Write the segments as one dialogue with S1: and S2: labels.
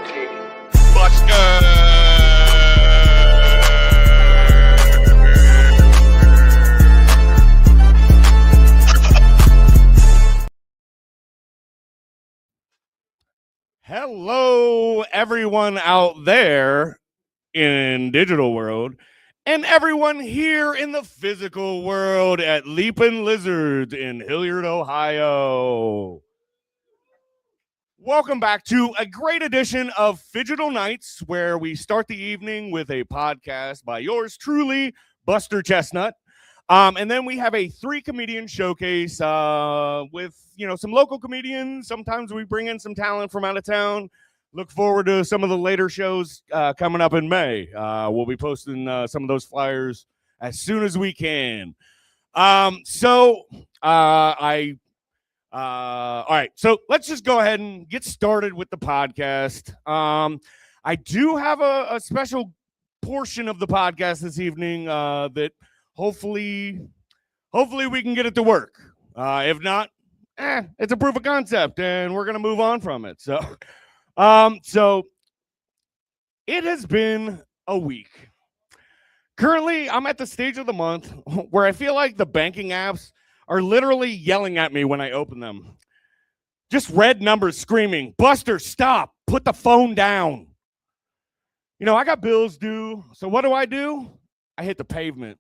S1: thought-provoking. Buster!
S2: Hello, everyone out there in digital world and everyone here in the physical world at Leapin' Lizards in Hilliard, Ohio. Welcome back to a great edition of Phygital Nights, where we start the evening with a podcast by yours truly, Buster Chestnut. And then we have a 3-comedian showcase with, some local comedians. Sometimes we bring in some talent from out of town. Look forward to some of the later shows coming up in May. We'll be posting some of those flyers as soon as we can. All right. So let's just go ahead and get started with the podcast. I do have a special portion of the podcast this evening that hopefully we can get it to work. If not, it's a proof of concept, and we're gonna move on from it. So it has been a week. Currently, I'm at the stage of the month where I feel like the banking apps are literally yelling at me when I open them. Just red numbers screaming, "Buster, stop, put the phone down." I got bills due, so what do? I hit the pavement.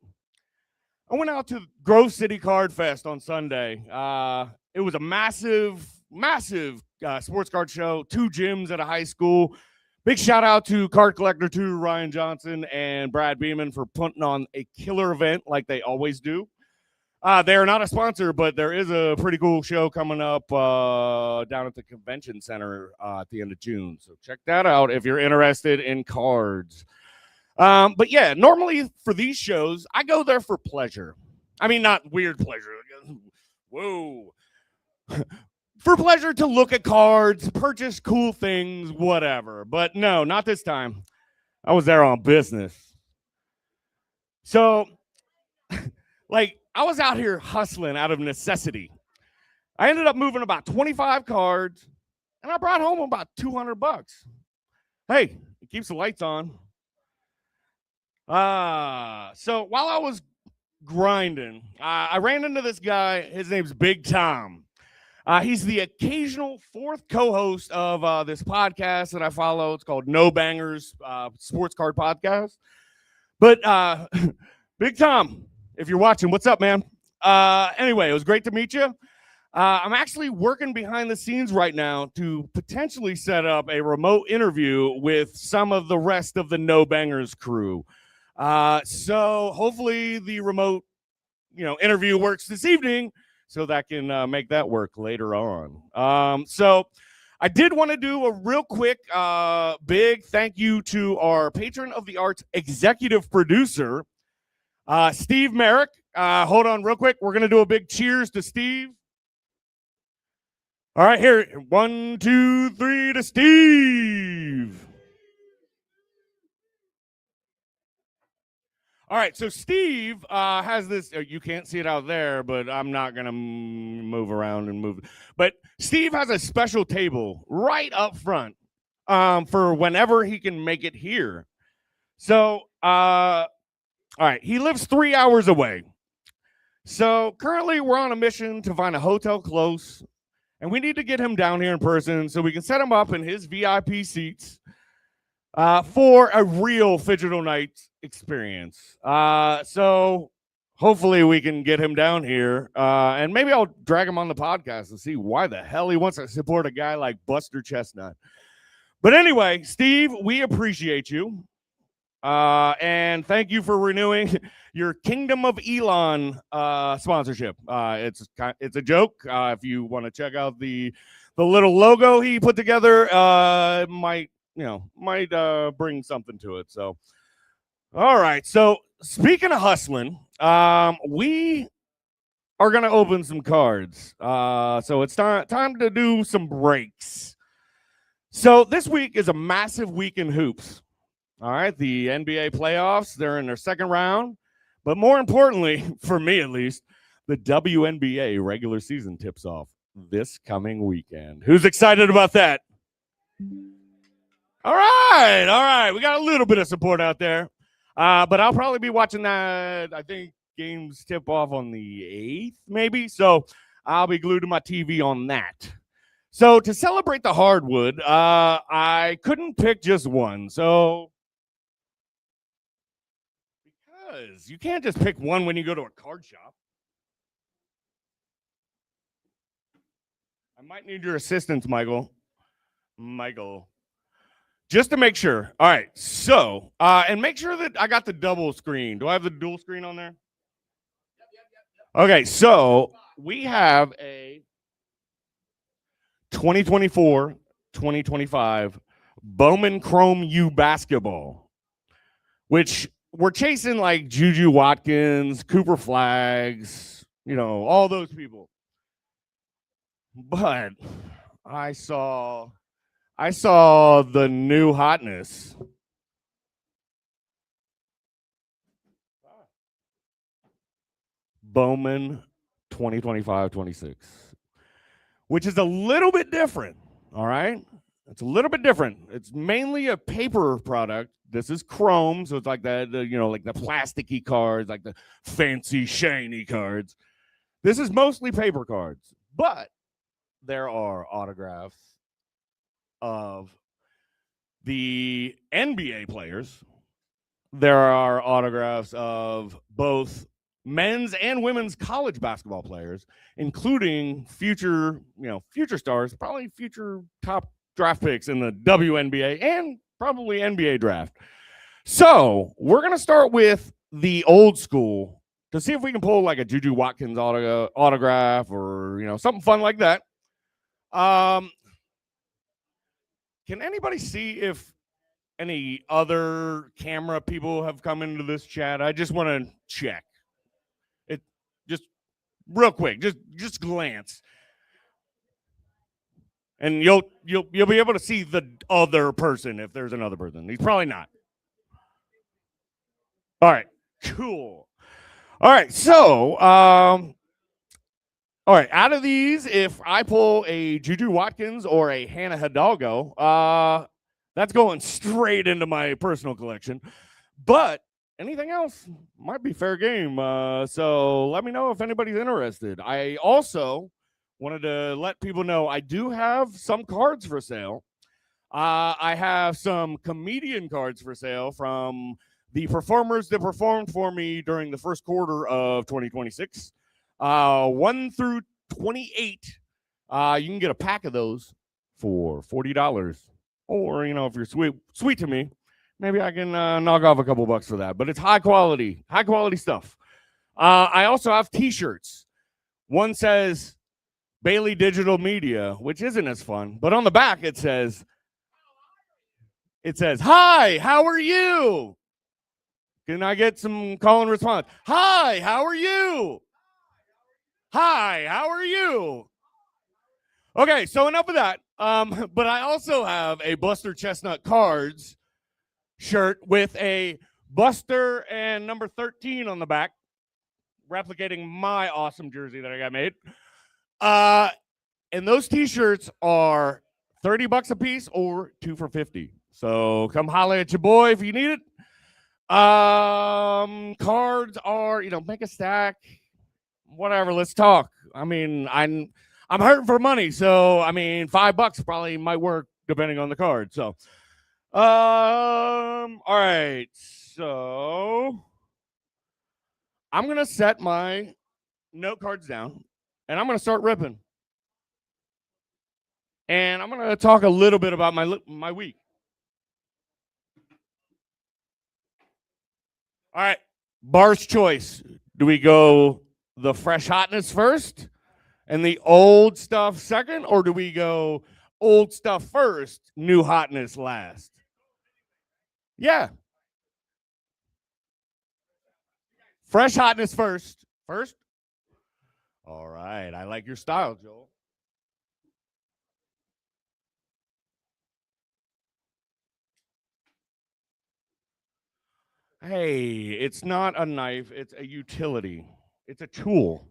S2: I went out to Grove City Card Fest on Sunday. It was a massive sports card show, 2 gyms at a high school. Big shout out to Card Collector 2, Ryan Johnson and Brad Beeman for putting on a killer event like they always do. They are not a sponsor, but there is a pretty cool show coming up down at the convention center at the end of June. So check that out if you're interested in cards. But yeah, normally for these shows, I go there for pleasure. I mean, not weird pleasure. Whoa. For pleasure to look at cards, purchase cool things, whatever. But no, not this time. I was there on business. So, I was out here hustling out of necessity. I ended up moving about 25 cards, and I brought home about $200. Hey, it keeps the lights on. So while I was grinding, I ran into this guy. His name's Big Tom. He's the occasional 4th co-host of this podcast that I follow. It's called No Bangers Sports Card Podcast. But Big Tom, if you're watching, what's up, man? Anyway, it was great to meet you. I'm actually working behind the scenes right now to potentially set up a remote interview with some of the rest of the No Bangers crew. So hopefully the remote, interview works this evening so that can make that work later on. So I did want to do a real quick, big thank you to our patron of the arts executive producer, Steve Merrick. Hold on real quick. We're going to do a big cheers to Steve. All right, here. 1, 2, 3 to Steve. All right, so Steve has this, you can't see it out there, but I'm not going to move around and move. But Steve has a special table right up front for whenever he can make it here. So, all right, he lives 3 hours away. So currently we're on a mission to find a hotel close, and we need to get him down here in person so we can set him up in his VIP seats for a real Phygital Nights experience. So hopefully we can get him down here, and maybe I'll drag him on the podcast and see why the hell he wants to support a guy like Buster Chestnut. But anyway, Steve, we appreciate you. And thank you for renewing your Kingdom of Elon sponsorship. It's a joke. If you want to check out the little logo he put together, it might bring something to it. So, all right. So speaking of hustling, we are going to open some cards. So it's time to do some breaks. So this week is a massive week in hoops. All right, the NBA playoffs, they're in their second round. But more importantly, for me at least, the WNBA regular season tips off this coming weekend. Who's excited about that? All right. We got a little bit of support out there. But I'll probably be watching that. I think games tip off on the 8th, maybe. So I'll be glued to my TV on that. So to celebrate the hardwood, I couldn't pick just one. So because you can't just pick one when you go to a card shop. I might need your assistance, Michael. Just to make sure. All right. So, and make sure that I got the double screen. Do I have the dual screen on there? Okay. So we have a 2024-2025 Bowman Chrome U basketball, which we're chasing like Juju Watkins, Cooper Flags, all those people. But I saw the new hotness. Bowman 2025-26, which is a little bit different. All right. It's a little bit different. It's mainly a paper product. This is chrome, so it's like that, like the plasticky cards, like the fancy shiny cards. This is mostly paper cards, but there are autographs of the NBA players. There are autographs of both men's and women's college basketball players, including future stars, probably future top draft picks in the WNBA and probably NBA draft. So we're going to start with the old school to see if we can pull like a Juju Watkins autograph or, something fun like that. Can anybody see if any other camera people have come into this chat? I just want to check it just real quick, just glance. And you'll be able to see the other person if there's another person. He's probably not. All right, cool. All right, so all right, out of these, if I pull a Juju Watkins or a Hannah Hidalgo, that's going straight into my personal collection. But anything else might be fair game. So let me know if anybody's interested. I also wanted to let people know I do have some cards for sale. I have some comedian cards for sale from the performers that performed for me during the first quarter of 2026. 1 through 28. You can get a pack of those for $40. Or, if you're sweet to me, maybe I can knock off a couple bucks for that. But it's high quality stuff. I also have t-shirts. One says Bailey Digital Media, which isn't as fun. But on the back, it says, hi, how are you? Can I get some call and response? Hi, how are you? Hi, how are you? Okay, so enough of that. But I also have a Buster Chestnut Cards shirt with a Buster and number 13 on the back, replicating my awesome jersey that I got made. And those t-shirts are $30 a piece or 2 for $50. So come holler at your boy if you need it. Cards are, make a stack, whatever. Let's talk. I mean, I'm hurting for money, so I mean, $5 probably might work depending on the card. So, all right. So I'm gonna set my note cards down, and I'm gonna start ripping, and I'm gonna talk a little bit about my week. All right, Bar's choice. Do we go the fresh hotness first and the old stuff second, or do we go old stuff first, new hotness last? Yeah. Fresh hotness first. First? All right. I like your style, Joel. Hey, it's not a knife. It's a utility. It's a tool.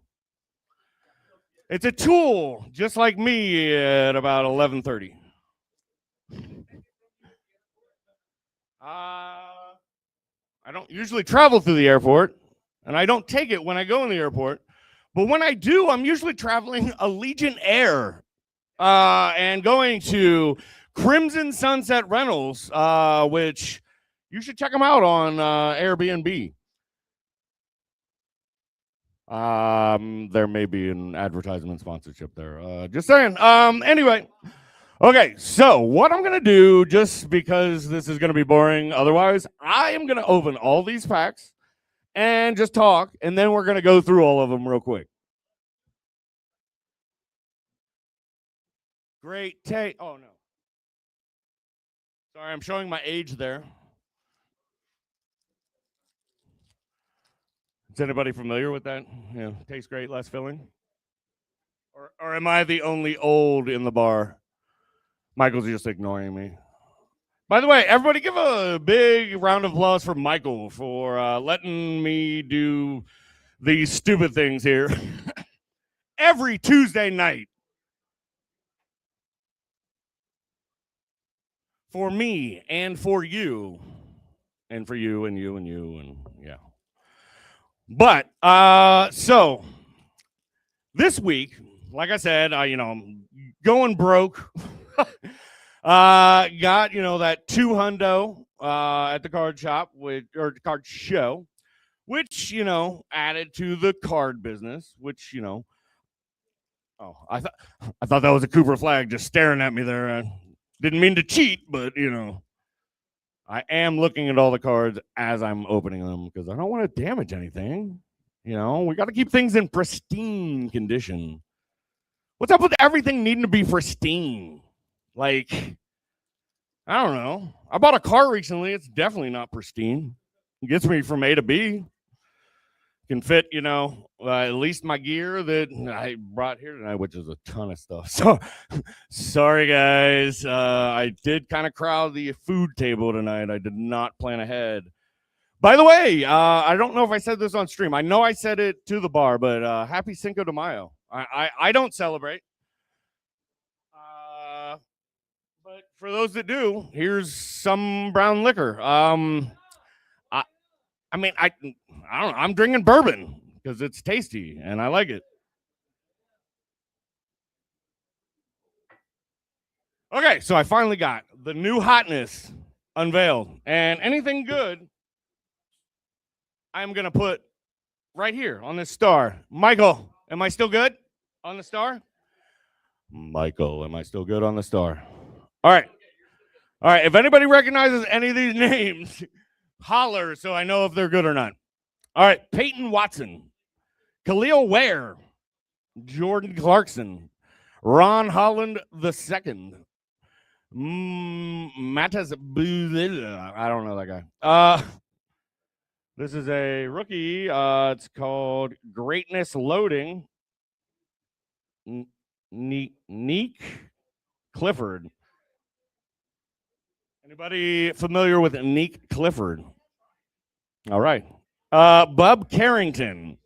S2: It's a tool, just like me at about 11:30. I don't usually travel through the airport, and I don't take it when I go in the airport. But when I do, I'm usually traveling Allegiant Air and going to Crimson Sunset Rentals, which you should check them out on Airbnb. There may be an advertisement sponsorship there. Just saying. Anyway. Okay, so what I'm going to do, just because this is going to be boring otherwise, I am going to open all these packs and just talk, and then we're going to go through all of them real quick. Great take. Oh, no. Sorry, I'm showing my age there. Is anybody familiar with that? Yeah, tastes great, less filling? Or am I the only old in the bar? Michael's just ignoring me. By the way, everybody give a big round of applause for Michael for letting me do these stupid things here every Tuesday night. For me and for you. And for you and you and you and yeah. But, so this week, like I said, I'm going broke. Got that $200 at the card shop or card show, which added to the card business. Which I thought that was a Cooper flag just staring at me there. I didn't mean to cheat, but I am looking at all the cards as I'm opening them because I don't want to damage anything. We got to keep things in pristine condition. What's up with everything needing to be pristine? Like, I don't know. I bought a car recently. It's definitely not pristine. It gets me from A to B. Can fit, at least my gear that I brought here tonight, which is a ton of stuff. So, sorry, guys. I did kind of crowd the food table tonight. I did not plan ahead. By the way, I don't know if I said this on stream. I know I said it to the bar, but happy Cinco de Mayo. I don't celebrate. But for those that do, here's some brown liquor. I don't know. I'm drinking bourbon because it's tasty and I like it. Okay, so I finally got the new hotness unveiled. And anything good, I'm going to put right here on this star. Michael, am I still good on the star? Michael, am I still good on the star? All right. If anybody recognizes any of these names, holler so I know if they're good or not. All right. Peyton Watson, Khalil Ware, Jordan Clarkson, Ron Holland II, Matas Buzilla. I don't know that guy. This is a rookie. It's called Greatness Loading. Neek Clifford. Anybody familiar with Neek Clifford? All right. Bub Carrington.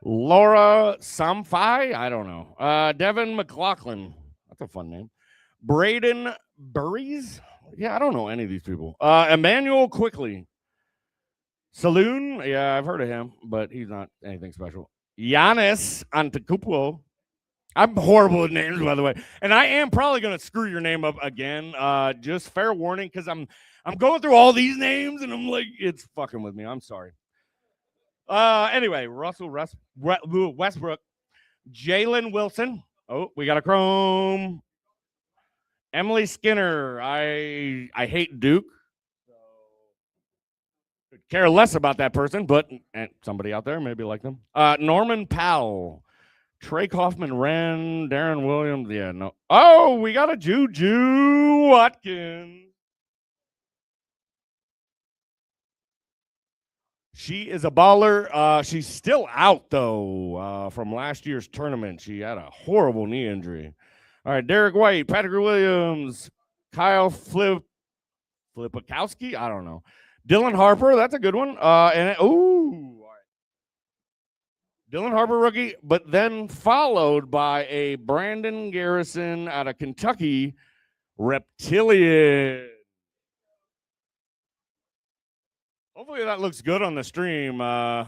S2: Laura Samfai? I don't know. Devin McLaughlin. That's a fun name. Braden Burries? Yeah, I don't know any of these people. Emmanuel Quickly. Saloon? Yeah, I've heard of him, but he's not anything special. Giannis Antetokounmpo. I'm horrible with names, by the way, and I am probably going to screw your name up again. Just fair warning, because I'm going through all these names, and I'm like, it's fucking with me. I'm sorry. Anyway, Russell Westbrook, Jalen Wilson. Oh, we got a chrome. Emily Skinner. I hate Duke. Could care less about that person, but somebody out there maybe like them. Norman Powell. Trey Kaufman, Wren, Darren Williams. Yeah, no. Oh, we got a Juju Watkins. She is a baller. She's still out, though, from last year's tournament. She had a horrible knee injury. All right, Derek White, Patrick Williams, Kyle Flipakowski. I don't know. Dylan Harper. That's a good one. Dylan Harper rookie, but then followed by a Brandon Garrison out of Kentucky, Reptilian. Hopefully that looks good on the stream. My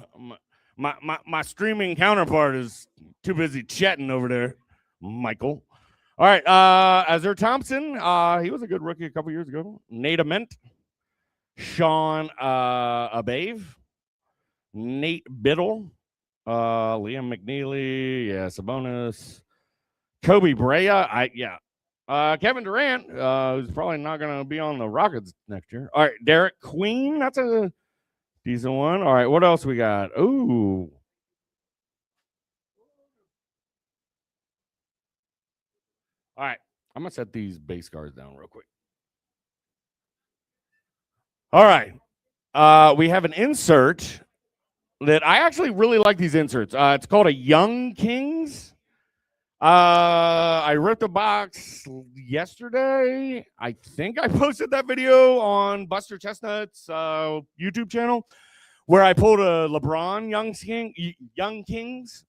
S2: streaming counterpart is too busy chatting over there, Michael. All right, Azur Thompson, he was a good rookie a couple years ago. Nate Ament, Sean Abave, Nate Biddle, Liam McNeely, yeah, Sabonis, Kobe Brea, Kevin Durant, who's probably not going to be on the Rockets next year. All right, Derek Queen, that's a decent one. All right, what else we got? Ooh. All right, I'm going to set these base cards down real quick. All right, we have an insert that I actually really like these inserts. It's called a Young Kings. I ripped a box yesterday. I think I posted that video on Buster Chestnut's YouTube channel where I pulled a LeBron Young Kings,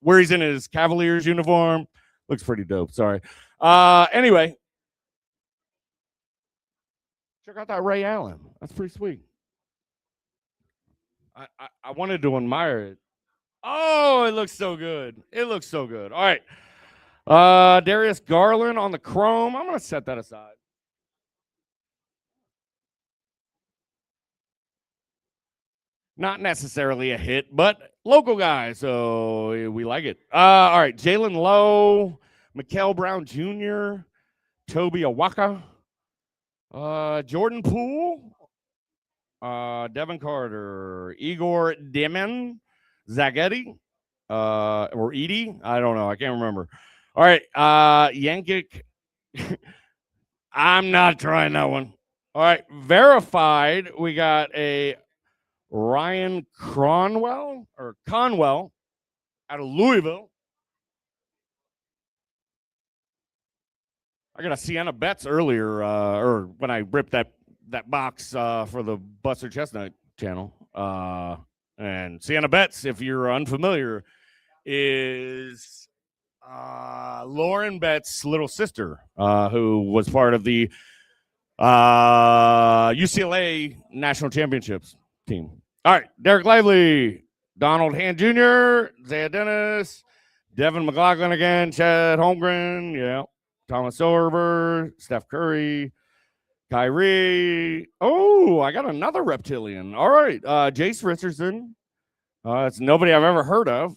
S2: where he's in his Cavaliers uniform. Looks pretty dope. Sorry. Anyway, check out that Ray Allen. That's pretty sweet. I wanted to admire it. Oh, it looks so good. It looks so good. All right. Darius Garland on the chrome. I'm going to set that aside. Not necessarily a hit, but local guy, so we like it. All right, Jalen Lowe, Mikael Brown Jr., Toby Awaka, Jordan Poole, Devin Carter, Igor Demon, Zagetti, or Edie. I don't know. I can't remember. All right, Yankic. I'm not trying that one. All right, verified. We got a Ryan Conwell out of Louisville. I got a Sienna Betts earlier, or when I ripped that box for the Buster Chestnut channel. And Sienna Betts, if you're unfamiliar, is Lauren Betts' little sister, who was part of the UCLA National Championships team. All right, Derek Lively, Donald Hand Jr., Zaya Dennis, Devin McLaughlin again, Chad Holmgren, yeah, Thomas Silver, Steph Curry, Kyrie. Oh, I got another reptilian. All right, Jace Richardson. It's nobody I've ever heard of.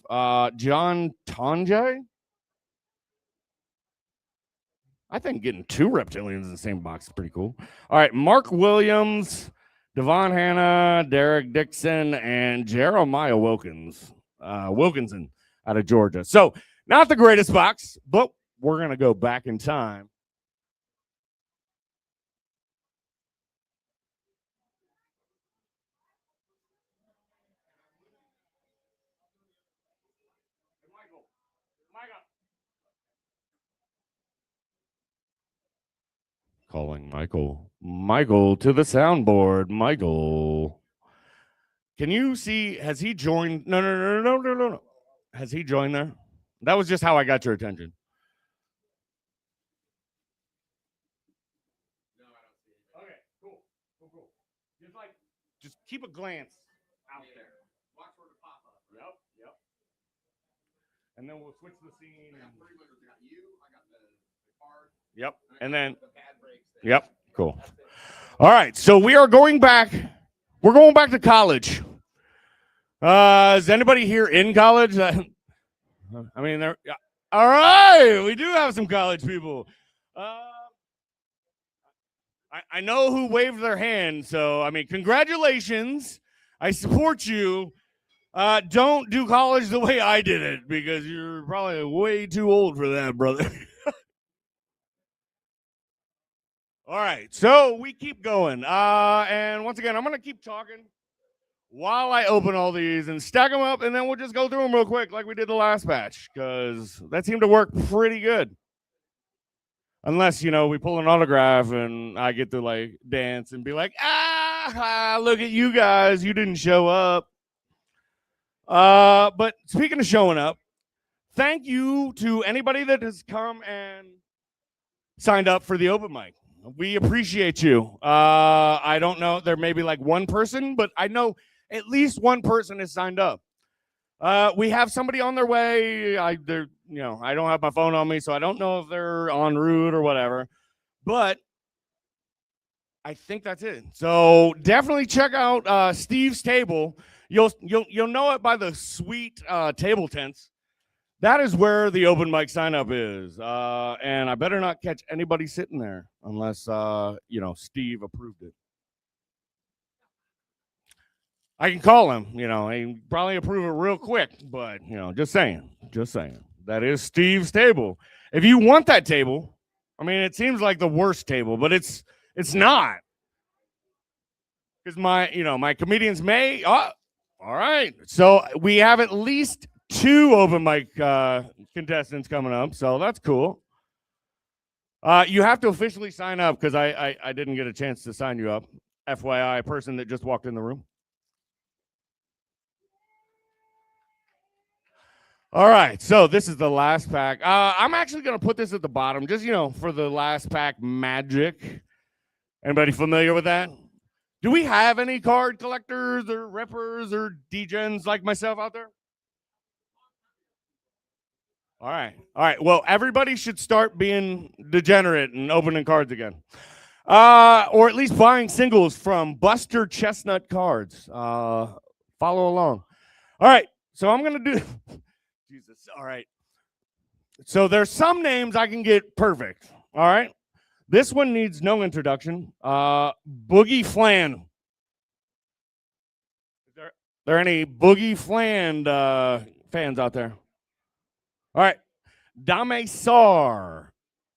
S2: John Tonje. I think getting two reptilians in the same box is pretty cool. All right, Mark Williams, Devon Hanna, Derek Dixon, and Jeremiah Wilkinson out of Georgia. So not the greatest box, but we're going to go back in time. Calling Michael to the soundboard. Michael. Can you see? Has he joined? No. Has he joined there? That was just how I got your attention. Okay, cool. Just keep a glance out there. Watch for the pop up. Yep. And then we'll switch the scene. I got you. I got the card. Yep. And then. Yep. Cool. All right. So we are going back. We're going back to college. Is anybody here in college? I mean, they're all right. We do have some college people. I know who waved their hand. So, I mean, congratulations. I support you. Don't do college the way I did it because you're probably way too old for that, brother. All right, so we keep going. And once again, I'm going to keep talking while I open all these and stack them up, and then we'll just go through them real quick like we did the last batch because that seemed to work pretty good. Unless, we pull an autograph and I get to, like, dance and be like, look at you guys. You didn't show up. But speaking of showing up, thank you to anybody that has come and signed up for the open mic. We appreciate you. I don't know. There may be like one person, but I know at least one person has signed up. We have somebody on their way. I don't have my phone on me, so I don't know if they're en route or whatever. But I think that's it. So definitely check out Steve's table. You'll know it by the sweet table tents. That is where the open mic sign up is. And I better not catch anybody sitting there unless Steve approved it. I can call him, he probably approve it real quick, but just saying. That is Steve's table. If you want that table, I mean, it seems like the worst table, but it's not. Because my comedians may. Oh, all right. So we have at least 2 open mic contestants coming up, so that's cool. You have to officially sign up because I didn't get a chance to sign you up. FYI, person that just walked in the room. All right, so this is the last pack. I'm actually going to put this at the bottom, just, for the last pack magic. Anybody familiar with that? Do we have any card collectors or rippers or degens like myself out there? All right. Well, everybody should start being degenerate and opening cards again. Or at least buying singles from Buster Chestnut Cards. Follow along. All right, so I'm going to do... Jesus. All right. So there's some names I can get perfect. All right. This one needs no introduction. Boogie Flan. Is there any Boogie Flan fans out there? All right. Dame Sar.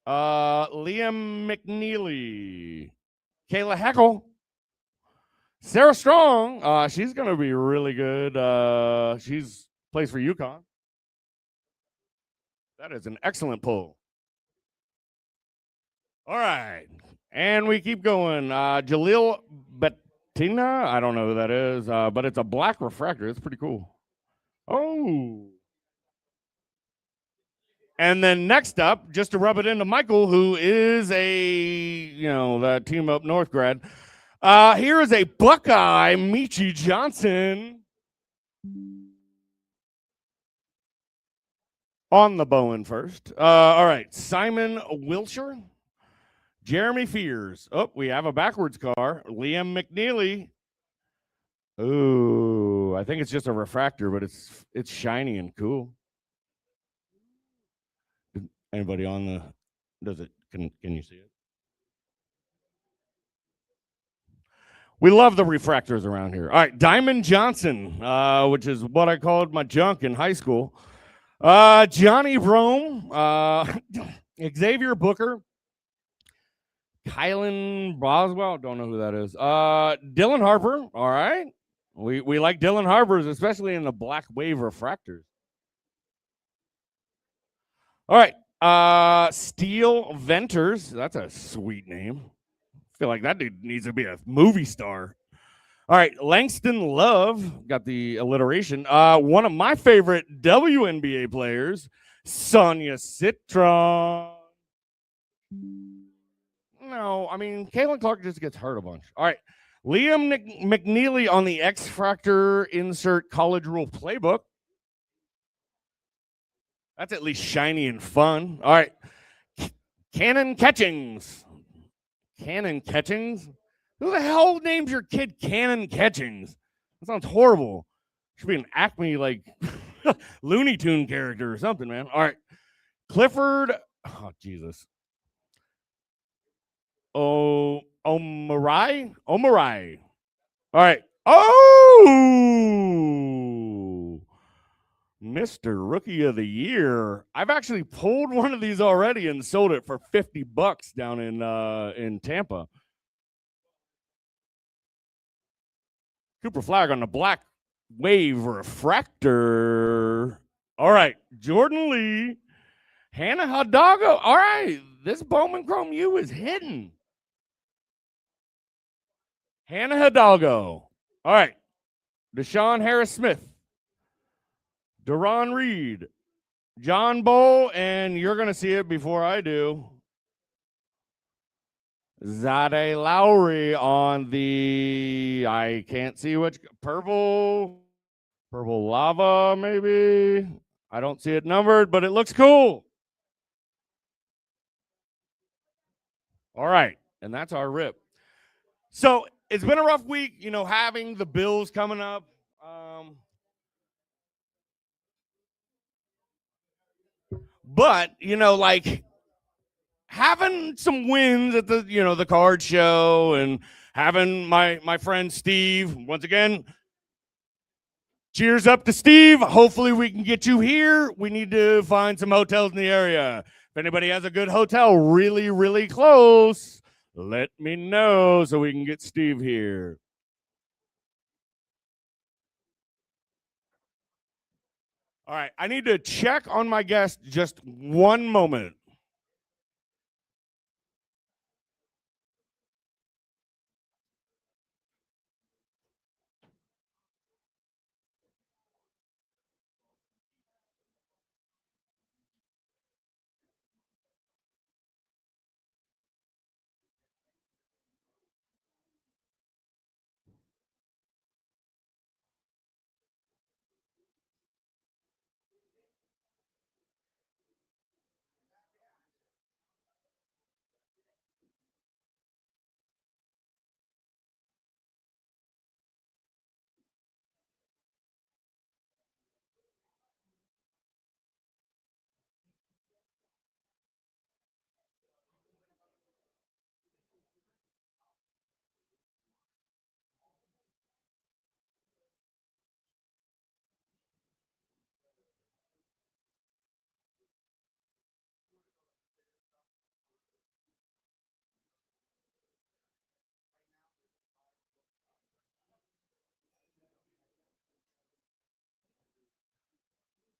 S2: Liam McNeely. Kayla Heckle. Sarah Strong. She's going to be really good. She's plays for UConn. That is an excellent pull. All right. And we keep going. Jalil Bettina. I don't know who that is, but it's a black refractor. It's pretty cool. Oh. And then next up, just to rub it into Michael, who is that Team Up North grad. Here is a Buckeye, Michi Johnson. On the Bowen first. All right. Simon Wilshire. Jeremy Fears. Oh, we have a backwards car. Liam McNeely. Ooh, I think it's just a refractor, but it's shiny and cool. Anybody on the... Does it... Can you see it? We love the refractors around here. All right. Diamond Johnson, which is what I called my junk in high school. Johnny Rome, Xavier Booker, Kylan Boswell, don't know who that is. Dylan Harper, all right. We like Dylan Harper's, especially in the black wave refractors. All right. Steel Venters, that's a sweet name. I feel like that dude needs to be a movie star. All right, Langston Love, got the alliteration. One of my favorite WNBA players, Sonia Citron. No, I mean, Caitlin Clark just gets hurt a bunch. All right, Liam McNeely on the X-Fractor insert college rule playbook. That's at least shiny and fun. All right, Cannon Catchings. Cannon Catchings? Who the hell names your kid Cannon Catchings? That sounds horrible. Should be an Acme, Looney Tune character or something, man. All right. Clifford. Oh, Jesus. Omarai? Omarai. All right. Oh! Mr. Rookie of the Year. I've actually pulled one of these already and sold it for $50 down in Tampa. Cooper Flag on the black wave refractor. All right. Jordan Lee. Hannah Hidalgo. All right. This Bowman Chrome U is hidden. Hannah Hidalgo. All right. Deshaun Harris Smith. Deron Reed. John Bowl. And you're going to see it before I do. Zade Lowry on the, I can't see which, purple lava, maybe. I don't see it numbered, but it looks cool. All right, and that's our rip. So it's been a rough week, having the Bills coming up. But, like having some wins at the card show, and having my friend Steve, once again, cheers up to Steve. Hopefully we can get you here. We need to find some hotels in the area. If anybody has a good hotel really, really close, let me know so we can get Steve here. All right, I need to check on my guest just one moment.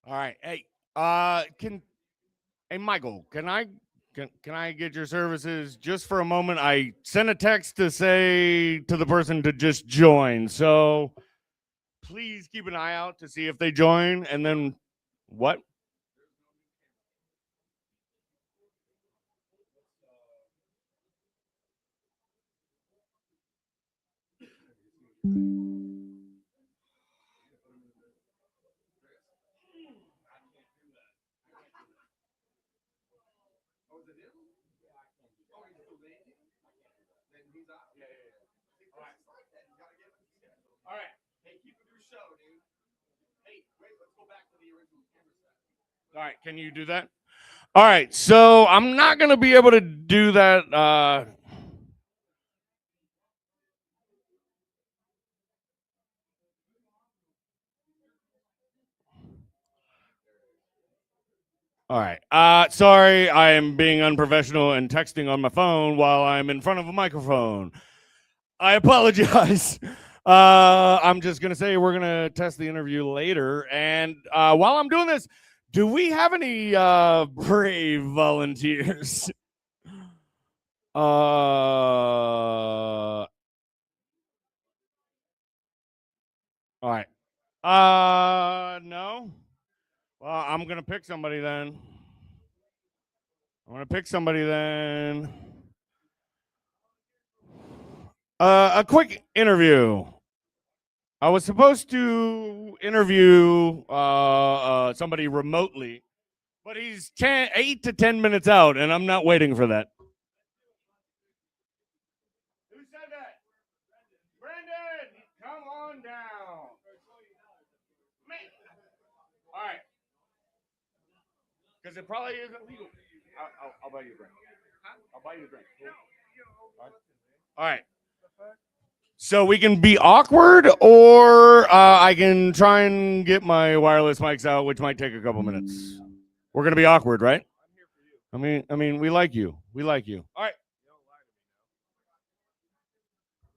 S2: All right, hey Michael, can I get your services just for a moment? I sent a text to say to the person to just join, so please keep an eye out to see if they join, and then what? All right. Hey, keep it your show, dude. Hey, wait, let's go back to the original camera set. All right, can you do that? All right, so I'm not gonna be able to do that. All right. Sorry, I am being unprofessional and texting on my phone while I'm in front of a microphone. I apologize. I'm just gonna say we're gonna test the interview later, and while I'm doing this, do we have any brave volunteers? All right. No. Well, I'm gonna pick somebody then. A quick interview. I was supposed to interview somebody remotely, but he's 8 to 10 minutes out, and I'm not waiting for that. Who said that? Brandon, come on down. Man. All right. Because it probably is illegal. I'll buy you a drink. I'll buy you a drink. Cool. All right. So we can be awkward, or I can try and get my wireless mics out, which might take a couple minutes. We're gonna be awkward, right? I mean, we like you. We like you. All right.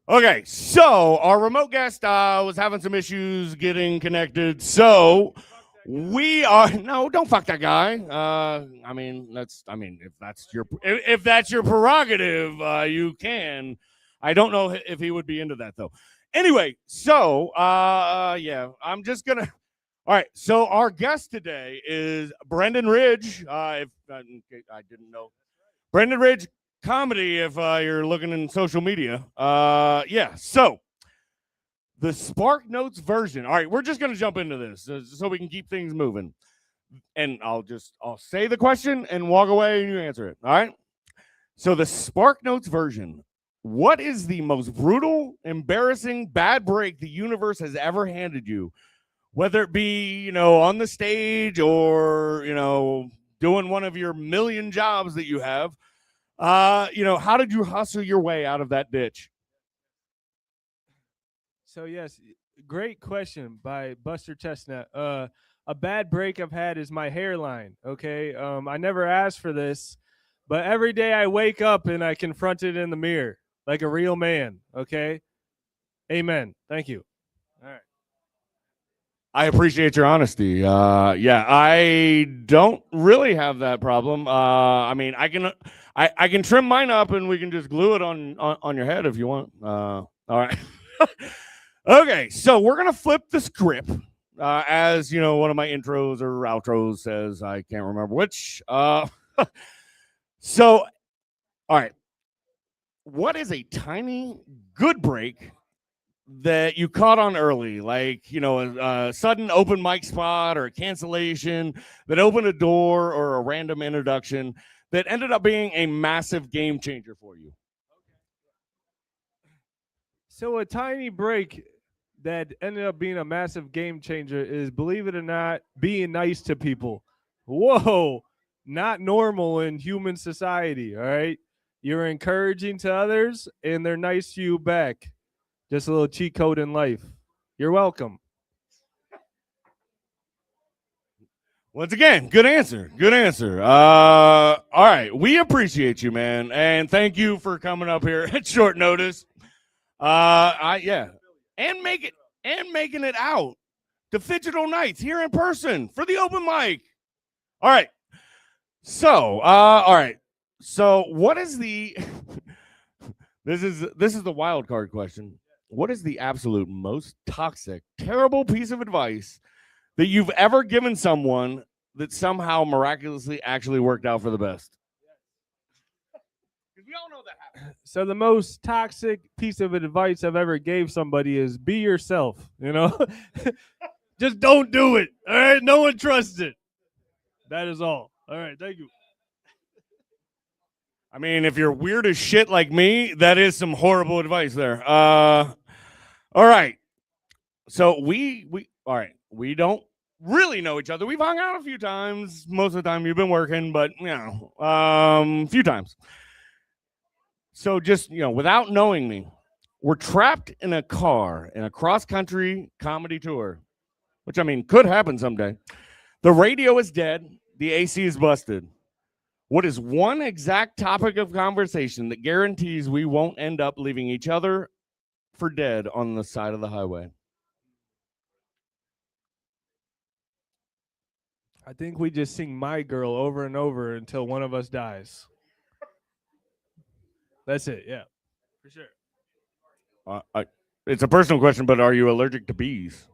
S2: Okay, so our remote guest was having some issues getting connected, so we are no, don't fuck that guy. If that's your prerogative, you can. I don't know if he would be into that though. Anyway, so yeah, I'm just gonna. All right, so our guest today is Brendan Ridge. If I didn't know, Brendan Ridge comedy if you're looking in social media. Yeah. So the Spark Notes version. All right, we're just gonna jump into this so we can keep things moving. And I'll say the question and walk away and you answer it. All right. So the Spark Notes version. What is the most brutal, embarrassing, bad break the universe has ever handed you? Whether it be, on the stage or, doing one of your million jobs that you have. How did you hustle your way out of that ditch?
S3: So yes, great question by Buster Chestnut. A bad break I've had is my hairline. Okay, I never asked for this, but every day I wake up and I confront it in the mirror like a real man. Okay, amen. Thank you. All right.
S2: I appreciate your honesty. Yeah, I don't really have that problem. I mean, I can trim mine up and we can just glue it on your head if you want. All right. Okay, so we're gonna flip the script. As one of my intros or outros says, I can't remember which. So, all right. What is a tiny good break that you caught on early, like a sudden open mic spot or a cancellation that opened a door or a random introduction that ended up being a massive game changer for you?
S3: So a tiny break that ended up being a massive game changer is, believe it or not, being nice to people. Whoa, not normal in human society. All right, you're encouraging to others and they're nice to you back. Just a little cheat code in life. You're welcome.
S2: Once again, good answer. Good answer. All right. We appreciate you, man. And thank you for coming up here at short notice. Yeah. And making it out to Phygital Nights here in person for the open mic. All right. So, all right. So what is the this is the wild card question. What is the absolute most toxic, terrible piece of advice that you've ever given someone that somehow miraculously actually worked out for the best? Because we all know that happens.
S3: So the most toxic piece of advice I've ever gave somebody is be yourself, Just don't do it. All right. No one trusts it. That is all. All right. Thank you.
S2: I mean, if you're weird as shit like me, that is some horrible advice there. All right. So we we don't really know each other. We've hung out a few times. Most of the time you've been working, but a few times. So just, without knowing me, we're trapped in a car in a cross-country comedy tour, which I mean could happen someday. The radio is dead. The AC is busted. What is one exact topic of conversation that guarantees we won't end up leaving each other for dead on the side of the highway?
S3: I think we just sing My Girl over and over until one of us dies. That's it. Yeah, for sure.
S2: It's a personal question, but are you allergic to bees?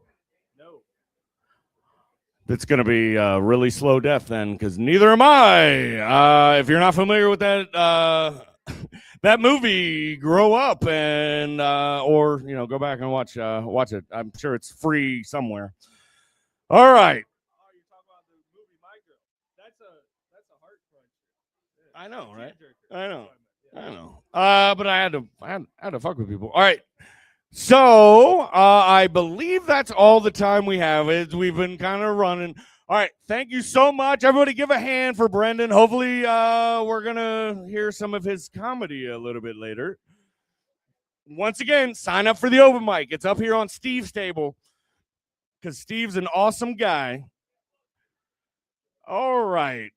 S3: No.
S2: That's going to be a really slow death then, because neither am I. If you're not familiar with that that movie, Grow Up, and or go back and watch it. I'm sure it's free somewhere. All right.
S3: Oh, you're talking about the movie My Girl. That's a heart cruncher.
S2: I know, right?
S3: I
S2: know. But I had to fuck with people. All right. So I believe that's all the time we have. We've been kind of running. All right. Thank you so much. Everybody give a hand for Brendan. Hopefully we're going to hear some of his comedy a little bit later. Once again, sign up for the open mic. It's up here on Steve's table because Steve's an awesome guy. All right.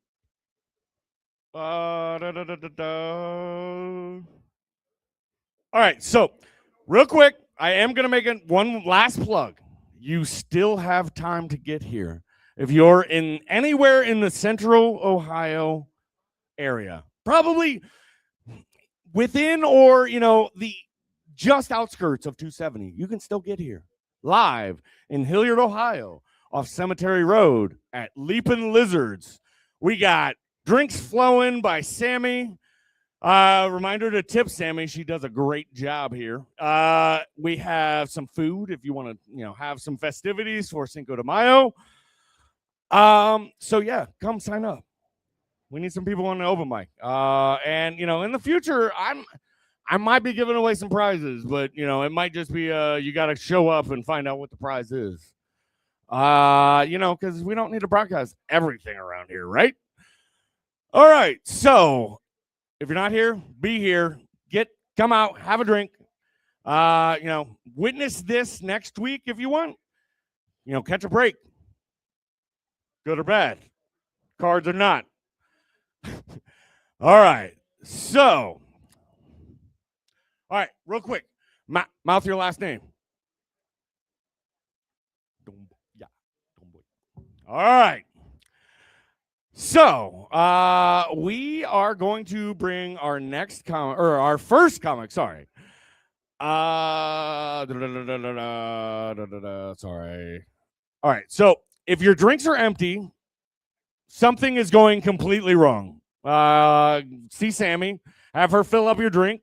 S2: All right. So real quick, I am going to make one last plug. You still have time to get here. If you're in anywhere in the central Ohio area, probably within or, the just outskirts of 270, you can still get here live in Hilliard, Ohio, off Cemetery Road at Leapin' Lizards. We got drinks flowing by Sammy. Reminder to tip Sammy. She does a great job here. We have some food if you want to, have some festivities for Cinco de Mayo. So yeah, come sign up. We need some people on the open mic. And in the future, I might be giving away some prizes, but it might just be you got to show up and find out what the prize is. Because we don't need to broadcast everything around here, right? All right, so if you're not here, be here. Come out, have a drink. Witness this next week if you want. Catch a break. Good or bad. Cards or not. All right. So, all right, real quick. Mouth your last name. Doumbouya. All right. So, we are going to bring our next comic, or our first comic, sorry. Sorry. All right. So, if your drinks are empty, something is going completely wrong. See Sammy, have her fill up your drink.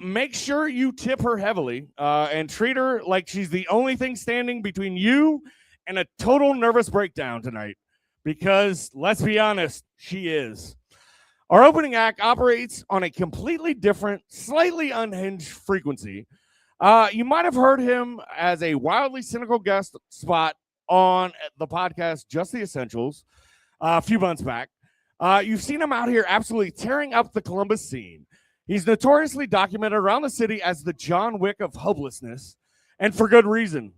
S2: Make sure you tip her heavily and treat her like she's the only thing standing between you and a total nervous breakdown tonight. Because, let's be honest, she is. Our opening act operates on a completely different, slightly unhinged frequency. You might have heard him as a wildly cynical guest spot on the podcast Just the Essentials a few months back. You've seen him out here absolutely tearing up the Columbus scene. He's notoriously documented around the city as the John Wick of hopelessness, and for good reason.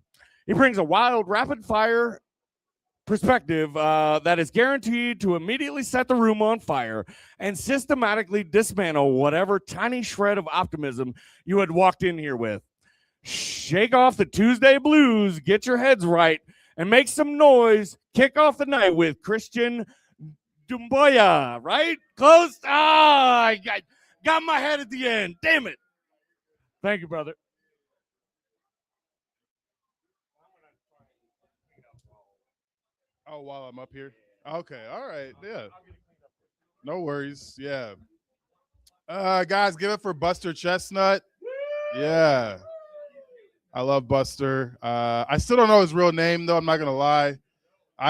S2: He brings a wild, rapid-fire perspective that is guaranteed to immediately set the room on fire and systematically dismantle whatever tiny shred of optimism you had walked in here with. Shake off the Tuesday blues, get your heads right, and make some noise. Kick off the night with Christian Doumbouya, right? Close. I got my head at the end. Damn it. Thank you, brother.
S4: Oh, while I'm up here. Okay, all right, yeah. No worries. Yeah. Guys, give it for Buster Chestnut. Yeah. I love Buster. I still don't know his real name though, I'm not gonna lie.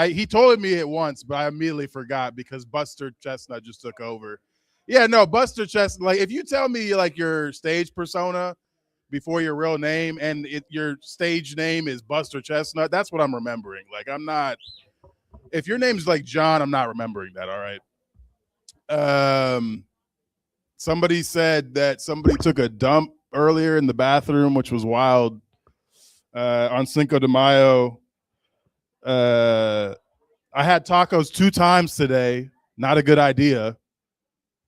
S4: He told me it once, but I immediately forgot because Buster Chestnut just took over. Yeah, no, Buster Chestnut. Like, if you tell me like your stage persona before your real name and your stage name is Buster Chestnut, that's what I'm remembering. Like, I'm not. If your name's like John, I'm not remembering that. All right. Somebody said that somebody took a dump earlier in the bathroom, which was wild. On Cinco de Mayo. I had tacos 2 times today. Not a good idea.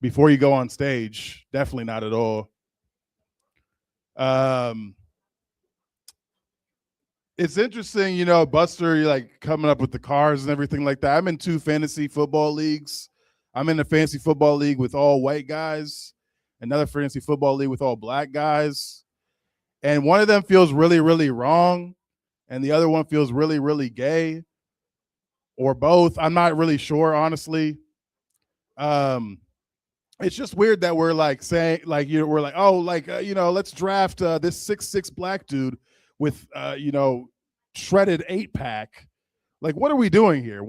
S4: Before you go on stage, definitely not at all. It's interesting, Buster, you're like coming up with the cars and everything like that. I'm in 2 fantasy football leagues. I'm in a fantasy football league with all white guys, another fantasy football league with all black guys. And one of them feels really, really wrong, and the other one feels really, really gay, or both. I'm not really sure, honestly. It's just weird that we're like saying, like, we're like, oh, like, let's draft this 6'6" black dude with shredded 8-pack. Like, what are we doing here?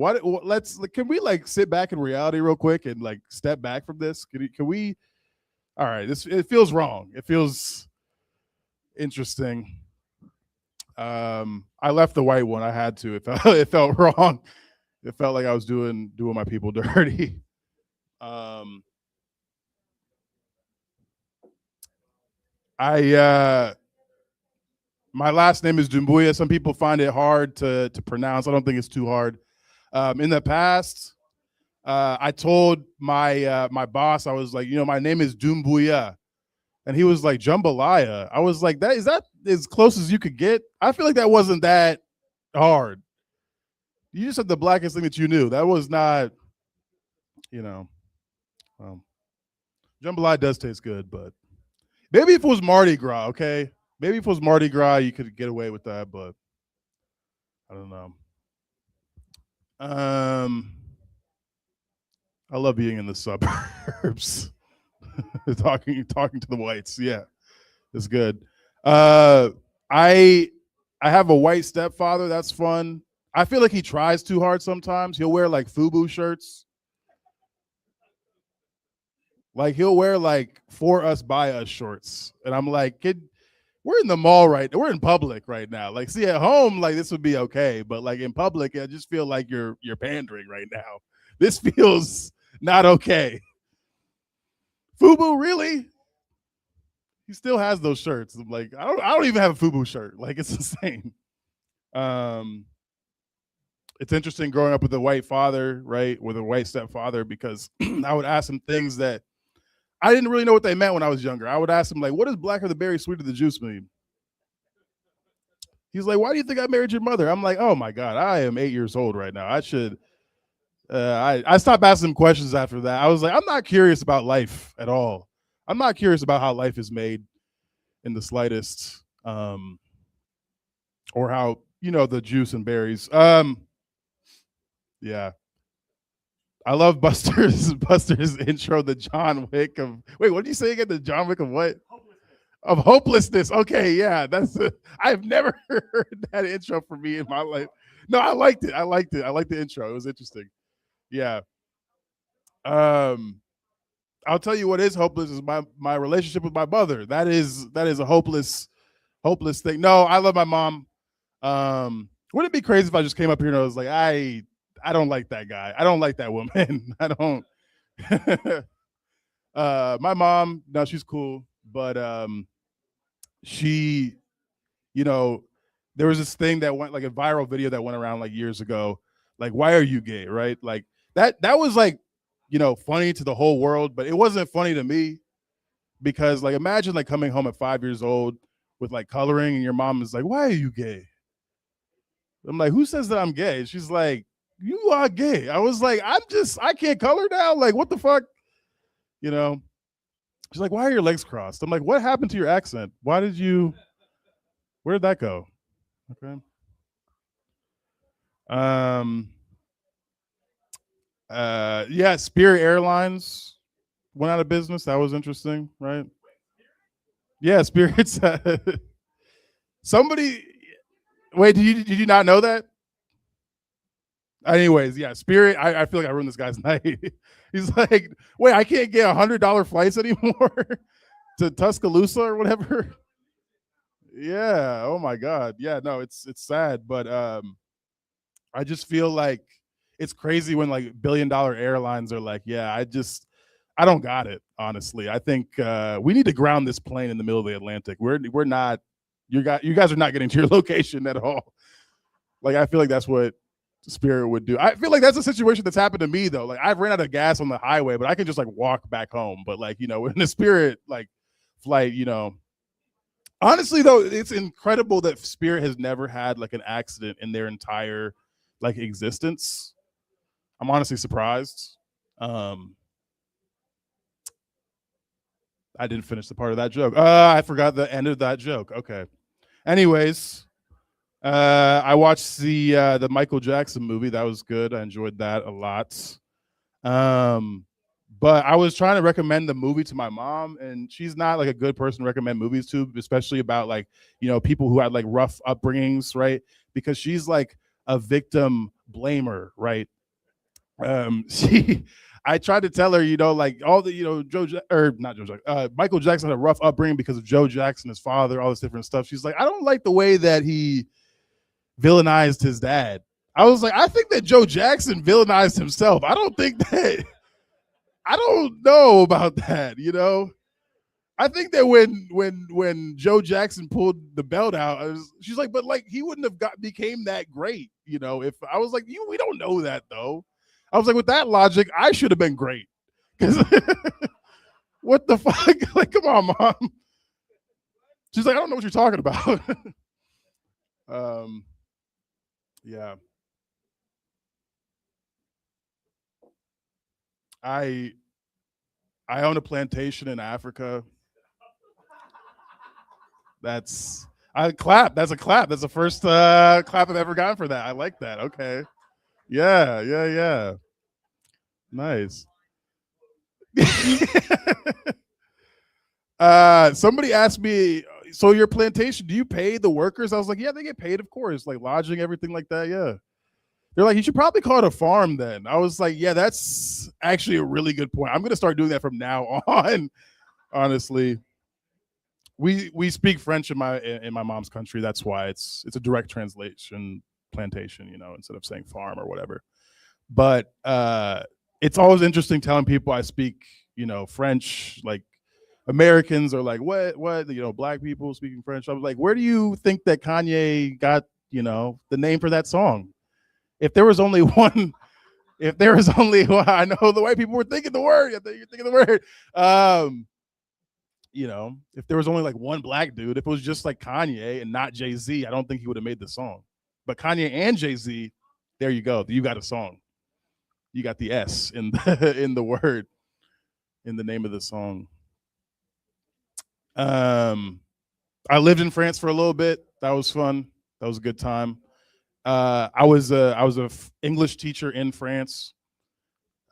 S4: Can we like sit back in reality real quick and like step back from this? Can we? All right, it feels wrong. It feels interesting. I left the white one. I had to. It felt wrong. It felt like I was doing my people dirty. My last name is Doumbouya. Some people find it hard to pronounce. I don't think it's too hard. In the past, I told my boss, I was like, my name is Doumbouya. And he was like, jambalaya. I was like, is that as close as you could get? I feel like that wasn't that hard. You just said the blackest thing that you knew. That was not, jambalaya does taste good, but maybe if it was Mardi Gras, okay? Maybe if it was Mardi Gras, you could get away with that, but I don't know. I love being in the suburbs. talking to the whites. Yeah, it's good. I have a white stepfather. That's fun. I feel like he tries too hard sometimes. He'll wear like FUBU shirts. Like he'll wear like for us by us shorts. And I'm like, kid, we're in the mall we're in public right now. Like, see, at home, like this would be okay. But like in public, I just feel like you're pandering right now. This feels not okay. FUBU, really? He still has those shirts. I'm like, I don't even have a FUBU shirt. Like, it's insane. It's interesting growing up with a white father, right? With a white stepfather, because I would ask him things that I didn't really know what they meant when I was younger. I would ask him, like, what does blacker the berry, sweeter the juice mean? He's like, why do you think I married your mother? I'm like, oh my God, I am 8 years old right now. I should, I stopped asking him questions after that. I was like, I'm not curious about life at all. I'm not curious about how life is made in the slightest, or how, the juice and berries. Yeah. I love Buster's intro, the John Wick of, wait, what did you say again? The John Wick of what? Of hopelessness. Okay, yeah, I've never heard that intro for me in my life. No, I liked it. I liked the intro. It was interesting. Yeah. I'll tell you what is hopeless is my relationship with my mother. That is a hopeless thing. No, I love my mom. Wouldn't it be crazy if I just came up here and I was like, I don't like that guy. I don't like that woman. I don't. My mom, no, she's cool, but she, there was this thing that went like a viral video that went around like years ago, like, why are you gay, right? Like that was like, funny to the whole world, but it wasn't funny to me because like imagine like coming home at 5 years old with like coloring and your mom is like, why are you gay? I'm like, who says that I'm gay? She's like, you are gay. I was like, I can't color now. Like, what the fuck? She's like, why are your legs crossed? I'm like, what happened to your accent? Where did that go? Okay. Yeah, Spirit Airlines went out of business. That was interesting, right? Yeah, Spirit's somebody wait, did you not know that? Anyways, yeah, Spirit, I feel like I ruined this guy's night. He's like, wait, I can't get $100 flights anymore to Tuscaloosa or whatever. Yeah, oh my God. Yeah, no, it's sad, but I just feel like it's crazy when like billion-dollar airlines are like, yeah, I don't got it, honestly. I think we need to ground this plane in the middle of the Atlantic. We're not, you guys are not getting to your location at all. Like, I feel like that's what Spirit would do. I feel like that's a situation that's happened to me though. Like, I've ran out of gas on the highway, but I can just like walk back home. But like, in the Spirit like flight, honestly though, it's incredible that Spirit has never had like an accident in their entire like existence. I'm honestly surprised. I didn't finish the part of that joke. I forgot the end of that joke. Okay. Anyways, I watched the Michael Jackson movie. That was good. I enjoyed that a lot. But I was trying to recommend the movie to my mom, and she's not like a good person to recommend movies to, especially about like, people who had like rough upbringings, right? Because she's like a victim blamer, right? I tried to tell her, like all the, Michael Jackson had a rough upbringing because of Joe Jackson, his father, all this different stuff. She's like, I don't like the way that he villainized his dad. I was like, I think that Joe Jackson villainized himself. I don't know about that, I think that when Joe Jackson pulled the belt out, she's like, but like he wouldn't have became that great, if I was like, we don't know that though. I was like, with that logic, I should have been great. What the fuck? Like, come on, mom. She's like, I don't know what you're talking about. Yeah. I own a plantation in Africa. That's a clap. That's the first clap I've ever gotten for that. I like that. Okay. Yeah. Nice. Somebody asked me, so your plantation, do you pay the workers? I was like, yeah, they get paid, of course, like lodging, everything like that. Yeah. They're like, you should probably call it a farm then. I was like, yeah, that's actually a really good point. I'm going to start doing that from now on. Honestly, we speak French in my mom's country. That's why it's a direct translation, plantation, you know, instead of saying farm or whatever. But it's always interesting telling people I speak, you know, French. Like Americans are like, what, you know, black people speaking French. I was like, where do you think that Kanye got, you know, the name for that song? If there was only one, I know the white people were thinking the word. I think you're thinking the word. You know, if there was only like one black dude, if it was just like Kanye and not Jay-Z, I don't think he would have made the song. But Kanye and Jay-Z, there you go. You got a song. You got the S in the word, in the name of the song. I lived in France for a little bit. That was fun. That was a good time. I was a English teacher in France.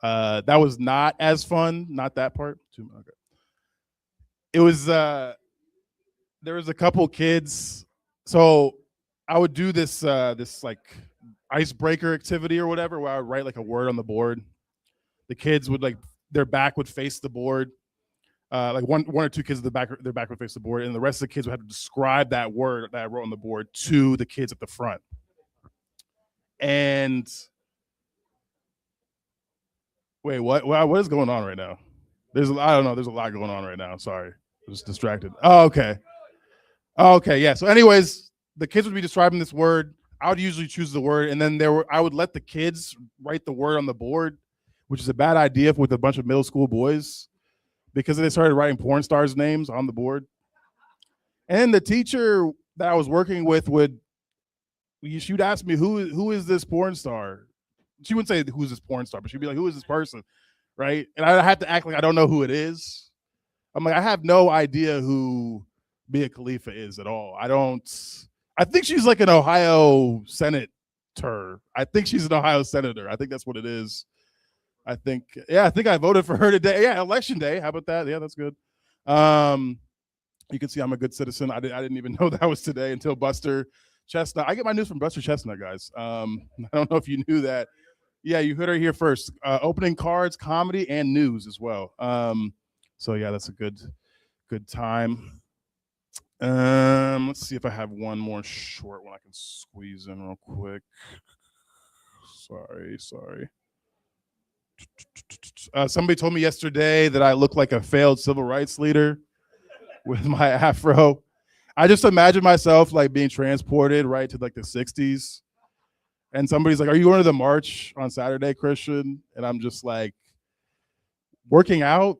S4: That was not as fun. Not that part. Okay. It was there was a couple kids. So I would do this this like icebreaker activity or whatever, where I would write like a word on the board. The kids would like their back would face the board. Like one or two kids at their back would face the board, and the rest of the kids would have to describe that word that I wrote on the board to the kids at the front. And wait, what is going on right now? I don't know. There's a lot going on right now. Sorry, I was distracted. Oh, okay. Yeah. So, anyways, the kids would be describing this word. I would usually choose the word, and then I would let the kids write the word on the board, which is a bad idea with a bunch of middle school boys, because they started writing porn stars' names on the board. And the teacher that I was working with she'd ask me, who is this porn star? She wouldn't say who's this porn star, but she'd be like, who is this person? Right? And I had to act like I don't know who it is. I'm like, I have no idea who Mia Khalifa is at all. I think she's like an Ohio senator. I think she's an Ohio senator. I think that's what it is. I think I voted for her today. Yeah, election day. How about that? Yeah, that's good. You can see I'm a good citizen. I didn't even know that was today until Buster Chestnut. I get my news from Buster Chestnut, guys. I don't know if you knew that. Yeah, you heard her here first. Opening cards, comedy, and news as well. So yeah, that's a good time. Let's see if I have one more short one I can squeeze in real quick. Sorry. Somebody told me yesterday that I look like a failed civil rights leader with my afro. I just imagine myself like being transported right to like the 60s. And somebody's like, are you going to the march on Saturday, Christian? And I'm just like, working out?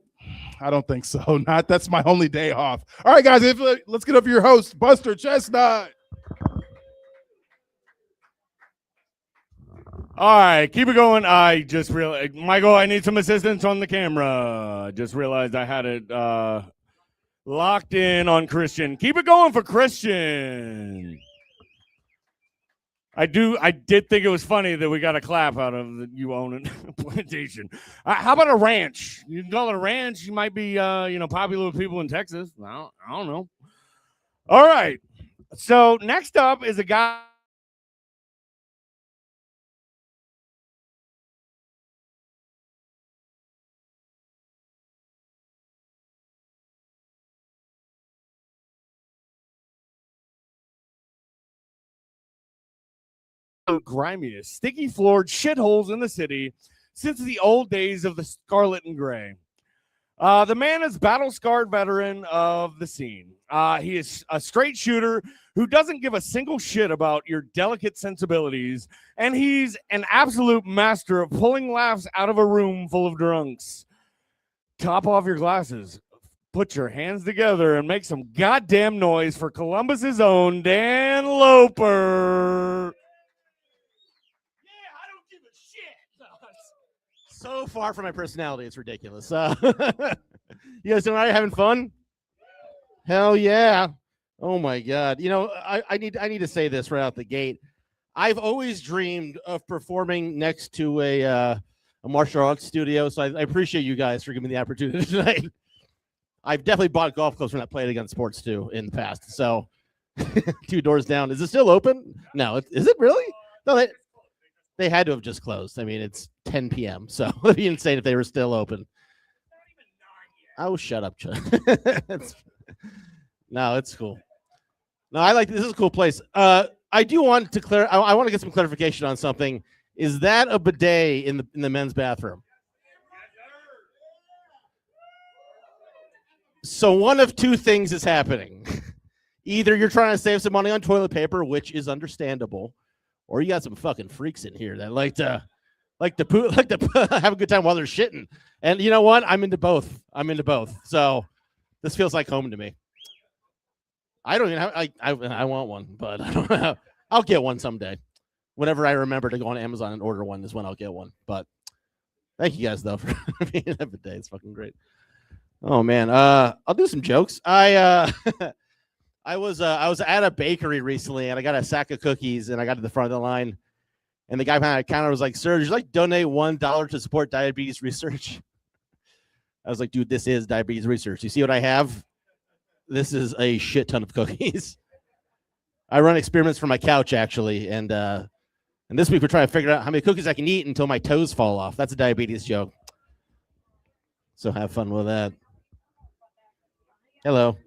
S4: I don't think so. That's my only day off. All right, guys, let's get up your host, Buster Chestnut.
S2: All right, keep it going. I just realized, Michael, I need some assistance on the camera. I just realized I had it locked in on Christian. Keep it going for Christian. I did think it was funny that we got a clap out of you owning a plantation. How about a ranch? You can call it a ranch. You might be, popular with people in Texas. I don't know. All right. So next up is a guy. Grimiest, sticky floored shitholes in the city since the old days of the Scarlet and Gray. The man is battle-scarred veteran of the scene. He is a straight shooter who doesn't give a single shit about your delicate sensibilities, and he's an absolute master of pulling laughs out of a room full of drunks. Top off your glasses, put your hands together, and make some goddamn noise for Columbus's own Dan Loper.
S5: So far from my personality, it's ridiculous. You guys doing all right? Having fun? Hell yeah! Oh my god! You know, I need to say this right out the gate. I've always dreamed of performing next to a martial arts studio, so I appreciate you guys for giving me the opportunity tonight. I've definitely bought golf clubs when I played against sports too in the past. So 2 doors down. Is it still open? No. Is it really? No, they had to have just closed. I mean, it's 10 p.m. So it'd be insane if they were still open. Oh, shut up, Chuck. No, it's cool. No, I like this. Is a cool place. I do want to I want to get some clarification on something. Is that a bidet in the men's bathroom? So one of 2 things is happening. Either you're trying to save some money on toilet paper, which is understandable, or you got some fucking freaks in here that like to have a good time while they're shitting. And you know what? I'm into both. So this feels like home to me. I don't even have, I want one, but I don't have, I'll get one someday. Whenever I remember to go on Amazon and order one is when I'll get one. But thank you guys though for being a bidet. It's fucking great. Oh man. I'll do some jokes. I was at a bakery recently and I got a sack of cookies and I got to the front of the line and the guy behind the counter was like, "Sir, would you like to donate $1 to support diabetes research?" I was like, "Dude, this is diabetes research. You see what I have? This is a shit ton of cookies." I run experiments from my couch actually, and this week we're trying to figure out how many cookies I can eat until my toes fall off. That's a diabetes joke. So have fun with that. Hello.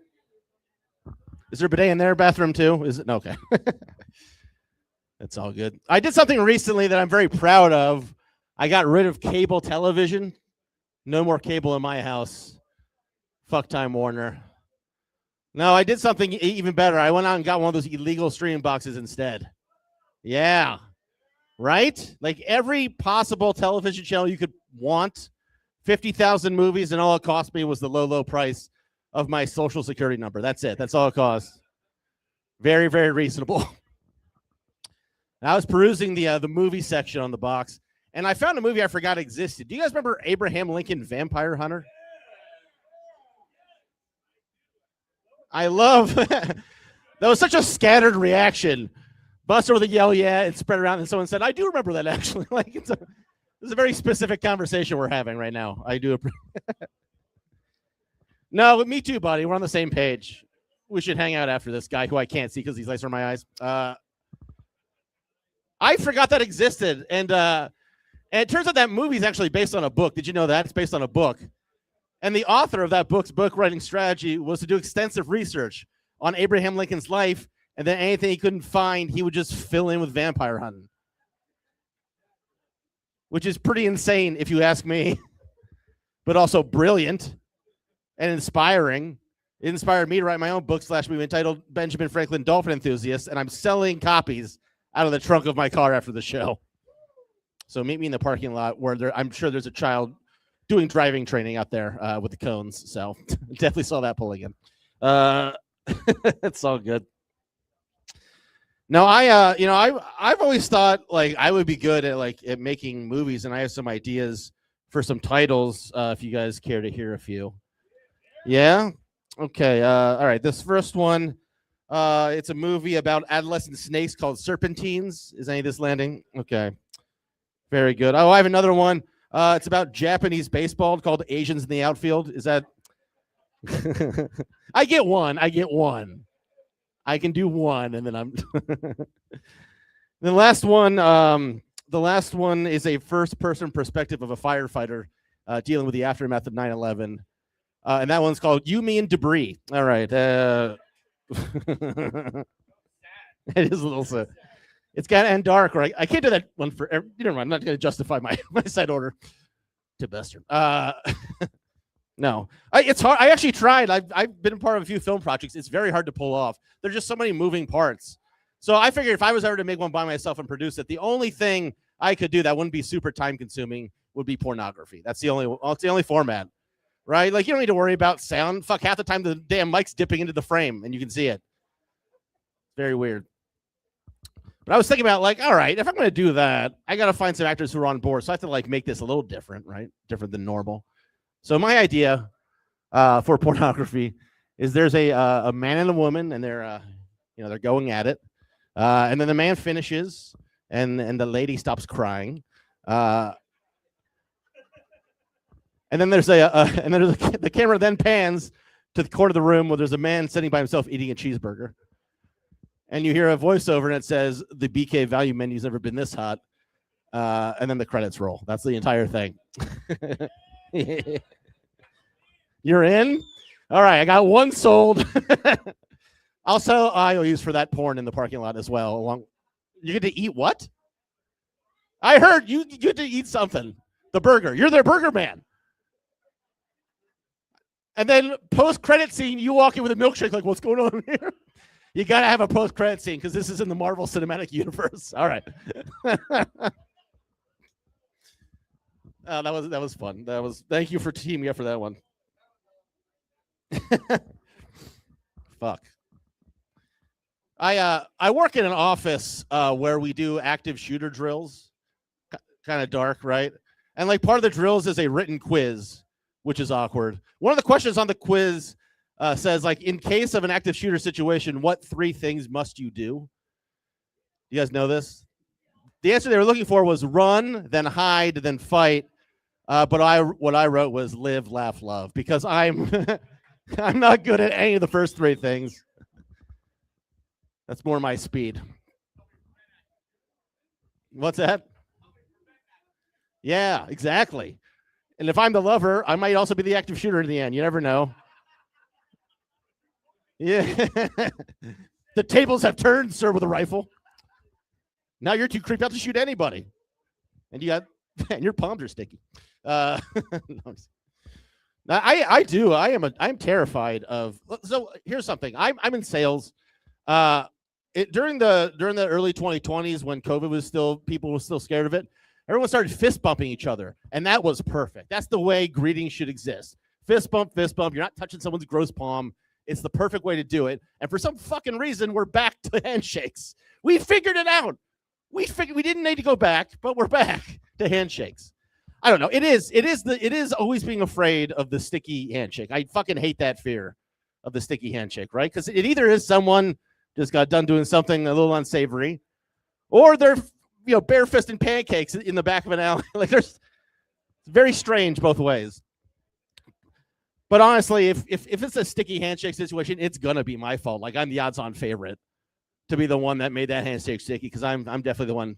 S5: Is there a bidet in their bathroom too? Is it? No, okay. It's all good. I did something recently that I'm very proud of. I got rid of cable television. No more cable in my house. Fuck Time Warner. No, I did something even better. I went out and got one of those illegal streaming boxes instead. Yeah. Right? Like every possible television channel you could want, 50,000 movies, and all it cost me was the low price of my social security number. That's it. That's all it cost. Very, very reasonable. I was perusing the movie section on the box, and I found a movie I forgot existed. Do you guys remember Abraham Lincoln Vampire Hunter? I love that was such a scattered reaction. Buster with a yell, yeah, and spread around, and someone said, "I do remember that actually." Like it's a very specific conversation we're having right now. I do. No, but me too, buddy. We're on the same page. We should hang out after this guy who I can't see because he's lights from my eyes. I forgot that existed, and it turns out that movie is actually based on a book. Did you know that? It's based on a book. And the author of that book's book writing strategy was to do extensive research on Abraham Lincoln's life, and then anything he couldn't find, he would just fill in with vampire hunting. Which is pretty insane if you ask me, but also brilliant and inspiring. It inspired me to write my own book / movie entitled Benjamin Franklin Dolphin Enthusiast, and I'm selling copies out of the trunk of my car after the show. So meet me in the parking lot where I'm sure there's a child doing driving training out there with the cones. So definitely saw that pulling in. It's all good. No, I've always thought like I would be good at making movies, and I have some ideas for some titles. If you guys care to hear a few. Yeah. Okay. All right. This first one, it's a movie about adolescent snakes called Serpentines. Is any of this landing? Okay. Very good. Oh, I have another one. It's about Japanese baseball called Asians in the Outfield. Is that? I get one. I can do one, and then I'm. The last one is a first-person perspective of a firefighter dealing with the aftermath of 9/11, and that one's called "You, Me, and Debris." All right. It is a little sad. It's got to end dark, right? I can't do that one for. Never mind. I'm not going to justify my side order to Buster. No, it's hard. I actually tried. I've been a part of a few film projects. It's very hard to pull off. There's just so many moving parts. So I figured if I was ever to make one by myself and produce it, the only thing I could do that wouldn't be super time consuming would be pornography. That's the only format, right? Like you don't need to worry about sound. Fuck, half the time the damn mic's dipping into the frame and you can see it. Very weird. But I was thinking about all right, if I'm going to do that, I got to find some actors who are on board. So I have to make this a little different, right? Different than normal. So my idea for pornography is there's a man and a woman, and they're going at it, and then the man finishes, and the lady stops crying, and then the camera then pans to the corner of the room where there's a man sitting by himself eating a cheeseburger. And you hear a voiceover and it says, the BK value menu's never been this hot. And then the credits roll. That's the entire thing. You're in? All right, I got one sold. I'll sell IOUs for that porn in the parking lot as well. You get to eat what? I heard you get to eat something. The burger. You're their burger man. And then post-credit scene, you walk in with a milkshake like, what's going on here? You got to have a post-credit scene because this is in the Marvel Cinematic Universe. All right. That was fun. Thank you for teaming up for that one. Fuck. I work in an office where we do active shooter drills. Kind of dark, right? And like part of the drills is a written quiz, which is awkward. One of the questions on the quiz says, like, in case of an active shooter situation, what 3 things must you do? You guys know this? The answer they were looking for was run, then hide, then fight. But what I wrote was live, laugh, love, because I'm I'm not good at any of the first 3 things. That's more my speed. What's that? Yeah, exactly. And if I'm the lover, I might also be the active shooter in the end. You never know. Yeah. The tables have turned, sir, with a rifle. Now you're too creeped out to shoot anybody. And and your palms are sticky. No, I'm terrified of. So here's something. I'm in sales. During the early 2020s when COVID was people were still scared of it. Everyone started fist bumping each other, and that was perfect. That's the way greetings should exist. Fist bump, fist bump. You're not touching someone's gross palm. It's the perfect way to do it. And for some fucking reason, we're back to handshakes. We figured it out. We didn't need to go back, but we're back to handshakes. I don't know. It is always being afraid of the sticky handshake. I fucking hate that fear of the sticky handshake, right? Because it either is someone just got done doing something a little unsavory, or they're bare-fisted pancakes in the back of an alley. Like it's very strange both ways. But honestly, if it's a sticky handshake situation, it's gonna be my fault. Like I'm the odds-on favorite to be the one that made that handshake sticky because I'm definitely the one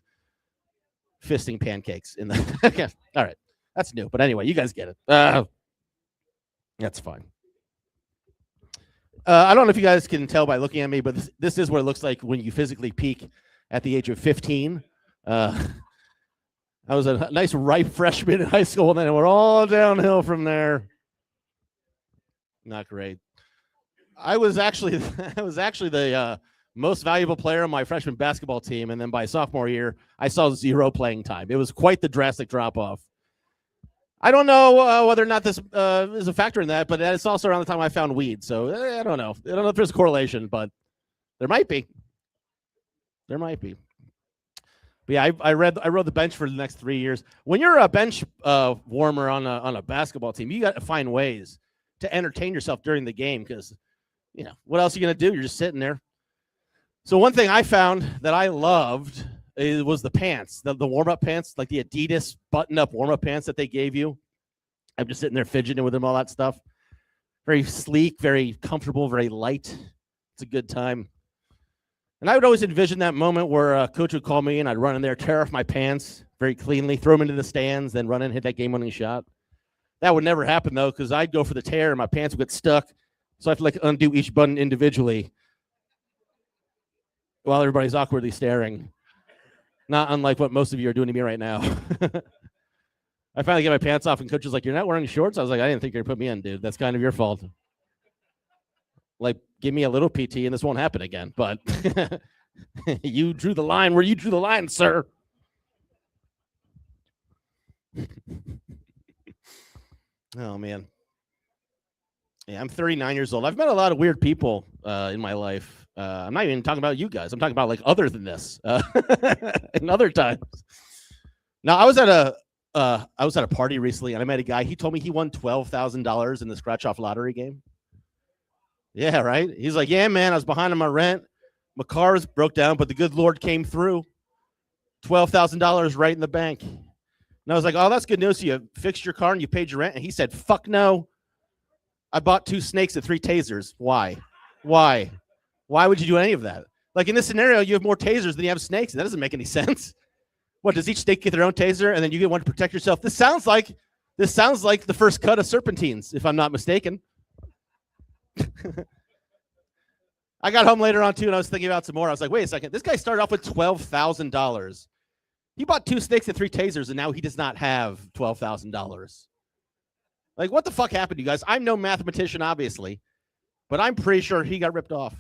S5: fisting pancakes in the. Okay. All right, that's new. But anyway, you guys get it. That's fine. I don't know if you guys can tell by looking at me, but this is what it looks like when you physically peak at the age of 15. I was a nice ripe freshman in high school, and then we're all downhill from there. Not great. I was actually the most valuable player on my freshman basketball team, and then by sophomore year, I saw 0 playing time. It was quite the drastic drop-off. I don't know whether or not this is a factor in that, but it's also around the time I found weed, so I don't know. I don't know if there's a correlation, but there might be. There might be. But yeah, I rode the bench for the next 3 years. When you're a bench warmer on a basketball team, you got to find ways to entertain yourself during the game because, what else are you going to do? You're just sitting there. So one thing I found that I loved was the pants, the warm-up pants, like the Adidas button-up warm-up pants that they gave you. I'm just sitting there fidgeting with them, all that stuff. Very sleek, very comfortable, very light. It's a good time. And I would always envision that moment where a coach would call me and I'd run in there, tear off my pants very cleanly, throw them into the stands, then run in and hit that game-winning shot. That would never happen, though, because I'd go for the tear and my pants would get stuck. So I have to undo each button individually while everybody's awkwardly staring. Not unlike what most of you are doing to me right now. I finally get my pants off and coach was like, "You're not wearing shorts?" I was like, "I didn't think you'd put me in, dude. That's kind of your fault. Like, give me a little PT and this won't happen again." But you drew the line where you drew the line, sir. Oh, man. Yeah, I'm 39 years old. I've met a lot of weird people in my life. I'm not even talking about you guys. I'm talking about other than this and other times. Now, I was at a party recently and I met a guy. He told me he won $12,000 in the scratch-off lottery game. Yeah, right? He's like, "Yeah, man, I was behind on my rent. My car was broke down, but the good Lord came through. $12,000 right in the bank." And I was like, "Oh, that's good news. So you fixed your car and you paid your rent?" And he said, "Fuck no. I bought 2 snakes and 3 tasers. Why? Why would you do any of that? Like in this scenario, you have more tasers than you have snakes. That doesn't make any sense. What, does each snake get their own taser and then you get one to protect yourself? This sounds like the first cut of Serpentines, if I'm not mistaken. I got home later on too, and I was thinking about some more. I was like, wait a second. This guy started off with $12,000. He bought 2 snakes and 3 tasers, and now he does not have $12,000. Like, what the fuck happened to you guys? I'm no mathematician, obviously, but I'm pretty sure he got ripped off.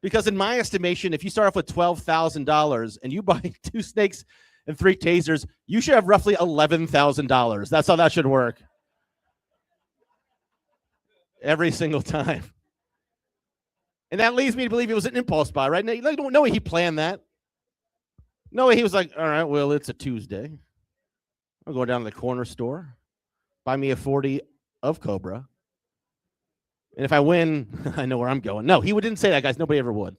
S5: Because in my estimation, if you start off with $12,000 and you buy 2 snakes and 3 tasers, you should have roughly $11,000. That's how that should work. Every single time. And that leads me to believe it was an impulse buy, right? No way he planned that. No way he was like, all right, well, it's a Tuesday. I'll go down to the corner store, buy me a 40 of Cobra. And if I win, I know where I'm going. No, he didn't say that, guys. Nobody ever would.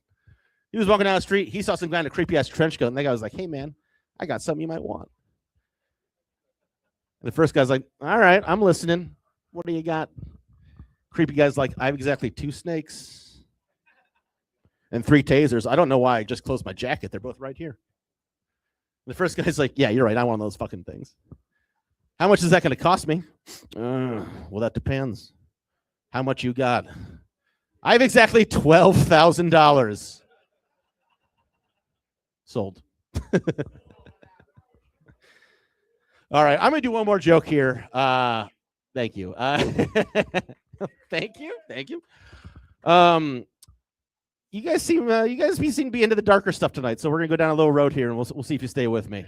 S5: He was walking down the street. He saw some guy in a creepy-ass trench coat, and that guy was like, hey, man, I got something you might want. And the first guy's like, all right, I'm listening. What do you got? Creepy guy's like, I have exactly 2 snakes and 3 tasers. I don't know why I just closed my jacket. They're both right here. The first guy's like, yeah, you're right. I want one of those fucking things. How much is that going to cost me? Well, that depends. How much you got? I have exactly $12,000. Sold. All right, I'm going to do one more joke here. Thank you. Thank you. You guys seem to be into the darker stuff tonight, so we're gonna go down a little road here, and we'll see if you stay with me.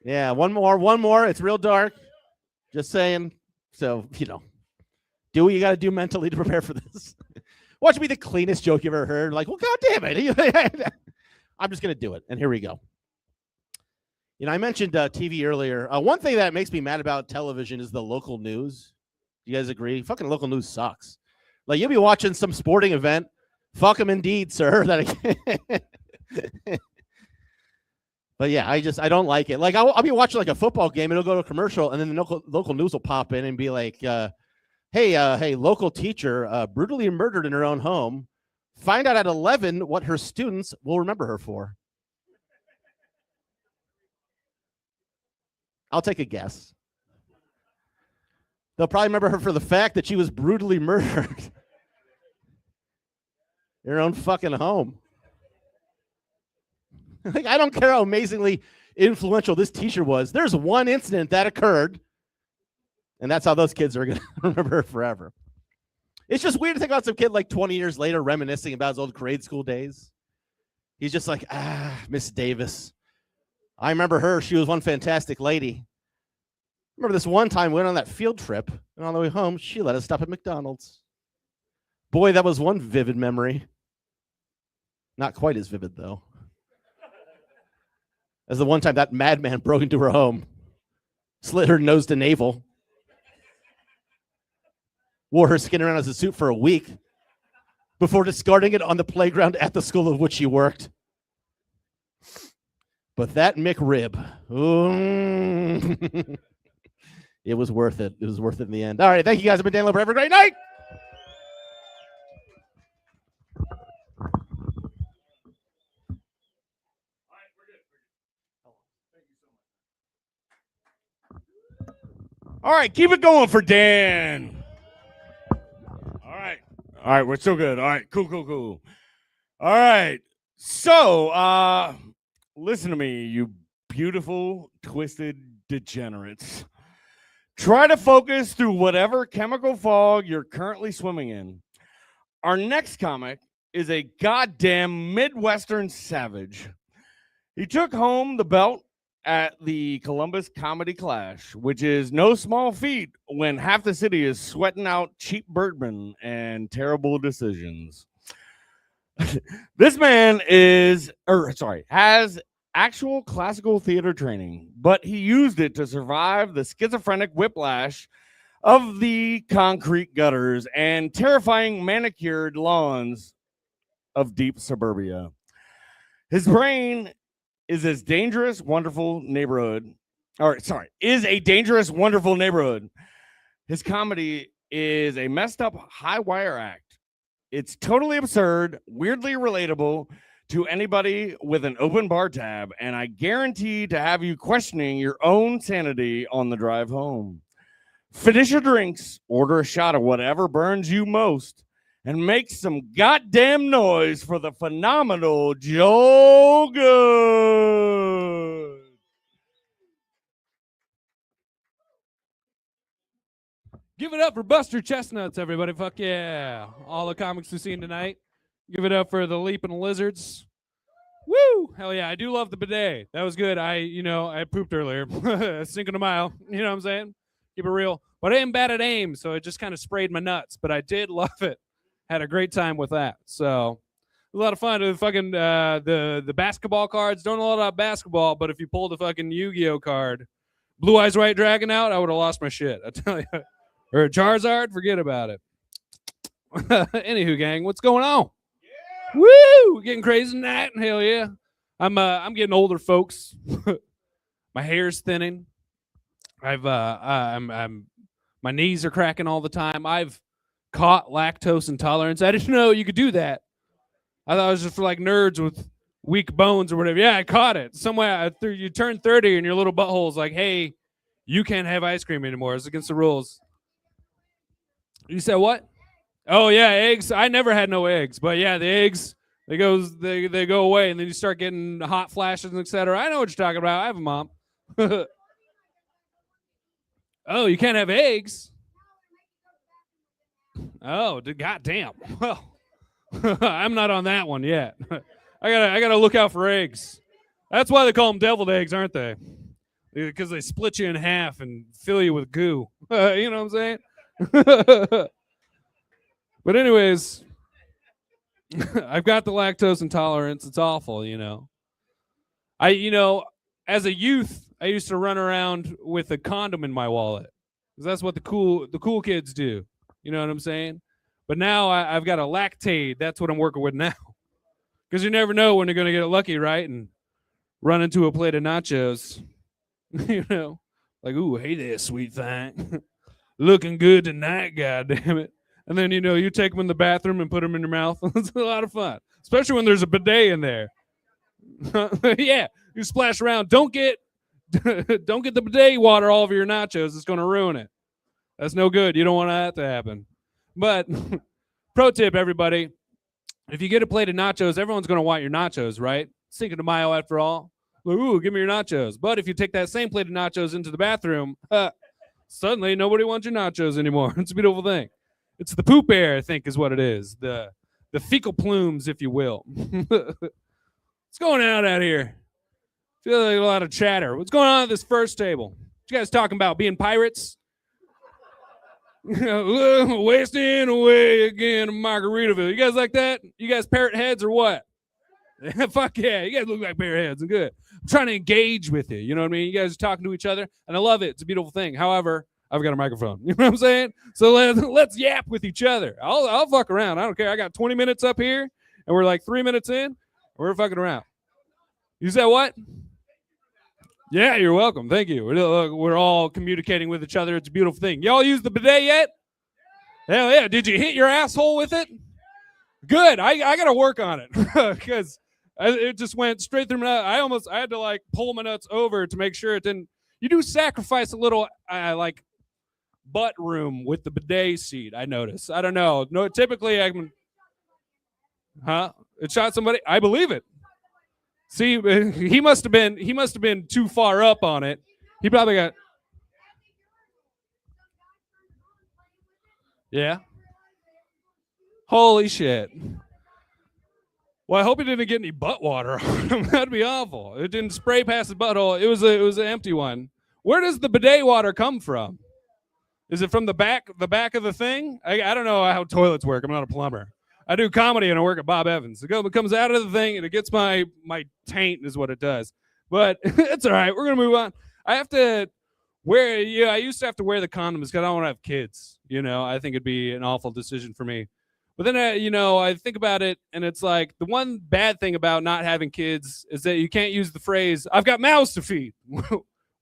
S5: Yeah, one more. It's real dark. Just saying. So do what you got to do mentally to prepare for this. Watch me the cleanest joke you've ever heard. Like, well, God damn it! I'm just gonna do it, and here we go. I mentioned TV earlier. One thing that makes me mad about television is the local news. You guys agree? Fucking local news sucks. Like, you'll be watching some sporting event. Fuck them indeed, sir. But yeah, I don't like it. Like, I'll be watching like a football game, and it'll go to a commercial, and then the local news will pop in and be like, hey, local teacher brutally murdered in her own home. Find out at 11 what her students will remember her for. I'll take a guess. They'll probably remember her for the fact that she was brutally murdered in her own fucking home. Like, I don't care how amazingly influential this teacher was. There's one incident that occurred, and that's how those kids are going to remember her forever. It's just weird to think about some kid like 20 years later reminiscing about his old grade school days. He's just like, Miss Davis. I remember her. She was one fantastic lady. Remember this one time we went on that field trip, and on the way home, she let us stop at McDonald's. Boy, that was one vivid memory. Not quite as vivid, though, as the one time that madman broke into her home, slit her nose to navel, wore her skin around as a suit for a week before discarding it on the playground at the school of which she worked. But that McRib, it was worth it. It was worth it in the end. All right, thank you guys. I've been Dan Loper. Have a great night.
S2: All right, keep it going for Dan. All right, we're still good. All right, cool. All right, so listen to me, you beautiful, twisted degenerates. Try to focus through whatever chemical fog you're currently swimming in. Our next comic is a goddamn Midwestern savage. He took home the belt at the Columbus Comedy Clash, which is no small feat when half the city is sweating out cheap bourbon and terrible decisions. This man has actual classical theater training, but he used it to survive the schizophrenic whiplash of the concrete gutters and terrifying manicured lawns of deep suburbia. His brain is a dangerous, wonderful neighborhood. His comedy is a messed up high wire act. It's totally absurd, weirdly relatable to anybody with an open bar tab, and I guarantee to have you questioning your own sanity on the drive home. Finish your drinks, order a shot of whatever burns you most, and make some goddamn noise for the phenomenal Joe Good.
S3: Give it up for Buster Chestnuts, everybody. Fuck yeah. All the comics we've seen tonight. Give it up for the Leaping Lizards. Woo! Hell yeah, I do love the bidet. That was good. I pooped earlier. Sinking a mile. You know what I'm saying? Keep it real. But I am bad at aim, so it just kind of sprayed my nuts. But I did love it. Had a great time with that. So a lot of fun. The fucking the basketball cards. Don't know a lot about basketball, but if you pulled the fucking Yu-Gi-Oh card, Blue Eyes White Dragon out, I would have lost my shit. I tell you. Or a Charizard, forget about it. Anywho, gang, what's going on? Yeah. Woo! Getting crazy tonight. Hell yeah. I'm getting older, folks. My hair's thinning. I'm my knees are cracking all the time. I've caught lactose intolerance. I didn't know you could do that. I thought it was just for like nerds with weak bones or whatever. Yeah, I caught it. Somewhere you turn 30 and your little butthole's like, hey, you can't have ice cream anymore. It's against the rules. You said what? Oh yeah, eggs. I never had no eggs, but yeah, the eggs they go away, and then you start getting hot flashes, etc. I know what you're talking about. I have a mom. Oh, you can't have eggs. Oh, goddamn. Well, I'm not on that one yet. I gotta look out for eggs. That's why they call them deviled eggs, aren't they? Because they split you in half and fill you with goo. You know what I'm saying? But anyways, I've got the lactose intolerance. It's awful, you know. As a youth, I used to run around with a condom in my wallet because that's what the cool kids do. You know what I'm saying? But now I've got a Lactaid. That's what I'm working with now. Because you never know when you're going to get lucky, right? And run into a plate of nachos. You know, like, ooh, hey there, sweet thing. Looking good tonight, goddammit. And then, you take them in the bathroom and put them in your mouth. It's a lot of fun, especially when there's a bidet in there. Yeah, you splash around. Don't get the bidet water all over your nachos. It's going to ruin it. That's no good. You don't want that to happen. But pro tip, everybody, if you get a plate of nachos, everyone's going to want your nachos, right? Cinco de Mayo, after all. Ooh, give me your nachos. But if you take that same plate of nachos into the bathroom, suddenly nobody wants your nachos anymore. It's a beautiful thing. It's the poop air, I think, is what it is. The fecal plumes, if you will. What's going on out here? Feel like a lot of chatter. What's going on at this first table? What you guys talking about? Being pirates? Wasting away again in Margaritaville. You guys like that? You guys parrot heads or what? Fuck yeah. You guys look like parrot heads. I'm good. I'm trying to engage with you. You know what I mean? You guys are talking to each other, and I love it. It's a beautiful thing. However, I've got a microphone. You know what I'm saying? So let's yap with each other. I'll fuck around. I don't care. I got 20 minutes up here, and we're like 3 minutes in, and we're fucking around. You said what? Yeah, you're welcome. Thank you. We're all communicating with each other. It's a beautiful thing. Y'all use the bidet yet? Hell yeah. Did you hit your asshole with it? Good. I got to work on it because it just went straight through my nuts. I had to like pull my nuts over to make sure it didn't. You do sacrifice a little like butt room with the bidet seat. I notice. I don't know. No, typically I'm. Huh? It shot somebody. I believe it. See, he must have been too far up on it. He probably got. Yeah. Holy shit. Well, I hope he didn't get any butt water on him. That'd be awful. It didn't spray past his butthole. It was an empty one. Where does the bidet water come from? Is it from the back of the thing? I don't know how toilets work. I'm not a plumber. I do comedy and I work at Bob Evans. It comes out of the thing and it gets my taint is what it does. But it's all right. We're going to move on. I have to wear, I used to have to wear the condoms because I don't want to have kids. I think it'd be an awful decision for me. But then, I think about it and it's like the one bad thing about not having kids is that you can't use the phrase, I've got mouths to feed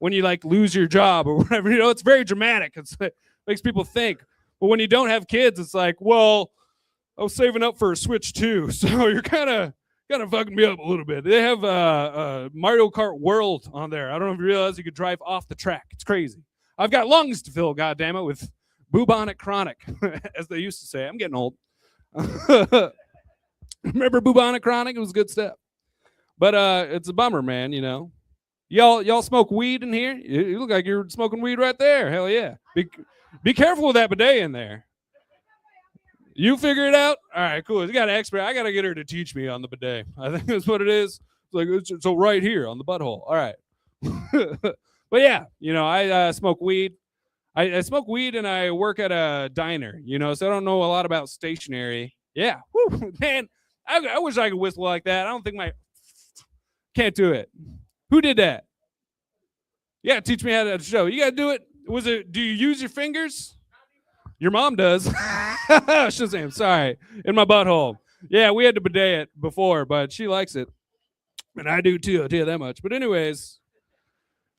S3: when you like lose your job or whatever. It's very dramatic. It's like,
S6: makes people think. But when you don't have kids, it's like, well, I was saving up for a Switch 2, so you're kind of fucking me up a little bit. They have Mario Kart World on there. I don't know if you realize you could drive off the track. It's crazy. I've got lungs to fill, goddammit, with bubonic chronic, as they used to say. I'm getting old. Remember bubonic chronic? It was good stuff. But it's a bummer, man, you know. Y'all smoke weed in here? You look like you're smoking weed right there. Hell yeah. Be careful with that bidet in there. You figure it out? All right, cool. You got an expert. I got to get her to teach me on the bidet. I think that's what it is. It's like, it's right here on the butthole. All right. But yeah, you know, I smoke weed. I smoke weed and I work at a diner, you know, so I don't know a lot about stationery. Yeah. Woo, man, I wish I could whistle like that. I don't think can't do it. Who did that? Yeah, teach me how to show. You got to do it. Do you use your fingers? Your mom does. Shazam, sorry. In my butthole. Yeah, we had to bidet it before, but she likes it. And I do too, I'll tell you that much. But anyways,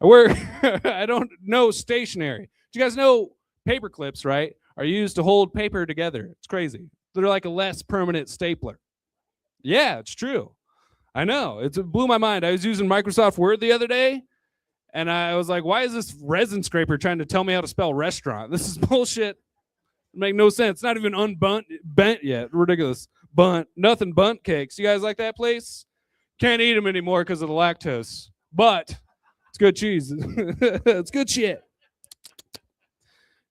S6: I don't know stationery. Do you guys know paper clips, right, are used to hold paper together? It's crazy. They're like a less permanent stapler. Yeah, it's true. I know. It blew my mind. I was using Microsoft Word the other day, and I was like, why is this resin scraper trying to tell me how to spell restaurant? This is bullshit. It make no sense. It's not even bent yet. Ridiculous. Nothing bunt cakes. You guys like that place? Can't eat them anymore because of the lactose. But it's good cheese. It's good shit.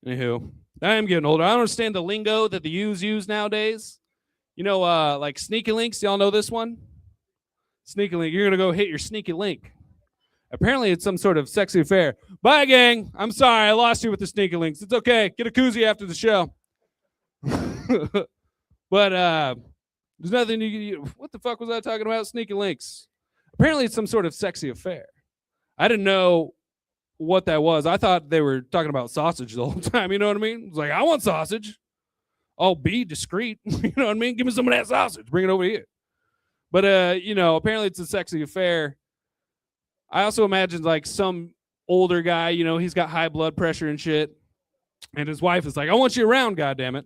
S6: Anywho, I am getting older. I don't understand the lingo that the youths use nowadays. You know, like sneaky links. Y'all know this one? Sneaky link. You're going to go hit your sneaky link. Apparently, it's some sort of sexy affair. Bye, gang. I'm sorry. I lost you with the sneaky links. It's okay. Get a koozie after the show. But there's nothing what the fuck was I talking about? Sneaky links. Apparently, it's some sort of sexy affair. I didn't know what that was. I thought they were talking about sausage the whole time. You know what I mean? It's like, I want sausage. Oh, be discreet. You know what I mean? Give me some of that sausage. Bring it over here. But, you know, apparently it's a sexy affair. I also imagine like some older guy, you know, he's got high blood pressure and shit. And his wife is like, I want you around, goddammit.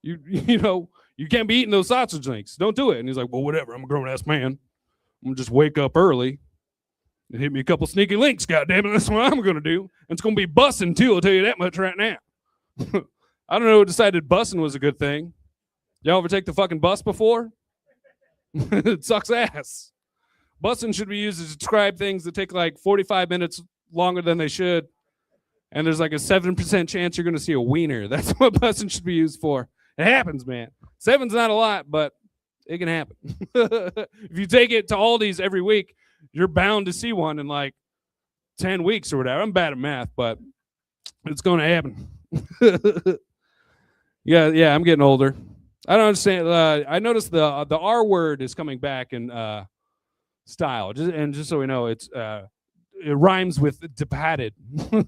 S6: You know, you can't be eating those sausage links. Don't do it. And he's like, well, whatever. I'm a grown-ass man. I'm going to just wake up early and hit me a couple sneaky links, goddammit. That's what I'm going to do. And it's going to be bussing, too. I'll tell you that much right now. I don't know who decided bussing was a good thing. Y'all ever take the fucking bus before? It sucks ass. Bussing should be used to describe things that take like 45 minutes longer than they should. And there's like a 7% chance you're going to see a wiener. That's what bussing should be used for. It happens, man. 7's not a lot, but it can happen. If you take it to Aldi's every week, you're bound to see one in like 10 weeks or whatever. I'm bad at math, but it's going to happen. Yeah, I'm getting older. I don't understand. I noticed the R word is coming back in style. Just so we know, it rhymes with depated.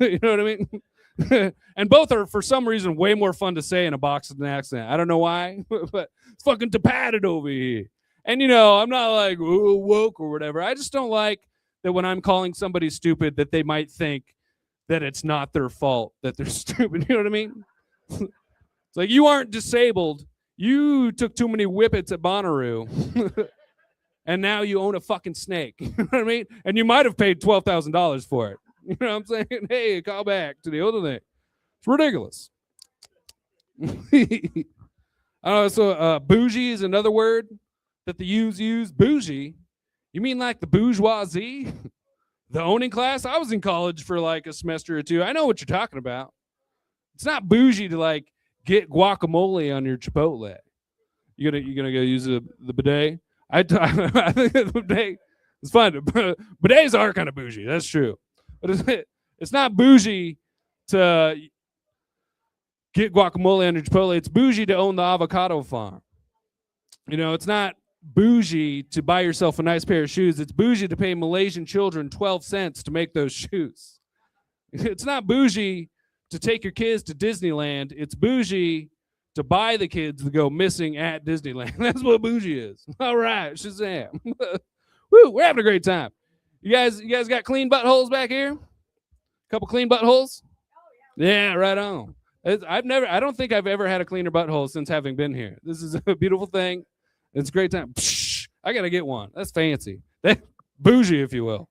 S6: You know what I mean? And both are, for some reason, way more fun to say in a Boston accent. I don't know why, but it's fucking depated over here. And, you know, I'm not like woke or whatever. I just don't like that when I'm calling somebody stupid that they might think that it's not their fault that they're stupid. You know what I mean? It's like, you aren't disabled. You took too many whippets at Bonnaroo. And now you own a fucking snake. You know what I mean? And you might have paid $12,000 for it. You know what I'm saying? Hey, call back to the other thing. It's ridiculous. I don't know. So bougie is another word that the youths use. Bougie? You mean like the bourgeoisie? The owning class? I was in college for like a semester or two. I know what you're talking about. It's not bougie to like get guacamole on your Chipotle. You gonna go use the bidet? I think the bidet is fun. Bidets are kind of bougie. That's true. But it's not bougie to get guacamole on your Chipotle. It's bougie to own the avocado farm. You know, it's not bougie to buy yourself a nice pair of shoes. It's bougie to pay Malaysian children 12 cents to make those shoes. It's not bougie to take your kids to Disneyland. It's bougie to buy the kids to go missing at Disneyland. That's what bougie is. All right, Shazam. Woo, we're having a great time. You guys got clean buttholes back here? Couple clean buttholes? Yeah, right on. I don't think I've ever had a cleaner butthole since having been here. This is a beautiful thing. It's a great time. Psh, I gotta get one. That's fancy. Bougie, if you will.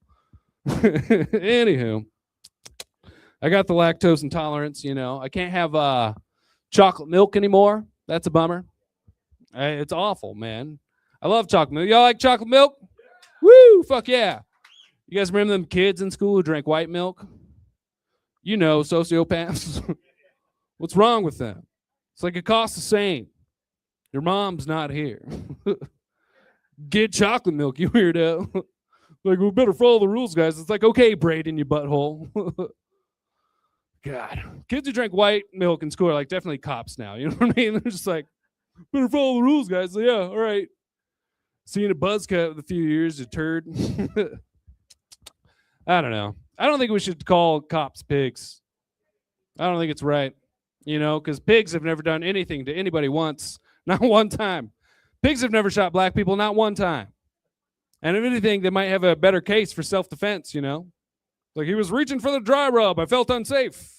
S6: Anywho, I got the lactose intolerance. I can't have chocolate milk anymore. That's a bummer. It's awful, man. I love chocolate milk. Y'all like chocolate milk? Woo! Fuck yeah. You guys remember them kids in school who drank white milk? Sociopaths. What's wrong with them? It's like it costs the same. Your mom's not here. Get chocolate milk, you weirdo. Like, we better follow the rules, guys. It's like, okay, braid in your butthole. God. Kids who drank white milk in school are like definitely cops now. You know what I mean? They're just like, better follow the rules, guys. So, yeah, all right. Seeing a buzz cut with a few years, a turd. I don't know. I don't think we should call cops pigs. I don't think it's right. Because pigs have never done anything to anybody once. Not one time. Pigs have never shot black people, not one time. And if anything, they might have a better case for self-defense, Like, he was reaching for the dry rub. I felt unsafe.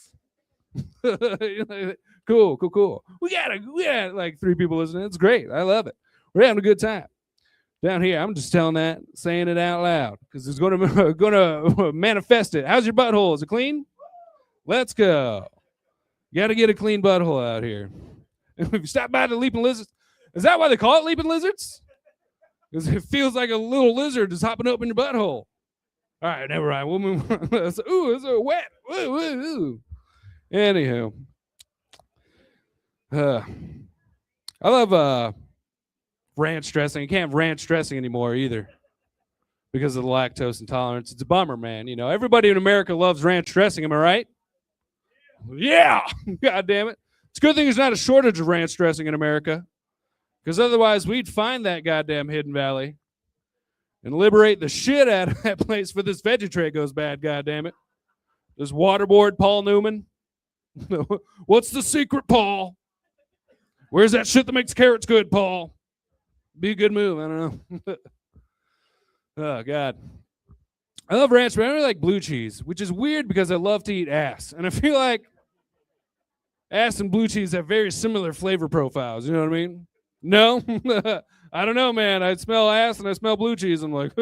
S6: Cool. We got like 3 people listening. It's great. I love it. We're having a good time. Down here, I'm just saying it out loud, because it's going to manifest it. How's your butthole? Is it clean? Let's go. You got to get a clean butthole out here. If you stop by the leaping lizards, is that why they call it leaping lizards? Because it feels like a little lizard is hopping up in your butthole. All right, never mind. We'll move on. Ooh, it's so wet. Ooh. Anywho. I love ranch dressing. You can't have ranch dressing anymore either because of the lactose intolerance. It's a bummer, man. Everybody in America loves ranch dressing. Am I right? Yeah. God damn it. It's a good thing there's not a shortage of ranch dressing in America, because otherwise we'd find that goddamn Hidden Valley and liberate the shit out of that place for this veggie tray goes bad, goddamn it. This waterboard Paul Newman. What's the secret, Paul? Where's that shit that makes carrots good, Paul? Be a good move. I don't know. Oh, God. I love ranch, but I really like blue cheese, which is weird because I love to eat ass. And I feel like ass and blue cheese have very similar flavor profiles. You know what I mean? No? I don't know, man. I smell ass and I smell blue cheese. I'm like,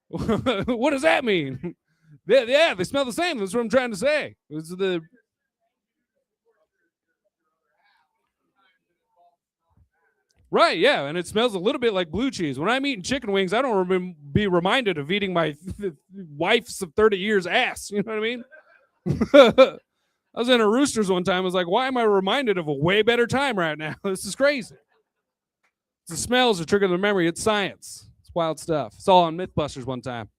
S6: what does that mean? Yeah, they smell the same. That's what I'm trying to say. It's the... Right, yeah, and it smells a little bit like blue cheese. When I'm eating chicken wings, I don't be reminded of eating my wife's of 30 years ass. You know what I mean? I was in a Roosters one time. I was like, why am I reminded of a way better time right now? This is crazy. It's the smells that trigger the memory. It's science. It's wild stuff. It's all on Mythbusters one time.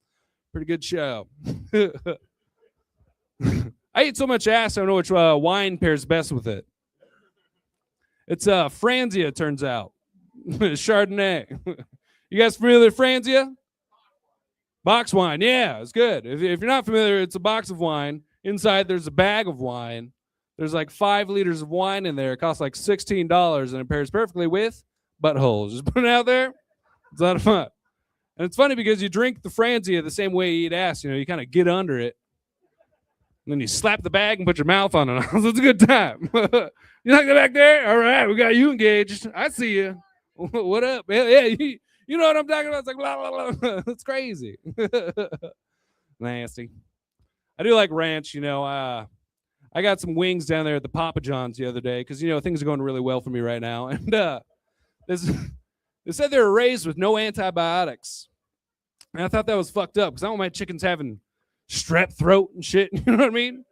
S6: Pretty good show. I eat so much ass, I don't know which wine pairs best with it. It's Franzia, it turns out. Chardonnay. You guys familiar with Franzia? Box wine. Yeah, it's good. If you're not familiar, it's a box of wine. Inside, there's a bag of wine. There's like 5 liters of wine in there. It costs like $16, and it pairs perfectly with buttholes. Just put it out there. It's a lot of fun. And it's funny because you drink the Franzia the same way you eat ass. You kind of get under it. And then you slap the bag and put your mouth on it. It's a good time. You like that back there? All right, we got you engaged. I see you. What up? Yeah, you know what I'm talking about? It's like, blah, blah, blah. It's crazy. Nasty. I do like ranch, I got some wings down there at the Papa John's the other day because, things are going really well for me right now. And they said they were raised with no antibiotics. And I thought that was fucked up because I don't want my chickens having strep throat and shit. You know what I mean?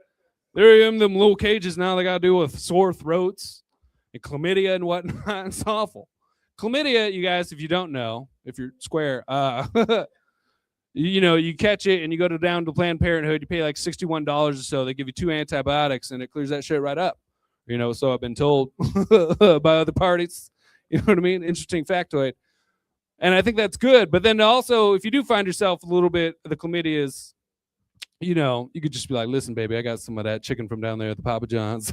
S6: They're in them little cages now they got to deal with sore throats and chlamydia and whatnot. It's awful. Chlamydia, you guys, if you don't know, if you're square, you catch it and you go down to Planned Parenthood, you pay like $61 or so. They give you 2 antibiotics and it clears that shit right up. So I've been told by other parties. You know what I mean? Interesting factoid. And I think that's good. But then also, if you do find yourself a little bit, the chlamydia is, you could just be like, listen, baby, I got some of that chicken from down there at the Papa John's.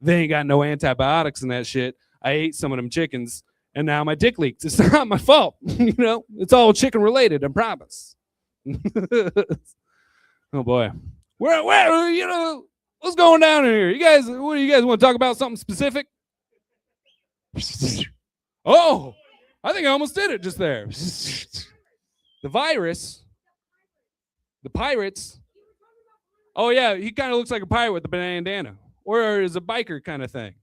S6: They ain't got no antibiotics in that shit. I ate some of them chickens, and now my dick leaked. It's not my fault. It's all chicken related, I promise. Oh, boy. Where, What's going down in here? You guys, what do you guys want to talk about? Something specific? Oh, I think I almost did it just there. The virus, the pirates. Oh yeah, he kind of looks like a pirate with a bandana, or is a biker kind of thing.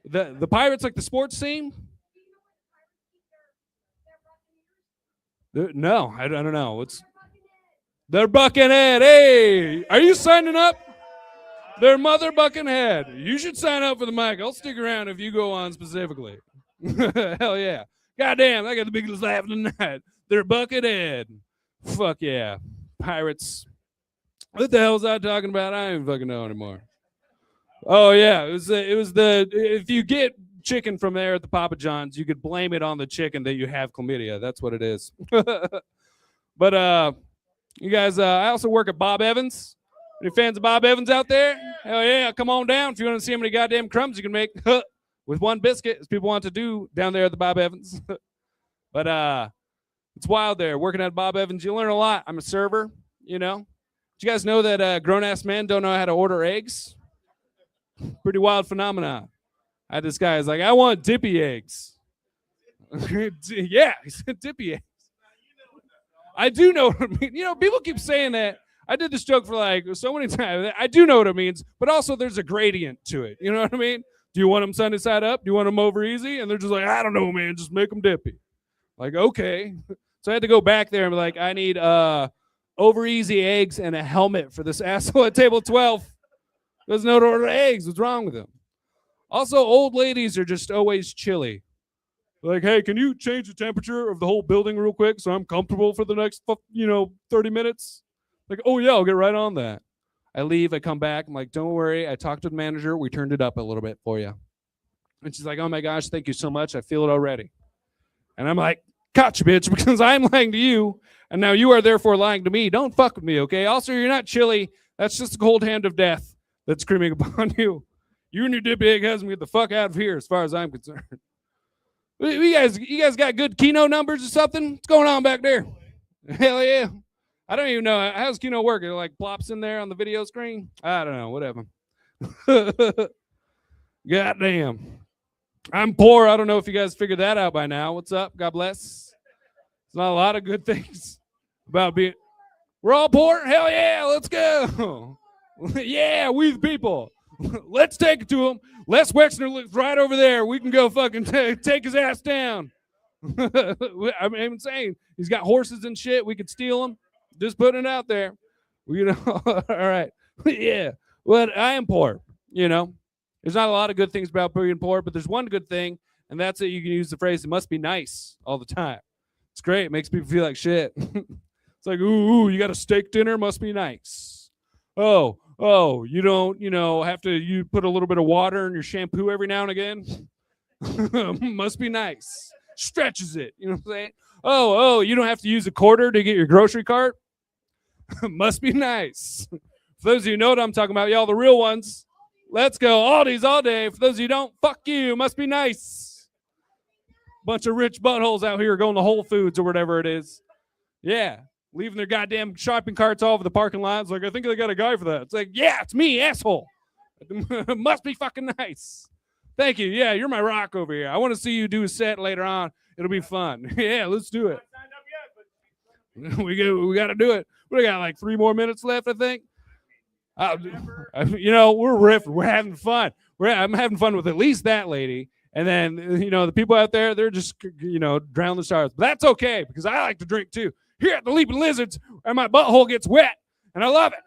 S6: The pirates like the sports scene. No, I don't know. They're Buckinhead. Hey, are you signing up? They're Mother Buckinhead. You should sign up for the mic. I'll stick around if you go on specifically. Hell yeah. Goddamn, I got the biggest laugh of the night. They're Buckinhead. Fuck yeah. Pirates. What the hell was I talking about? I don't even fucking know anymore. Oh yeah, it was the if you get chicken from there at the Papa John's, you could blame it on the chicken that you have chlamydia. That's what it is. But you guys, I also work at Bob Evans. Any fans of Bob Evans out there? Hell yeah, come on down if you want to see how many goddamn crumbs you can make with one biscuit, as people want to do down there at the Bob Evans. But it's wild there. Working at Bob Evans, you learn a lot. I'm a server, you know. Do you guys know that grown-ass men don't know how to order eggs? Pretty wild phenomenon. I had this guy who's like, I want dippy eggs. Yeah, he said dippy eggs. I do know what it means. You know, people keep saying that. I did this joke for like so many times. I do know what it means, but also there's a gradient to it. You know what I mean? Do you want them sunny side up? Do you want them over easy? And they're just like, I don't know, man. Just make them dippy. Like, okay. So I had to go back there and be like, I need over easy eggs and a helmet for this asshole at table 12. Doesn't know how to order eggs. What's wrong with him? Also, old ladies are just always chilly. Like, hey, can you change the temperature of the whole building real quick so I'm comfortable for the next, 30 minutes? Like, oh, yeah, I'll get right on that. I leave. I come back. I'm like, don't worry. I talked to the manager. We turned it up a little bit for you. And she's like, oh, my gosh, thank you so much. I feel it already. And I'm like, gotcha, bitch, because I'm lying to you, and now you are therefore lying to me. Don't fuck with me, okay? Also, you're not chilly. That's just the cold hand of death that's screaming upon you. You and your dippy egg husband get the fuck out of here as far as I'm concerned. You guys got good Keno numbers or something? What's going on back there? Hell yeah. I don't even know. How's Keno work? It like plops in there on the video screen? I don't know. Whatever. Goddamn. I'm poor. I don't know if you guys figured that out by now. What's up? God bless. There's not a lot of good things about being. We're all poor? Hell yeah. Let's go. Yeah, we the people. Let's take it to him. Les Wexner lives right over there. We can go fucking take his ass down. I'm even saying he's got horses and shit. We could steal them. Just putting it out there. All right. Yeah. Well, I am poor, There's not a lot of good things about being poor, but there's one good thing, and that's that you can use the phrase, it must be nice all the time. It's great. It makes people feel like shit. It's like, ooh, you got a steak dinner? Must be nice. Oh, you don't, have to, you put a little bit of water in your shampoo every now and again? Must be nice. Stretches it. You know what I'm saying? Oh, you don't have to use a quarter to get your grocery cart? Must be nice. For those of you who know what I'm talking about, y'all the real ones, let's go. Aldi's all day. For those of you who don't, fuck you. Must be nice. Bunch of rich buttholes out here going to Whole Foods or whatever it is. Yeah. Leaving their goddamn shopping carts all over the parking lot. It's like, I think they got a guy for that. It's like, yeah, it's me, asshole. Must be fucking nice. Thank you. Yeah, you're my rock over here. I want to see you do a set later on. It'll be fun. Yeah, let's do it. We got to do it. We got like 3 more minutes left, I think. We're riffing. We're having fun. I'm having fun with at least that lady. And then, the people out there, they're just, drowning the stars. But that's okay because I like to drink too. Here at the Leaping Lizards, and my butthole gets wet, and I love it.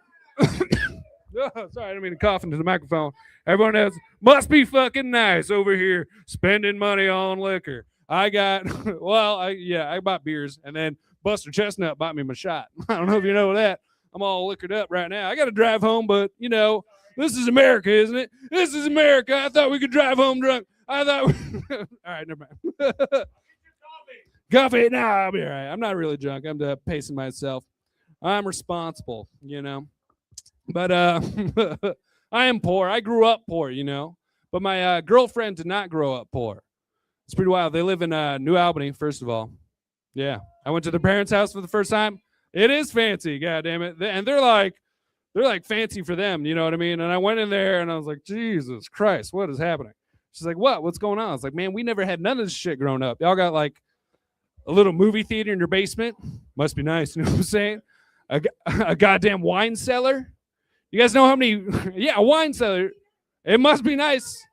S6: Oh, sorry, I didn't mean to cough into the microphone. Everyone else must be fucking nice over here spending money on liquor. I bought beers, and then Buster Chestnut bought me my shot. I don't know if you know that. I'm all liquored up right now. I got to drive home, but, this is America, isn't it? This is America. I thought we could drive home drunk. I thought all right, never mind. Coffee? Nah, I'll be all right. I'm not really drunk. I'm pacing myself. I'm responsible, But I am poor. I grew up poor, But my girlfriend did not grow up poor. It's pretty wild. They live in New Albany, first of all. Yeah. I went to their parents' house for the first time. It is fancy, goddammit. And they're like they're like fancy for them, you know what I mean? And I went in there and I was like, Jesus Christ, what is happening? She's like, what's going on? I was like, man, we never had none of this shit growing up. Y'all got like a little movie theater in your basement. Must be nice, you know what I'm saying? A goddamn wine cellar. You guys know how many? Yeah, a wine cellar. It must be nice.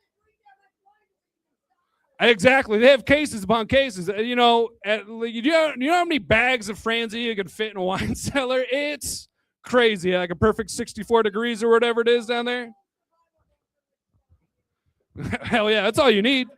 S6: Exactly. They have cases upon cases. You know how many bags of Franzia could fit in a wine cellar? It's crazy. Like a perfect 64 degrees or whatever it is down there. Hell yeah, that's all you need.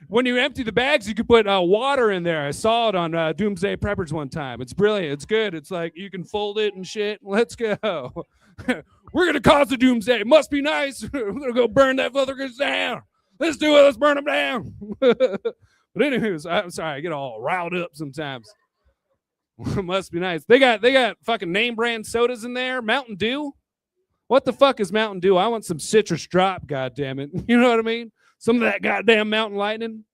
S6: When you empty the bags, you can put water in there. I saw it on Doomsday Preppers one time. It's brilliant. It's good. It's like you can fold it and shit. Let's go. We're going to cause the doomsday. It must be nice. We're going to go burn that motherfuckers down. Let's do it. Let's burn them down. But anyways, I'm sorry. I get all riled up sometimes. Must be nice. They got fucking name brand sodas in there. Mountain Dew. What the fuck is Mountain Dew? I want some citrus drop, goddammit. You know what I mean? Some of that goddamn Mountain Lightning.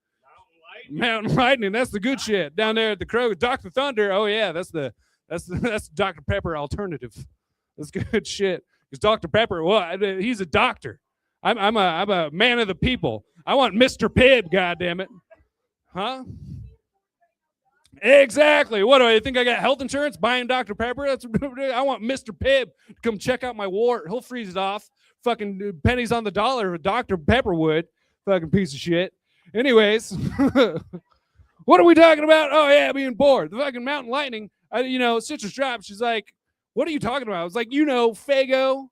S6: Mountain Lightning. That's the good shit. Down there at the Kroger. Dr. Thunder. Oh yeah, that's Dr. Pepper alternative. That's good shit. Because Dr. Pepper, well, he's a doctor. I'm a man of the people. I want Mr. Pibb, goddammit. Huh? Exactly. What do I think? I got health insurance buying Dr. Pepper? I want Mr. Pibb to come check out my wart. He'll freeze it off. Fucking pennies on the dollar if Dr. Pepper would. Fucking piece of shit. Anyways, what are we talking about? Oh yeah, being bored. The fucking Mountain Lightning. Citrus Drop. She's like, what are you talking about? I was like, Fago.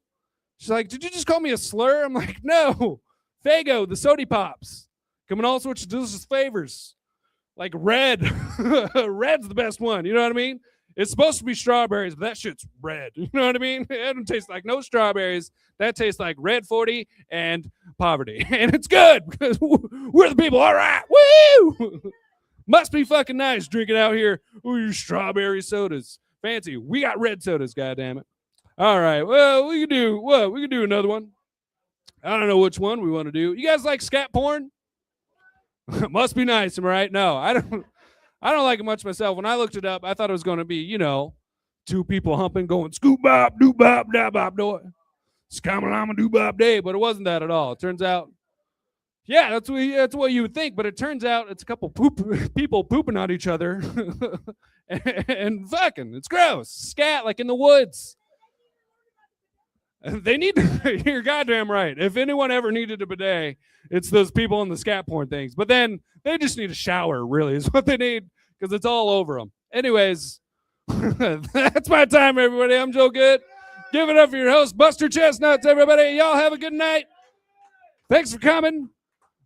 S6: She's like, did you just call me a slur? I'm like, no. Fago, the Sody Pops. Come in all sorts of delicious flavors. Like red. Red's the best one. You know what I mean? It's supposed to be strawberries, but that shit's red. You know what I mean? It doesn't taste like no strawberries. That tastes like Red 40 and poverty. And it's good because we're the people. All right. Woo! Must be fucking nice drinking out here. Ooh, your strawberry sodas. Fancy. We got red sodas, goddammit. All right. Well, we can do another one. I don't know which one we want to do. You guys like scat porn? Must be nice, am I right? No, I don't like it much myself. When I looked it up, I thought it was going to be, two people humping, going scoop bop, doo bop, da bop, do it. Skamalama doo bop day, but it wasn't that at all. It turns out, yeah, that's what you would think, but it turns out it's a couple people pooping on each other and fucking. It's gross. Scat like in the woods. They need to, you're goddamn right. If anyone ever needed a bidet, it's those people in the scat porn things. But then they just need a shower, really, is what they need, because it's all over them. Anyways, that's my time, everybody. I'm Joe Good. Give it up for your host, Buster Chestnuts, everybody. Y'all have a good night. Thanks for coming.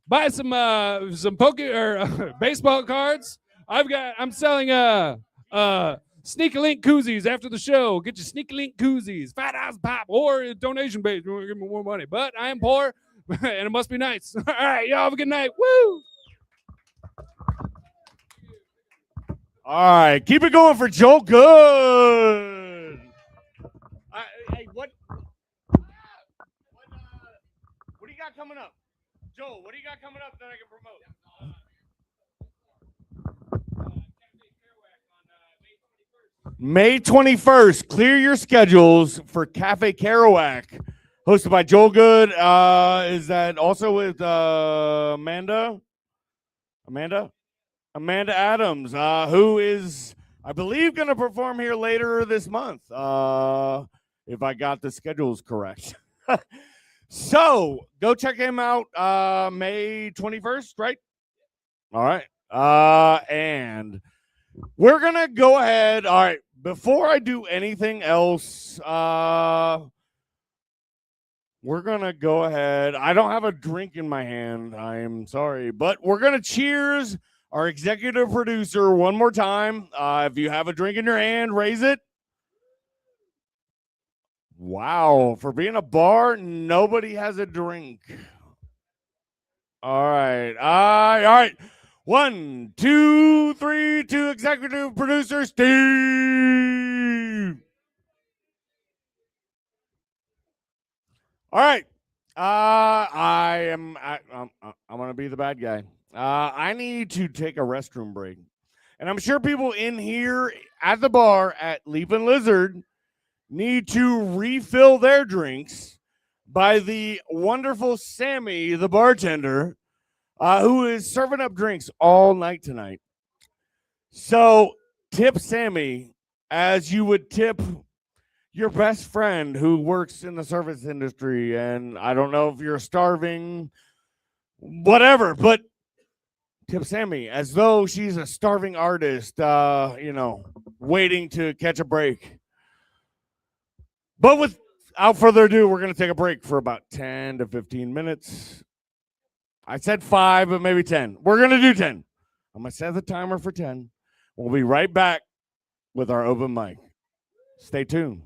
S6: Buy some baseball cards. I'm selling Sneaky Link koozies after the show. Get your Sneaky Link koozies. $5 pop or donation base. You want to give me more money. But I am poor and it must be nice. All right, y'all have a good night. Woo!
S2: All right, keep it going for Joel Good. Hey, what do you got coming up? Joel, what do you got coming up that I can promote? May 21st, clear your schedules for Cafe Kerouac, hosted by Joel Good. Is that also with Amanda Adams, who is, I believe, going to perform here later this month, if I got the schedules correct. So go check him out May 21st, right? All right. And we're going to go ahead. All right. Before I do anything else, we're going to go ahead. I don't have a drink in my hand. I am sorry. But we're going to cheers our executive producer one more time. If you have a drink in your hand, raise it. Wow. For being a bar, nobody has a drink. All right. All right. 1, 2, 3, to executive producer Steve. All right. I'm gonna be the bad guy. I need to take a restroom break, and I'm sure people in here at the bar at Leaping Lizard need to refill their drinks by the wonderful Sammy, the bartender, who is serving up drinks all night tonight. So tip Sammy as you would tip your best friend who works in the service industry. And I don't know if you're starving, whatever, but tip Sammy as though she's a starving artist, waiting to catch a break. But without further ado, we're going to take a break for about 10 to 15 minutes. I said 5, but maybe 10. We're going to do 10. I'm going to set the timer for 10. We'll be right back with our open mic. Stay tuned.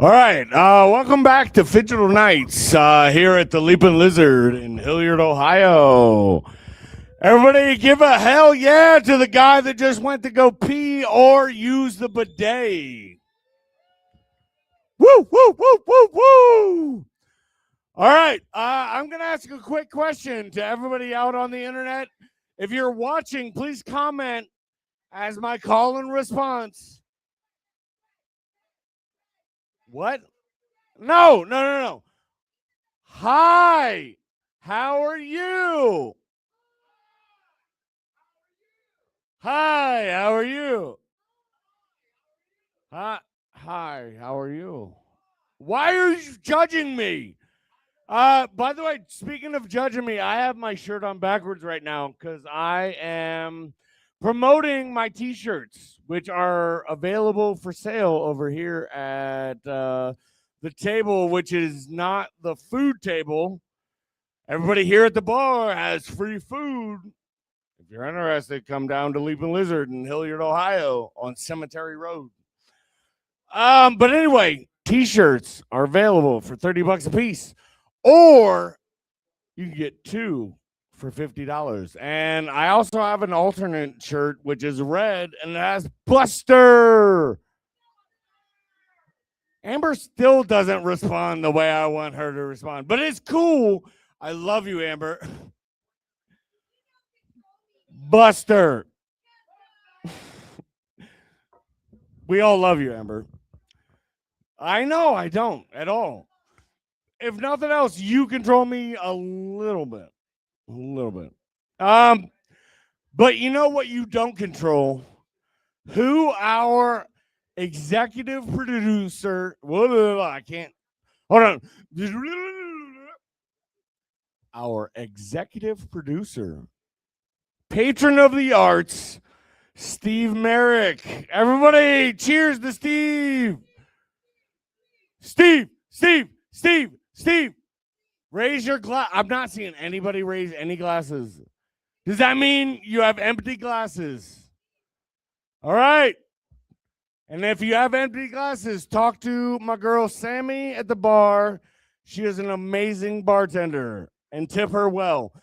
S2: All right, welcome back to Phygital Nights here at the Leaping Lizard in Hilliard, Ohio. Everybody give a hell yeah to the guy that just went to go pee or use the bidet. Woo, woo, woo, woo, woo. All right, I'm going to ask a quick question to everybody out on the internet. If you're watching, please comment as my call and response. What? No. Hi, how are you? Hi, how are you? Hi, how are you? Why are you judging me? By the way, speaking of judging me, I have my shirt on backwards right now because I am promoting my t-shirts, which are available for sale over here at the table, which is not the food table. Everybody here at the bar has free food. If you're interested, come down to Leaping Lizard in Hilliard, Ohio on Cemetery Road. But anyway, t-shirts are available for $30 a piece, or you can get two for $50. And I also have an alternate shirt, which is red, and it has Buster. Amber still doesn't respond the way I want her to respond, but it's cool. I love you, Amber. Buster. We all love you, Amber. I know I don't at all. If nothing else, you control me a little bit. A little bit. But you know what you don't control? Who our executive producer, I can't, hold on. Our executive producer, patron of the arts, Steve Merrick. Everybody, cheers to Steve. Steve. Raise your glass. I'm not seeing anybody raise any glasses. Does that mean you have empty glasses? All right. And if you have empty glasses, talk to my girl Sammy at the bar. She is an amazing bartender, and tip her well.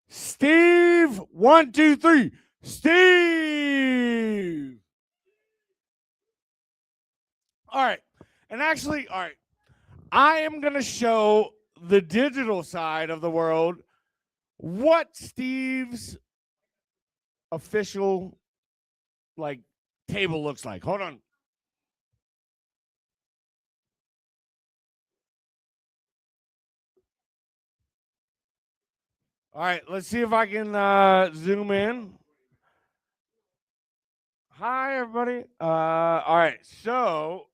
S2: Steve, 1, 2, 3. Steve. All right. And actually, all right, I am going to show the digital side of the world what Steve's official table looks like. Hold on. All right, let's see if I can zoom in. Hi, everybody. All right, so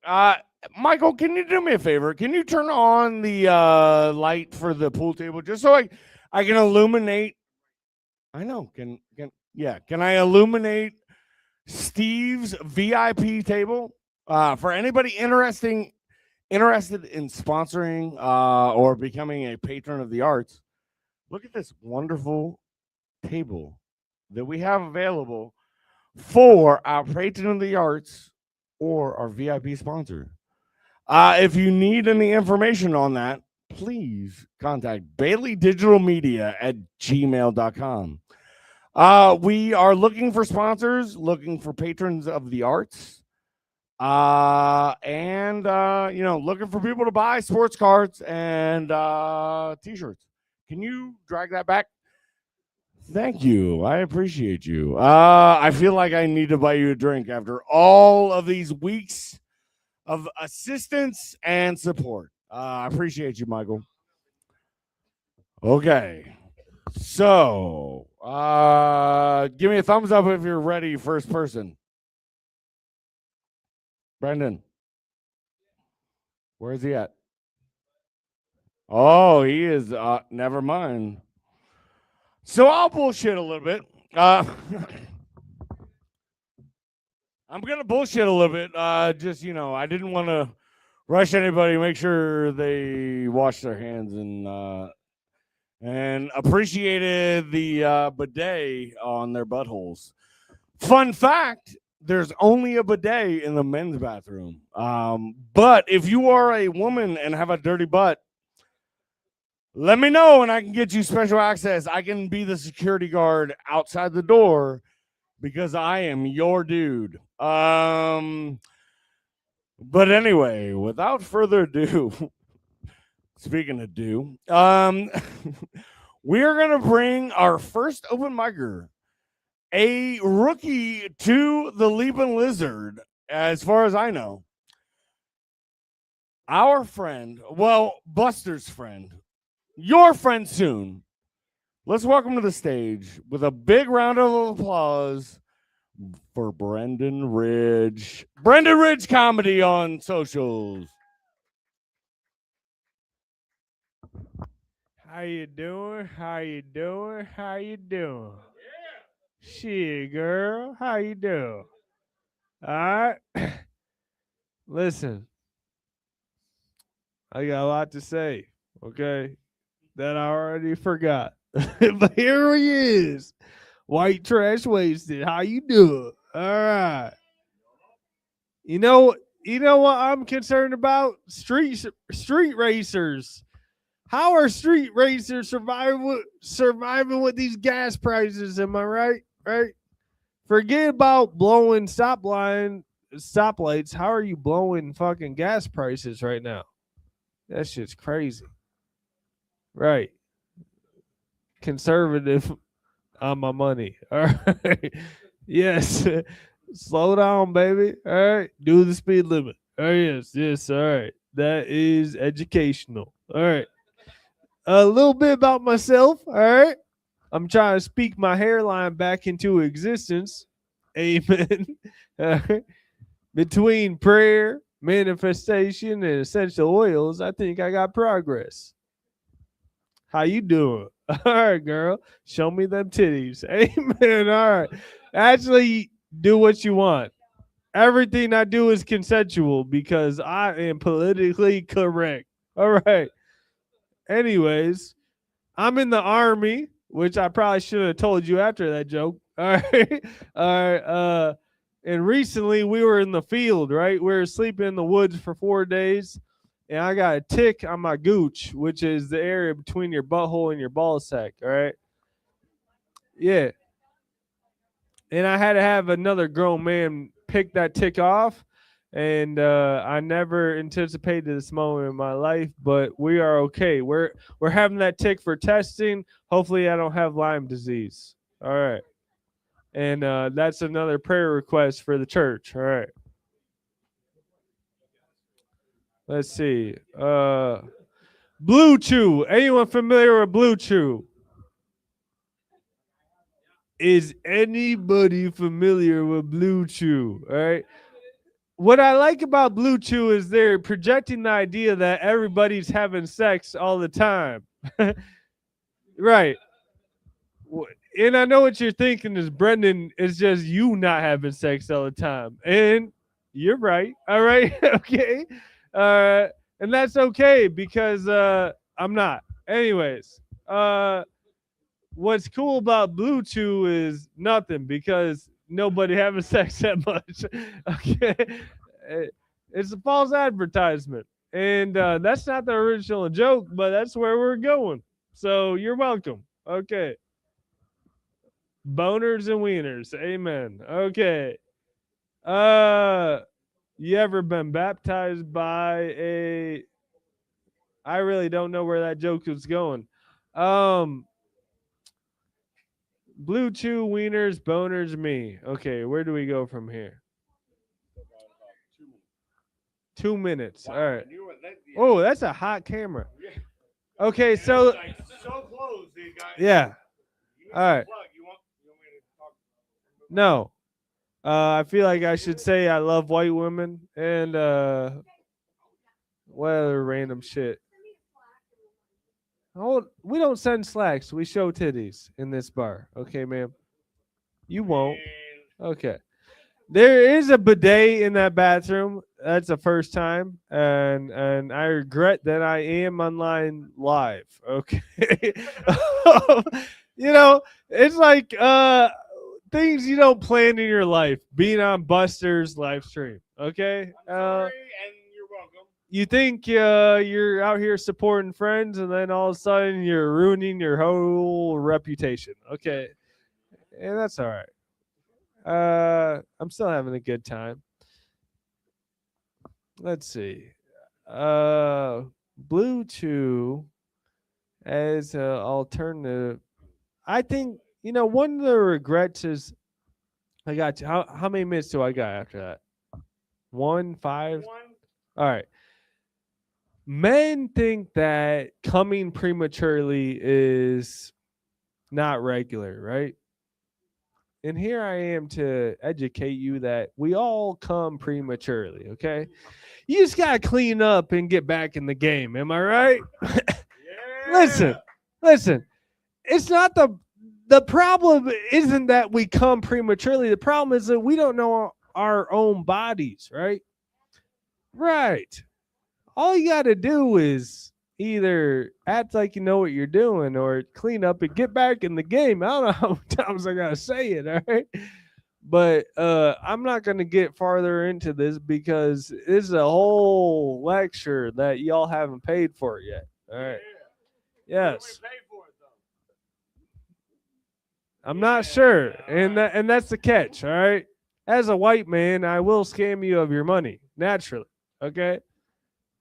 S2: Michael, can you do me a favor? Can you turn on the light for the pool table just so I can illuminate? I know. Can I illuminate Steve's VIP table for anybody interested in sponsoring or becoming a patron of the arts? Look at this wonderful table that we have available for our patron of the arts or our VIP sponsor. If you need any information on that, please contact baileydigitalmedia@gmail.com. We are looking for sponsors, looking for patrons of the arts, and looking for people to buy sports cards and t-shirts. Can you drag that back? Thank you. I appreciate you. I feel like I need to buy you a drink after all of these weeks of assistance and support. I appreciate you, Michael. Okay. So, give me a thumbs up if you're ready, first person. Brendan. Where's he at? Oh, he is. Never mind. So I'll bullshit a little bit. I'm going to bullshit a little bit. I didn't want to rush anybody. Make sure they wash their hands and appreciated the bidet on their buttholes. Fun fact, there's only a bidet in the men's bathroom. But if you are a woman and have a dirty butt, let me know and I can get you special access. I can be the security guard outside the door because I am your dude. But anyway, without further ado, speaking of do, we're going to bring our first open micer, a rookie to the Leaping Lizard, as far as I know. Our friend, well, Buster's friend, your friend soon. Let's welcome to the stage with a big round of applause for Brendan Ridge. Brendan Ridge Comedy on socials.
S3: How you doing? How you doing? How you doing? Yeah. Shit, girl. How you doing? All right. Listen, I got a lot to say, okay, that I already forgot. But here he is. White trash wasted. How you doing? All right. You know what I'm concerned about? Street racers. How are street racers surviving with these gas prices? Am I right? Right? Forget about blowing stoplights. How are you blowing fucking gas prices right now? That shit's crazy. Right. Conservative on my money. All right. Yes. Slow down, baby. All right. Do the speed limit. Oh, yes. All right. That is educational. All right. A little bit about myself. All right. I'm trying to speak my hairline back into existence. Amen. All right. Between prayer, manifestation, and essential oils, I think I got progress. How you doing? All right, girl. Show me them titties. Amen. All right. Actually, do what you want. Everything I do is consensual because I am politically correct. All right. anyways, I'm in the army, which I probably should have told you after that joke. All right. All right. And recently we were in the field, right? We were sleeping in the woods for 4 days, and I got a tick on my gooch, which is the area between your butthole and your ball sack. All right. Yeah. And I had to have another grown man pick that tick off. And I never anticipated this moment in my life, but we are okay. We're having that tick for testing. Hopefully I don't have Lyme disease. All right. And that's another prayer request for the church. All right. Let's see. Blue Chew. Anyone familiar with Blue Chew? Is anybody familiar with Blue Chew? All right. What I like about Blue Chew is they're projecting the idea that everybody's having sex all the time. Right. And I know what you're thinking is, Brendan, it's just you not having sex all the time. And you're right. All right. Okay. And that's okay because I'm not. Anyways, what's cool about Blue Chew is nothing because nobody having sex that much. Okay. It's a false advertisement. And that's not the original joke, but that's where we're going. So you're welcome. Okay. Boners and wieners. Amen. Okay. You ever been baptized by a... I really don't know where that joke is going. Blue Chew, wieners, boners, me. Okay, where do we go from here? 2 minutes. All right. Oh, that's a hot camera. Okay, so
S2: close, dude, guys.
S3: yeah. All right. No. I feel like I should say I love white women and what other random shit. Oh, we don't send slacks. We show titties in this bar. Okay, ma'am. You won't. Okay. There is a bidet in that bathroom. That's the first time, and I regret that I am online live. Okay. You know, it's like things you don't plan in your life. Being on Buster's live stream. Okay.
S2: Sorry, and you're welcome.
S3: You think you're out here supporting friends, and then all of a sudden you're ruining your whole reputation. Okay. And that's all right. I'm still having a good time. Let's see. Blue Chew as an alternative. I think, one of the regrets is I got you. How many minutes do I got after that? 1, 5? All right. Men think that coming prematurely is not regular, right? And here I am to educate you that we all come prematurely, okay? You just got to clean up and get back in the game. Am I right? Yeah. Listen. It's not the problem isn't that we come prematurely. The problem is that we don't know our own bodies, right? Right. All you got to do is either act like you know what you're doing or clean up and get back in the game. I don't know how many times I got to say it, all right? But I'm not going to get farther into this because it's a whole lecture that y'all haven't paid for yet, all right? Yes. I'm not sure, and that's the catch, all right? As a white man, I will scam you of your money, naturally, okay?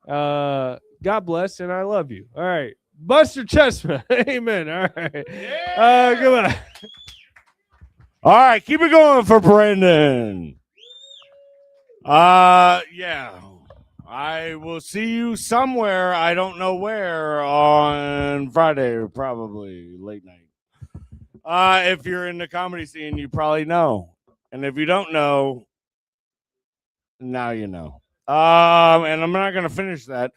S3: God bless, and I love you. All right. Buster Chestnut. Amen. All right. Yeah. Goodbye.
S2: All right. Keep it going for Brendan. Yeah. I will see you somewhere. I don't know where on Friday, probably late night. If you're in the comedy scene, you probably know. And if you don't know, now you know. And I'm not going to finish that.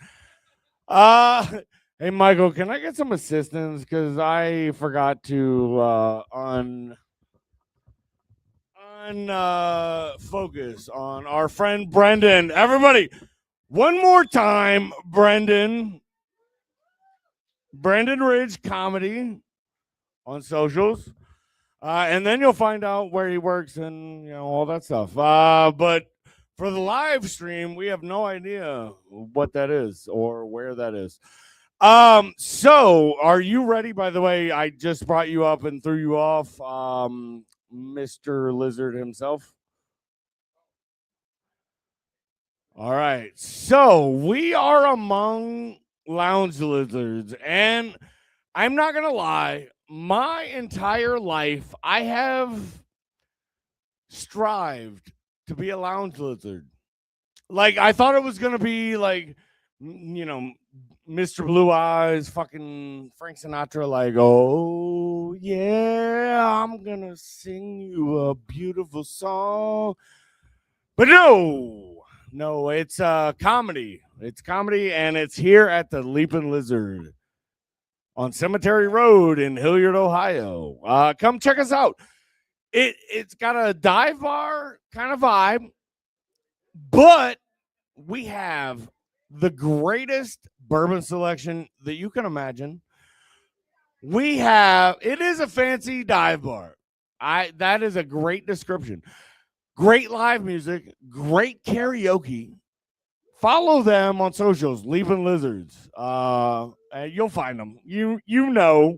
S2: Hey Michael, can I get some assistance? Because I forgot to focus on our friend Brendan. Everybody, one more time, Brendan. Brandon Ridge Comedy on socials. And then you'll find out where he works and all that stuff. But for the live stream, we have no idea what that is or where that is. So are you ready? By the way, I just brought you up and threw you off, Mr. Lizard himself. All right. So we are among lounge lizards, and I'm not gonna lie, my entire life I have strived to be a lounge lizard. Like, I thought it was gonna be like, Mr. Blue Eyes, fucking Frank Sinatra, like, oh yeah, I'm gonna sing you a beautiful song. But no, it's comedy. It's comedy, and it's here at the Leaping Lizard on Cemetery Road in Hilliard, Ohio. Come check us out. It's got a dive bar kind of vibe, but we have the greatest bourbon selection that you can imagine. It is a fancy dive bar. That is a great description. Great live music, great karaoke. Follow them on socials, Leaping Lizards. You'll find them. You know.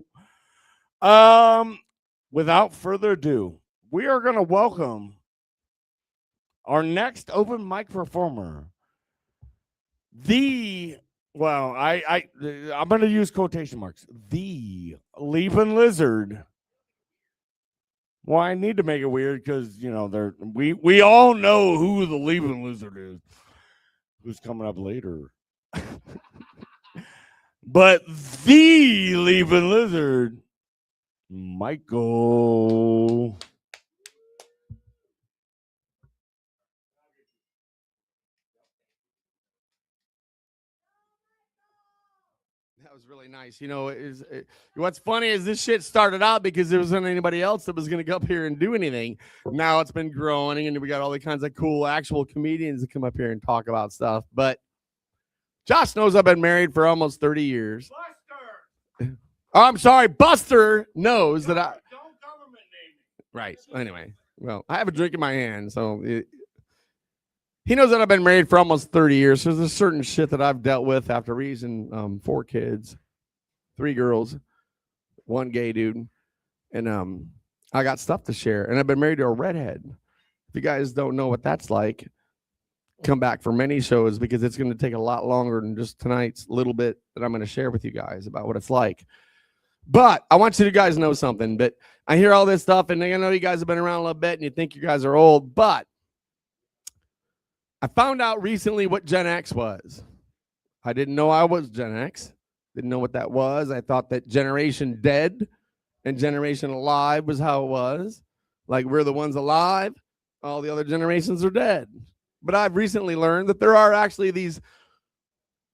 S2: Without further ado, we are going to welcome our next open mic performer. I'm going to use quotation marks. The Leaping Lizard. Well, I need to make it weird because we all know who the Leaping Lizard is. Who's coming up later? But the Leaping Lizard, Michael.
S5: That was really nice. What's funny is this shit started out because there wasn't anybody else that was going to go up here and do anything. Now it's been growing, and we got all the kinds of cool actual comedians that come up here and talk about stuff. But Josh knows I've been married for almost 30 years. Buster! Oh, I'm sorry. Buster knows that I... Don't government name me. Right. Anyway, well, I have a drink in my hand, so... He knows that I've been married for almost 30 years. So there's certain shit that I've dealt with after raising 4 kids, 3 girls, 1 gay dude. And I got stuff to share. And I've been married to a redhead. If you guys don't know what that's like, come back for many shows because it's going to take a lot longer than just tonight's little bit that I'm going to share with you guys about what it's like. But I want you to guys know something. But I hear all this stuff, and I know you guys have been around a little bit, and you think you guys are old, but I found out recently what Gen X was. I didn't know I was Gen X. Didn't know what that was. I thought that Generation Dead and Generation Alive was how it was. Like, we're the ones alive. All the other generations are dead. But I've recently learned that there are actually these,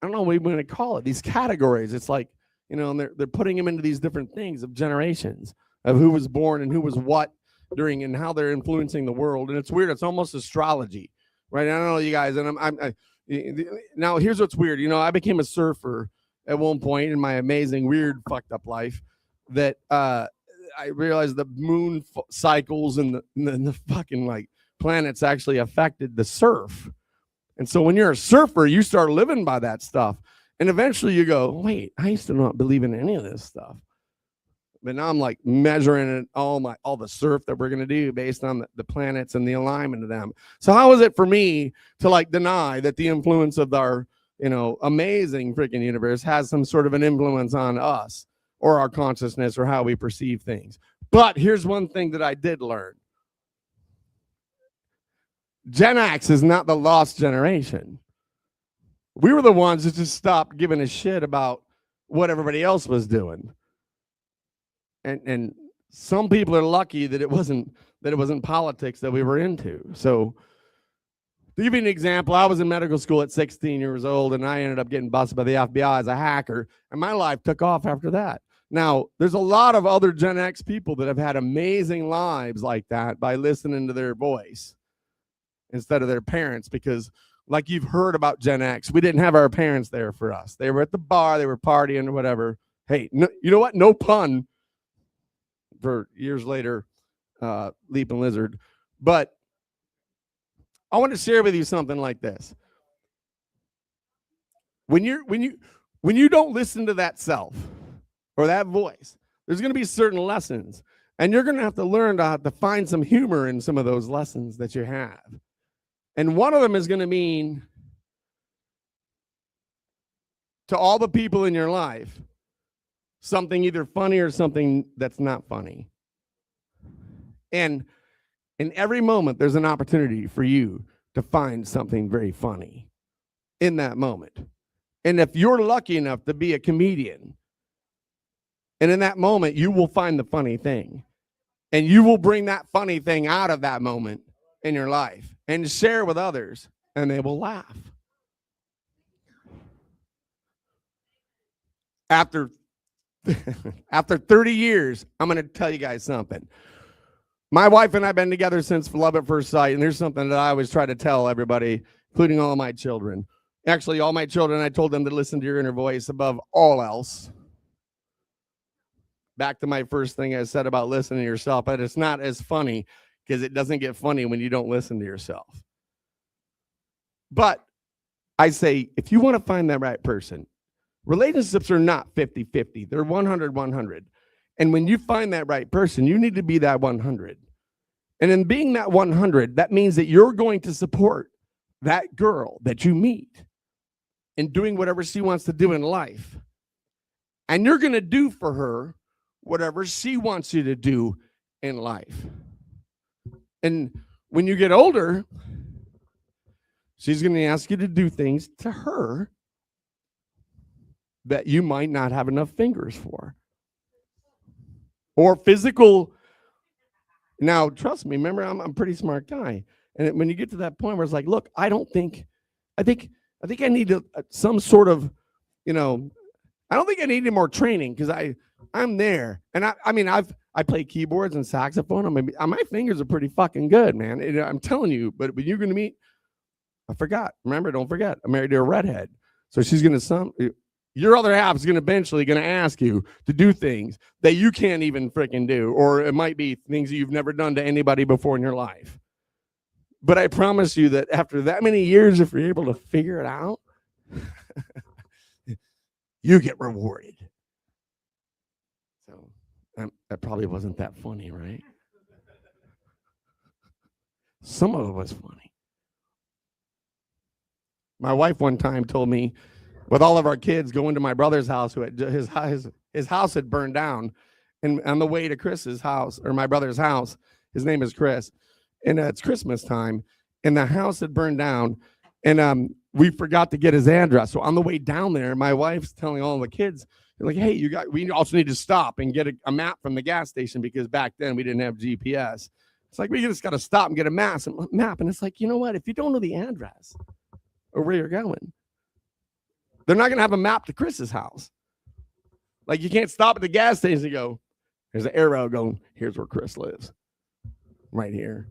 S5: I don't know what we're going to call it, these categories. It's like, and they're putting them into these different things of generations, of who was born and who was what during and how they're influencing the world. And it's weird. It's almost astrology. Right, I don't know you guys, and now here's what's weird. I became a surfer at one point in my amazing, weird, fucked up life. That I realized the moon cycles and the fucking like planets actually affected the surf. And so when you're a surfer, you start living by that stuff, and eventually you go, wait, I used to not believe in any of this stuff. But now I'm like measuring it, all the surf that we're going to do based on the planets and the alignment of them. So how is it for me to like deny that the influence of our, amazing freaking universe has some sort of an influence on us or our consciousness or how we perceive things? But here's one thing that I did learn. Gen X is not the lost generation. We were the ones that just stopped giving a shit about what everybody else was doing. And some people are lucky that it wasn't politics that we were into. So to give you an example, I was in medical school at 16 years old, and I ended up getting busted by the FBI as a hacker, and my life took off after that. Now, there's a lot of other Gen X people that have had amazing lives like that by listening to their voice instead of their parents, because like you've heard about Gen X, we didn't have our parents there for us. They were at the bar, they were partying or whatever.
S7: Hey, no, you know what? No pun for years later, Leaping Lizard. But I want to share with you something like this. When you don't listen to that self or that voice, there's going to be certain lessons, and you're going to have to learn to find some humor in some of those lessons that you have. And one of them is going to mean to all the people in your life something either funny or something that's not funny. And in every moment, there's an opportunity for you to find something very funny in that moment. And if you're lucky enough to be a comedian, and in that moment, you will find the funny thing. And you will bring that funny thing out of that moment in your life and share with others, and they will laugh. After 30 years, I'm going to tell you guys something. My wife and I have been together since love at first sight, and there's something that I always try to tell everybody, including all my children. Actually, all my children, I told them to listen to your inner voice above all else. Back to my first thing I said about listening to yourself, but it's not as funny because it doesn't get funny when you don't listen to yourself. But I say, if you want to find that right person, relationships are not 50-50. They're 100-100. And when you find that right person, you need to be that 100. And in being that 100, that means that you're going to support that girl that you meet in doing whatever she wants to do in life. And you're going to do for her whatever she wants you to do in life. And when you get older, she's going to ask you to do things to her that you might not have enough fingers for. Or physical. Now, trust me, remember, I'm a pretty smart guy. And when you get to that point where it's like, look, I think I need some sort of, I don't think I need any more training because I'm there. And I play keyboards and saxophone. My fingers are pretty fucking good, man. And I'm telling you, but when you're going to meet, I forgot. Remember, don't forget, I'm married to a redhead. So she's going to, your other half is going to eventually going to ask you to do things that you can't even freaking do. Or it might be things that you've never done to anybody before in your life. But I promise you that after that many years, if you're able to figure it out, you get rewarded. So that probably wasn't that funny, right? Some of it was funny. My wife one time told me, with all of our kids going to my brother's house, who had, his house had burned down, and on the way to Chris's house, or my brother's house, his name is Chris, and it's Christmas time, and the house had burned down, and we forgot to get his address. So on the way down there, my wife's telling all the kids, like, hey, we also need to stop and get a map from the gas station, because back then we didn't have GPS. It's like, we just got to stop and get a map. And it's like, you know what? If you don't know the address or where you're going, they're not going to have a map to Chris's house. Like, you can't stop at the gas station and go, there's an arrow going, here's where Chris lives. Right here.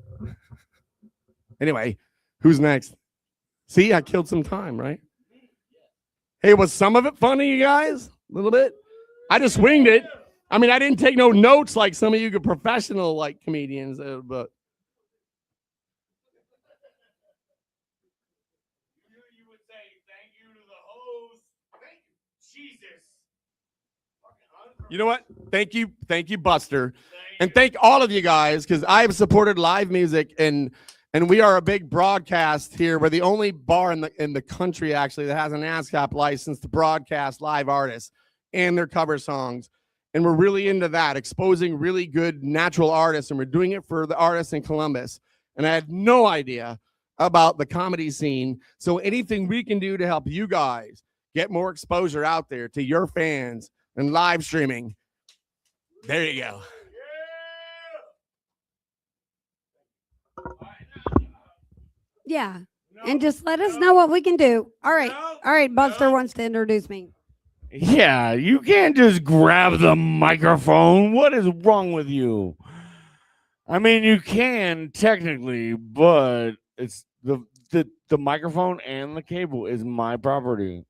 S7: Anyway, who's next? See, I killed some time, right? Hey, was some of it funny, you guys? A little bit? I just winged it. I didn't take no notes like some of you professional comedians, but
S2: You would say thank you to the host. Thank you, Jesus.
S7: you know what? Thank you, Buster. And thank all of you guys, because I have supported live music, and we are a big broadcast here. We're the only bar in the country, actually, that has an ASCAP license to broadcast live artists and their cover songs. And we're really into that, exposing really good natural artists, and we're doing it for the artists in Columbus. And I had no idea about the comedy scene. So anything we can do to help you guys get more exposure out there to your fans and live streaming, there you go.
S8: Yeah. And just let us know what we can do. All right. All right. Buster wants to introduce me.
S2: Yeah, you can't just grab the microphone. What is wrong with you? You can technically, but it's the microphone and the cable is my property.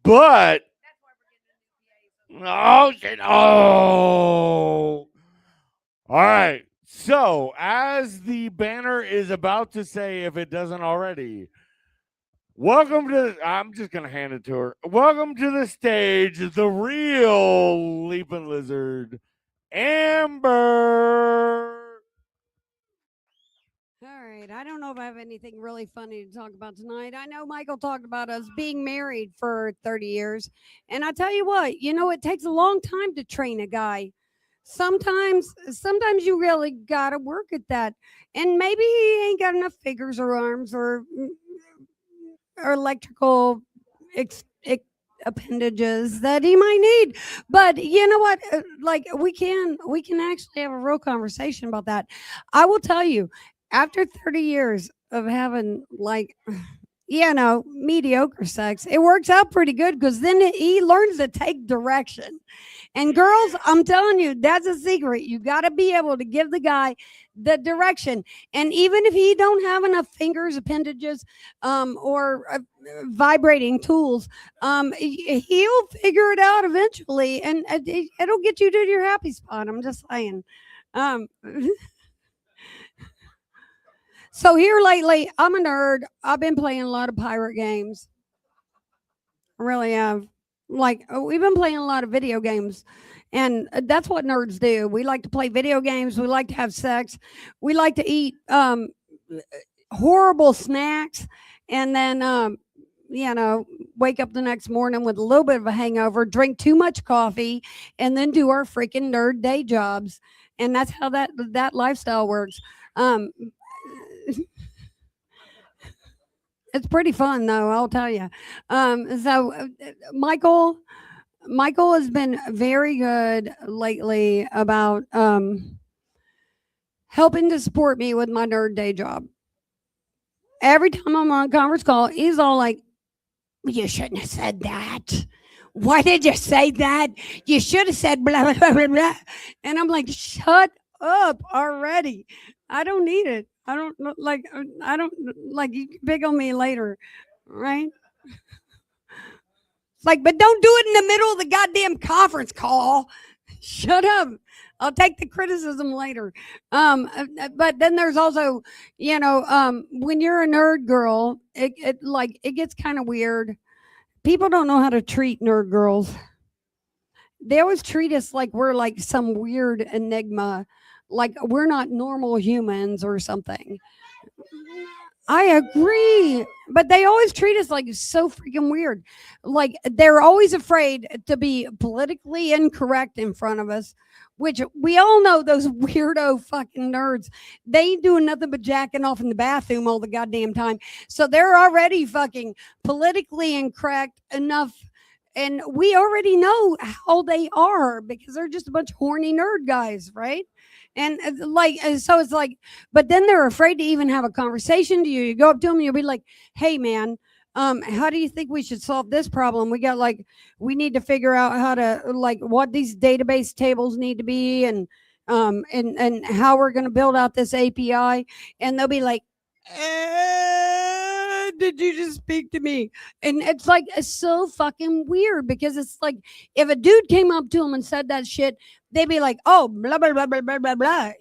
S2: But Oh shit! Oh. All right. So, as the banner is about to say, if it doesn't already, welcome to. I'm just gonna hand it to her. Welcome to the stage, the real leaping lizard, Amber.
S8: All right. I don't know if I have anything really funny to talk about tonight. I know Michael talked about us being married for 30 years. And I tell you what, it takes a long time to train a guy. Sometimes you really got to work at that. And maybe he ain't got enough fingers or arms or electrical appendages that he might need. But you know what? Like we can actually have a real conversation about that. I will tell you, after 30 years of having mediocre sex, it works out pretty good because then he learns to take direction. And girls, I'm telling you, that's a secret. You got to be able to give the guy the direction. And even if he don't have enough fingers, appendages, or vibrating tools, he'll figure it out eventually, and it'll get you to your happy spot. I'm just saying. So here lately, I'm a nerd. I've been playing a lot of pirate games. I really have. We've been playing a lot of video games, and that's what nerds do. We like to play video games. We like to have sex. We like to eat horrible snacks, and then wake up the next morning with a little bit of a hangover, drink too much coffee, and then do our freaking nerd day jobs. And that's how that lifestyle works. It's pretty fun, though, I'll tell you. Michael has been very good lately about helping to support me with my nerd day job. Every time I'm on a conference call, he's all like, "You shouldn't have said that. Why did you say that? You should have said blah, blah, blah, blah, blah." And I'm like, "Shut up already. I don't need it. I don't like, you can pick on me later." Right? It's like, but don't do it in the middle of the goddamn conference call. Shut up. I'll take the criticism later. But then there's also, when you're a nerd girl, it gets kind of weird. People don't know how to treat nerd girls. They always treat us like we're like some weird enigma, like we're not normal humans or something. I agree, but they always treat us like so freaking weird. Like they're always afraid to be politically incorrect in front of us, which we all know those weirdo fucking nerds. They ain't doing nothing but jacking off in the bathroom all the goddamn time. So they're already fucking politically incorrect enough. And we already know how they are because they're just a bunch of horny nerd guys, right? And so it's like, but then they're afraid to even have a conversation to you. You go up to them and you'll be like, "Hey man, how do you think we should solve this problem? We need to figure out how to what these database tables need to be and how we're going to build out this API." And they'll be like, "Did you just speak to me?" And it's so fucking weird because it's like if a dude came up to him and said that shit, they'd be like, "Oh, blah blah blah blah blah blah blah."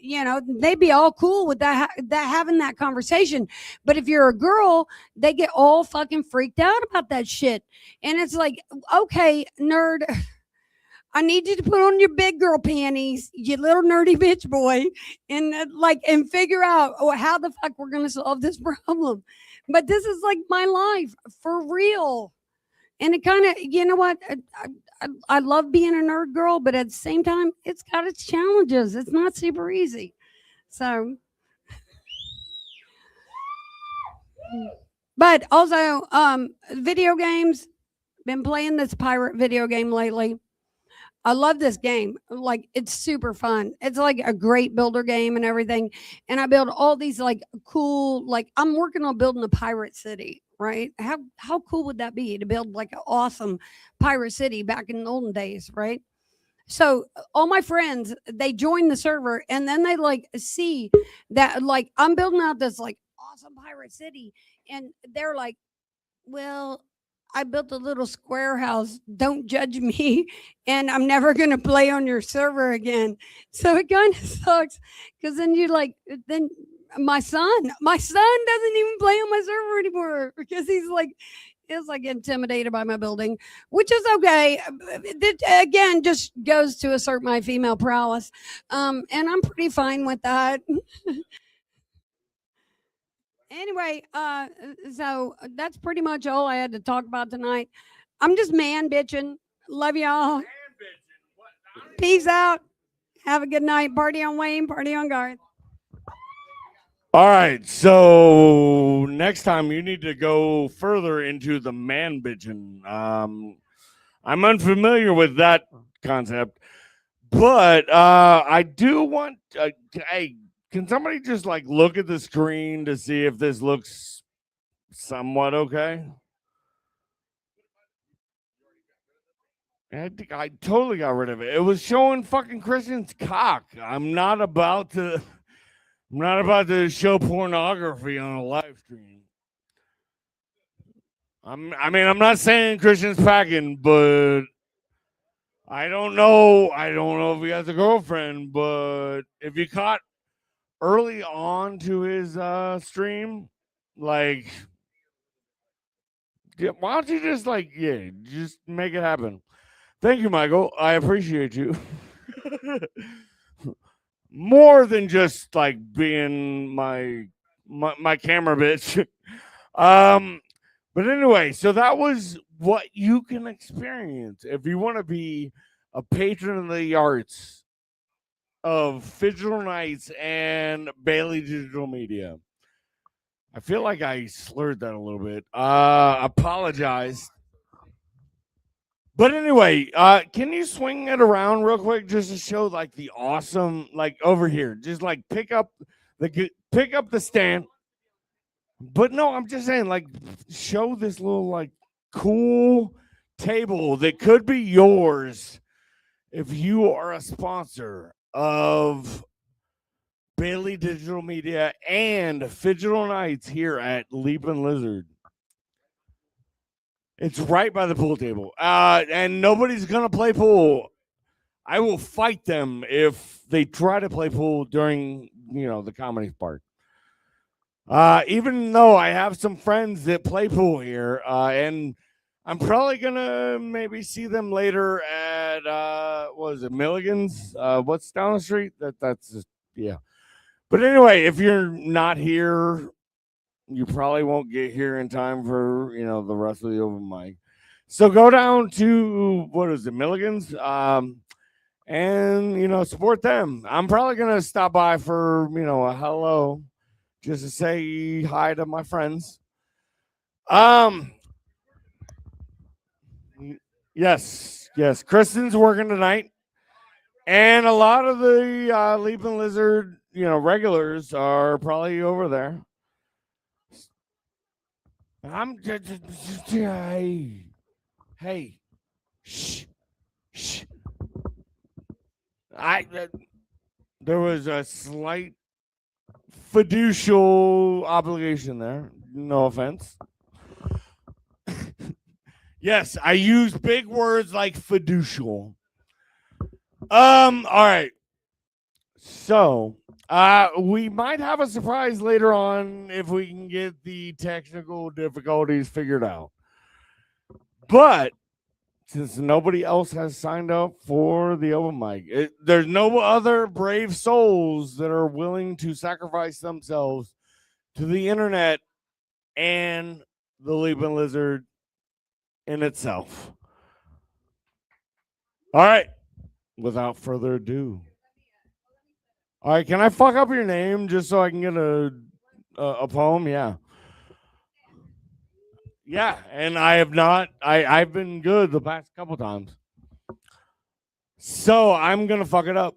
S8: They'd be all cool with that having that conversation. But if you're a girl, they get all fucking freaked out about that shit. And it's like, okay, nerd, I need you to put on your big girl panties, you little nerdy bitch boy, and figure out how the fuck we're gonna solve this problem. But this is like my life for real. And it kind of, you know what? I love being a nerd girl, but at the same time, it's got its challenges. It's not super easy. So, but also, video games. Been playing this pirate video game lately. I love this game. It's super fun. It's like a great builder game and everything. And I build all these cool, I'm working on building a pirate city, right? How cool would that be to build an awesome pirate city back in the olden days, right? So all my friends, they join the server and then they see that I'm building out this awesome pirate city. And they're like, "Well, I built a little square house. Don't judge me. And I'm never going to play on your server again. So it kind of sucks because then then my son doesn't even play on my server anymore because he's like intimidated by my building, which is okay. It, again, just goes to assert my female prowess. And I'm pretty fine with that. Anyway, so that's pretty much all I had to talk about tonight. I'm just man bitching. Love y'all. Peace out. Have a good night. Party on Wayne. Party on Garth.
S2: All right, so next time you need to go further into the man bitching. I'm unfamiliar with that concept, but I do want. Hey, can somebody just like look at the screen to see if this looks somewhat okay? I totally got rid of it. It was showing fucking Christian's cock. I'm not about to show pornography on a live stream. I'm not saying Christian's packing, but I don't know if he has a girlfriend, but if you caught early on to his stream, like, why don't you just just make it happen? Thank you, Michael. I appreciate you. More than just like being my camera bitch. But anyway, so that was what you can experience if you want to be a patron of the arts of Phygital Nights and Bailey Digital Media. I feel like I slurred that a little bit. Apologize. But anyway, can you swing it around real quick just to show like the awesome, like over here, just like pick up the stand. But no, I'm just saying, like, show this little like cool table that could be yours if you are a sponsor of Bailey Digital Media and Phygital Nights here at Leaping Lizard. It's right by the pool table. And nobody's going to play pool. I will fight them if they try to play pool during, the comedy part. Even though I have some friends that play pool here, and I'm probably going to maybe see them later at, Milligan's? What's down the street? That's just, yeah. But anyway, if you're not here, you probably won't get here in time for, the rest of the open mic. So go down to, Milligan's, and, support them. I'm probably going to stop by for, a hello, just to say hi to my friends. Yes, Kristen's working tonight. And a lot of the Leaping Lizard, regulars are probably over there. I'm just hey, shh. There was a slight fiducial obligation there. No offense. Yes, I use big words like fiducial. All right. So, we might have a surprise later on if we can get the technical difficulties figured out. But since nobody else has signed up for the open mic, there's no other brave souls that are willing to sacrifice themselves to the internet and the Leaping Lizard in itself. All right. Without further ado. All right, can I fuck up your name just so I can get a poem? Yeah. Yeah, and I have not. I've been good the past couple times. So I'm going to fuck it up,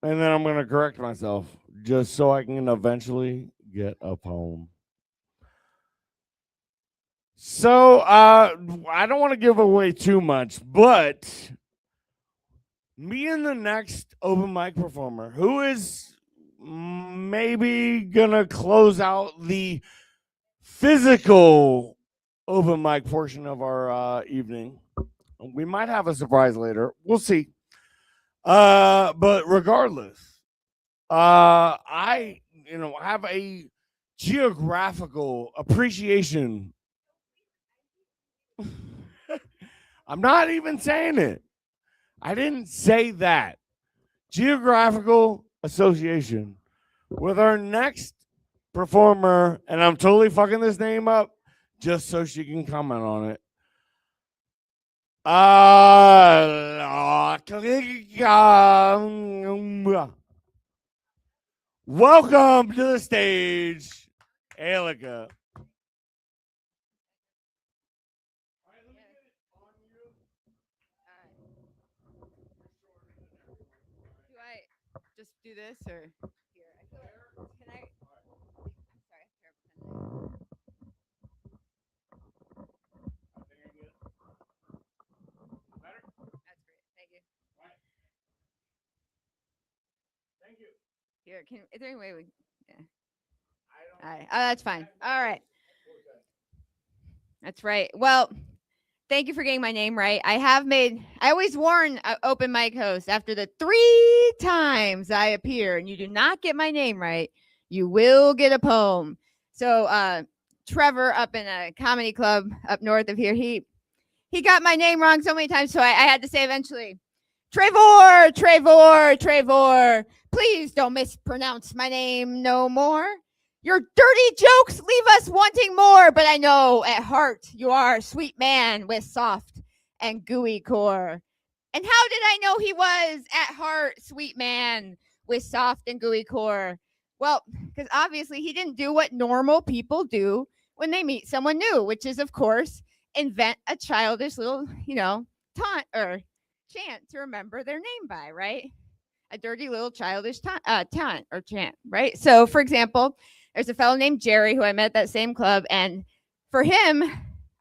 S2: and then I'm going to correct myself just so I can eventually get a poem. So I don't want to give away too much, but me and the next open mic performer, who is maybe going to close out the physical open mic portion of our evening. We might have a surprise later. We'll see. But regardless, I have a geographical appreciation. I'm not even saying it. I didn't say that. Geographical association with our next performer, and I'm totally fucking this name up just so she can comment on it. Welcome to the stage, Alika.
S9: Do I just do this or here? Can I? I'm sorry, terrible. That's great. Thank you.
S2: Thank you.
S9: Here, is there any way we? Yeah. All right. Oh, that's fine. All right. That's right. Well, thank you for getting my name right. I always warn open mic hosts after the 3 times I appear and you do not get my name right, you will get a poem. So Trevor up in a comedy club up north of here, he got my name wrong so many times, so I had to say eventually, Trevor, Trevor, Trevor, please don't mispronounce my name no more. Your dirty jokes leave us wanting more, but I know at heart you are a sweet man with soft and gooey core. And how did I know he was at heart sweet man with soft and gooey core? Well, because obviously he didn't do what normal people do when they meet someone new, which is, of course, invent a childish little, taunt or chant to remember their name by, right? A dirty little childish taunt or chant, right? So, for example, there's a fellow named Jerry who I met at that same club. And for him,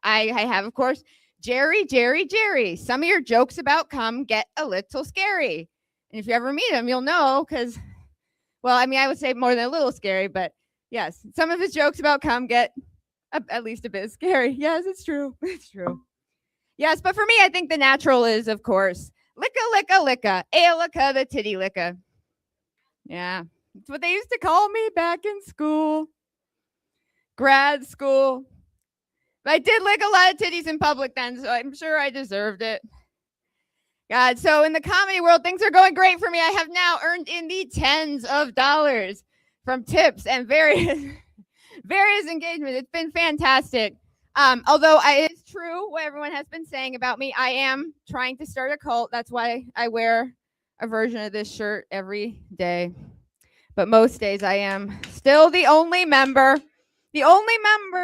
S9: I have, of course, Jerry, Jerry, Jerry. Some of your jokes about cum get a little scary. And if you ever meet him, you'll know because, well, I mean, I would say more than a little scary. But yes, some of his jokes about cum get at least a bit scary. Yes, it's true. It's true. Yes, but for me, I think the natural is, of course, licka, licka, licka, Alika the titty licka. Yeah. It's what they used to call me back in school, grad school. But I did lick a lot of titties in public then, so I'm sure I deserved it. God, so in the comedy world, things are going great for me. I have now earned in the tens of dollars from tips and various engagements. It's been fantastic. Although it's true what everyone has been saying about me. I am trying to start a cult. That's why I wear a version of this shirt every day. But most days I am still the only member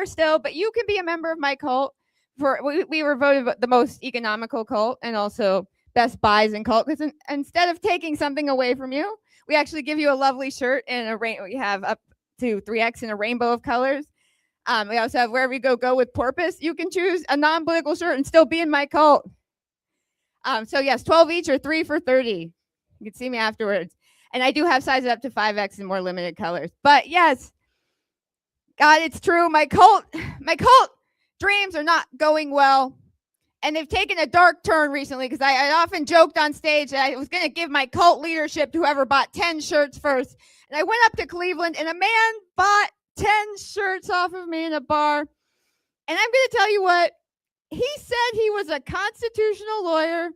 S9: still, but you can be a member of my cult. We were voted the most economical cult and also best buys in cult, because instead of taking something away from you, we actually give you a lovely shirt and we have up to 3X in a rainbow of colors. We also have wherever you go with porpoise. You can choose a non-political shirt and still be in my cult. So yes, 12 each or 3 for 30. You can see me afterwards. And I do have sizes up to 5X in more limited colors. But yes, God, it's true. My cult dreams are not going well. And they've taken a dark turn recently because I often joked on stage that I was going to give my cult leadership to whoever bought 10 shirts first. And I went up to Cleveland and a man bought 10 shirts off of me in a bar. And I'm going to tell you what, he said he was a constitutional lawyer,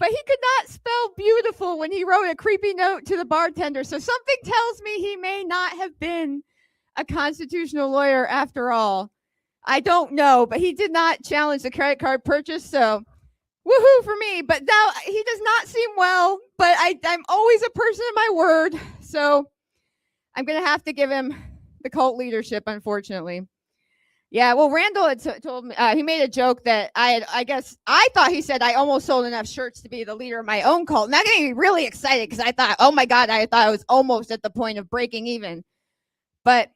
S9: but he could not spell beautiful when he wrote a creepy note to the bartender. So something tells me he may not have been a constitutional lawyer after all. I don't know, but he did not challenge the credit card purchase. So woohoo for me. But now he does not seem well, but I'm always a person of my word. So I'm going to have to give him the cult leadership, unfortunately. Yeah, well, Randall had told me, he made a joke that I guess I thought he said I almost sold enough shirts to be the leader of my own cult. And that made me really excited because I thought, oh my God, I thought I was almost at the point of breaking even. But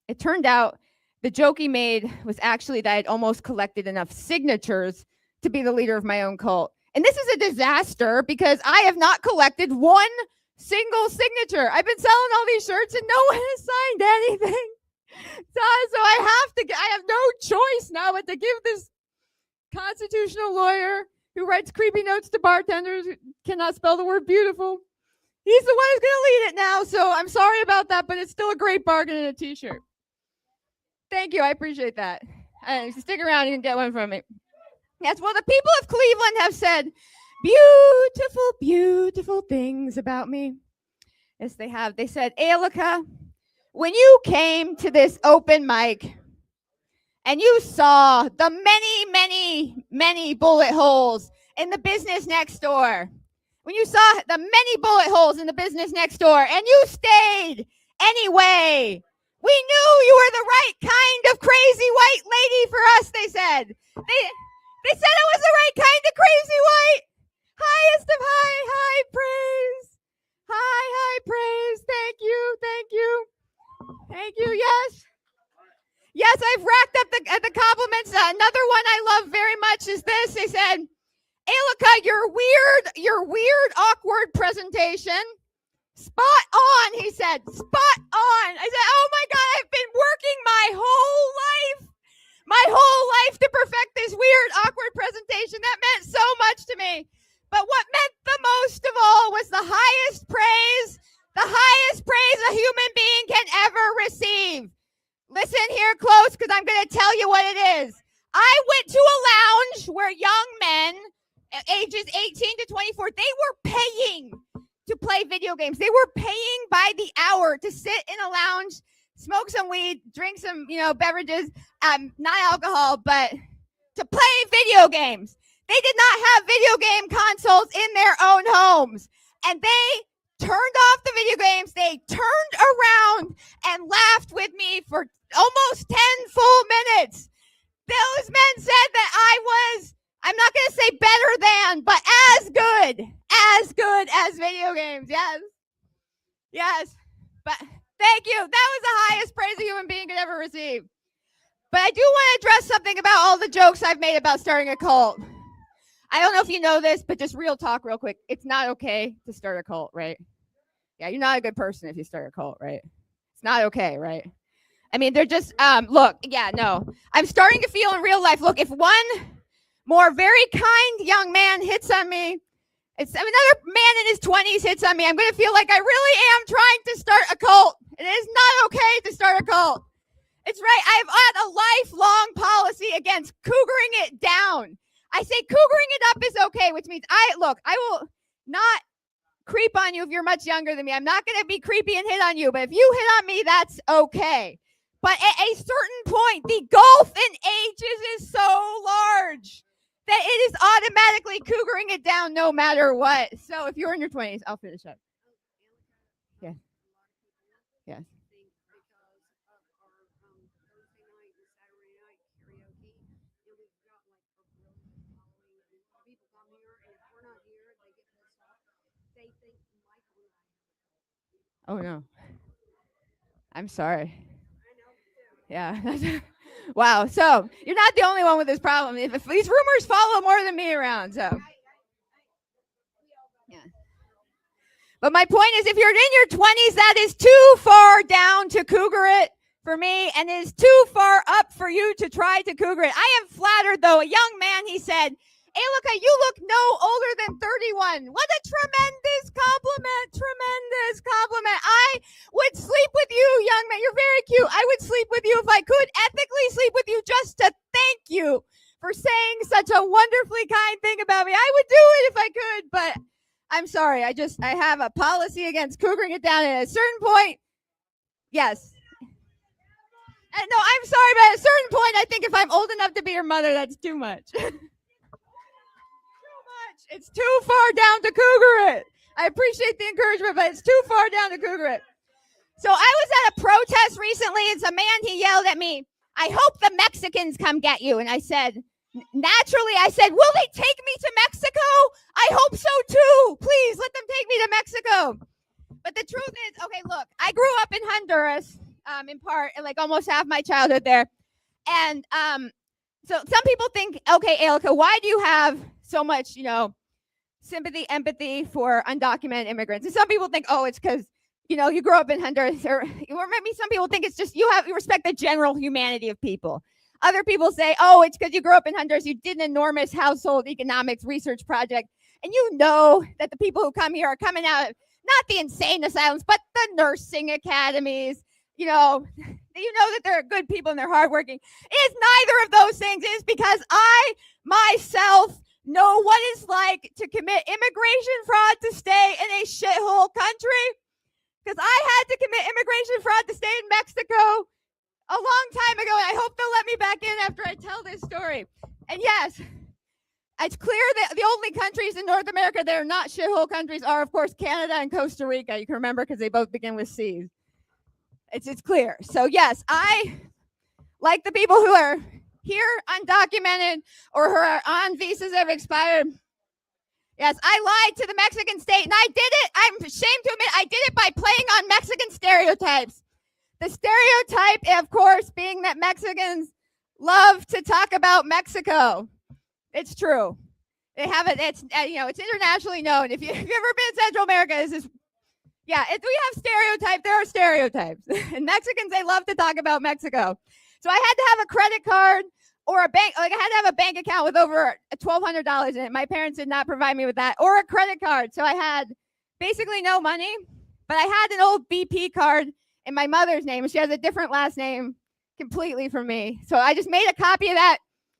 S9: it turned out the joke he made was actually that I'd almost collected enough signatures to be the leader of my own cult. And this is a disaster because I have not collected one single signature. I've been selling all these shirts and no one has signed anything. So I have no choice now but to give this constitutional lawyer who writes creepy notes to bartenders who cannot spell the word beautiful. He's the one who's going to lead it now. So I'm sorry about that, but it's still a great bargain in a t-shirt. Thank you. I appreciate that. Stick around. You can get one from me. Yes. Well, the people of Cleveland have said beautiful, beautiful things about me. Yes, they have. They said, Ailica, when you came to this open mic and you saw the many, many, many bullet holes in the business next door, when you saw the many bullet holes in the business next door and you stayed anyway, we knew you were the right kind of crazy white lady for us, they said. They said I was the right kind of crazy white. Highest of high praise. High praise. Thank you. Thank you. Thank you. Yes. Yes, I've racked up the compliments. Another one I love very much is this. They said, Ailica, your weird, awkward presentation. Spot on, he said. Spot on. I said, oh my God, I've been working my whole life to perfect this weird, awkward presentation. That meant so much to me. But what meant the most of all was the highest praise a human being can ever receive. Listen here close, because I'm going to tell you what it is. I went to a lounge where young men, ages 18 to 24, they were paying to play video games. They were paying by the hour to sit in a lounge, smoke some weed, drink some, beverages, not alcohol, but to play video games. They did not have video game consoles in their own homes. And they turned off the video games. They turned around and laughed with me for almost 10 full minutes. Those men said that I was, I'm not going to say better than, but as good as video games. Yes. Yes. But thank you. That was the highest praise a human being could ever receive. But I do want to address something about all the jokes I've made about starting a cult. I don't know if you know this, but just real talk real quick. It's not okay to start a cult, right? Yeah, you're not a good person if you start a cult, right? It's not okay, right? I mean, they're just, look, yeah, no. I'm starting to feel in real life, look, if one more very kind young man hits on me, another man in his 20s hits on me, I'm going to feel like I really am trying to start a cult. It is not okay to start a cult. It's right. I've had a lifelong policy against cougering it down. I say cougering it up is okay, which means I will not creep on you if you're much younger than me. I'm not going to be creepy and hit on you, but if you hit on me, that's okay. But at a certain point, the gulf in ages is so large that it is automatically cougering it down no matter what. So if you're in your 20s, I'll finish up. Yeah. Yeah. Oh no. I'm sorry. Yeah. Wow. So you're not the only one with this problem. If these rumors follow more than me around, so yeah. But my point is, if you're in your 20s, that is too far down to cougar it for me, and is too far up for you to try to cougar it. I am flattered, though. A young man, he said, Ailica, you look no older than 31. What a tremendous compliment. Tremendous compliment. I would sleep with you, young man. You're very cute. I would sleep with you if I could, ethically sleep with you just to thank you for saying such a wonderfully kind thing about me. I would do it if I could, but I'm sorry. I have a policy against cougering it down at a certain point. Yes. No, I'm sorry, but at a certain point, I think if I'm old enough to be your mother, that's too much. It's too far down to cougar it. I appreciate the encouragement, but it's too far down to cougar it. So I was at a protest recently, and some man, he yelled at me, I hope the Mexicans come get you. And I said, naturally, will they take me to Mexico? I hope so too. Please let them take me to Mexico. But the truth is, okay, look, I grew up in Honduras, in part, like almost half my childhood there. And so some people think, okay, Ailica, why do you have so much, sympathy, empathy for undocumented immigrants? And some people think, oh, it's because, you grow up in Honduras, or maybe some people think it's just you respect the general humanity of people. Other people say, oh, it's because you grew up in Honduras, you did an enormous household economics research project, and you know that the people who come here are coming out of not the insane asylums, but the nursing academies. You know that they're good people and they're hardworking. It is neither of those things. It is because I myself know what it's like to commit immigration fraud to stay in a shithole country. Because I had to commit immigration fraud to stay in Mexico a long time ago, and I hope they'll let me back in after I tell this story. And yes, it's clear that the only countries in North America that are not shithole countries are, of course, Canada and Costa Rica. You can remember because they both begin with C's. It's clear. So yes, I, like the people who are here undocumented or who are on visas that have expired, yes, I lied to the Mexican state, and I did it. I'm ashamed to admit I did it by playing on Mexican stereotypes. The stereotype, of course, being that Mexicans love to talk about Mexico. It's true. They have it. It's it's internationally known. If you've ever been in Central America, this is we have stereotypes. There are stereotypes, and Mexicans, they love to talk about Mexico. So I had to have a credit card or a bank. Like I had to have a bank account with over $1,200 in it. My parents did not provide me with that, or a credit card. So I had basically no money, but I had an old BP card in my mother's name, and she has a different last name completely from me. So I just made a copy of that.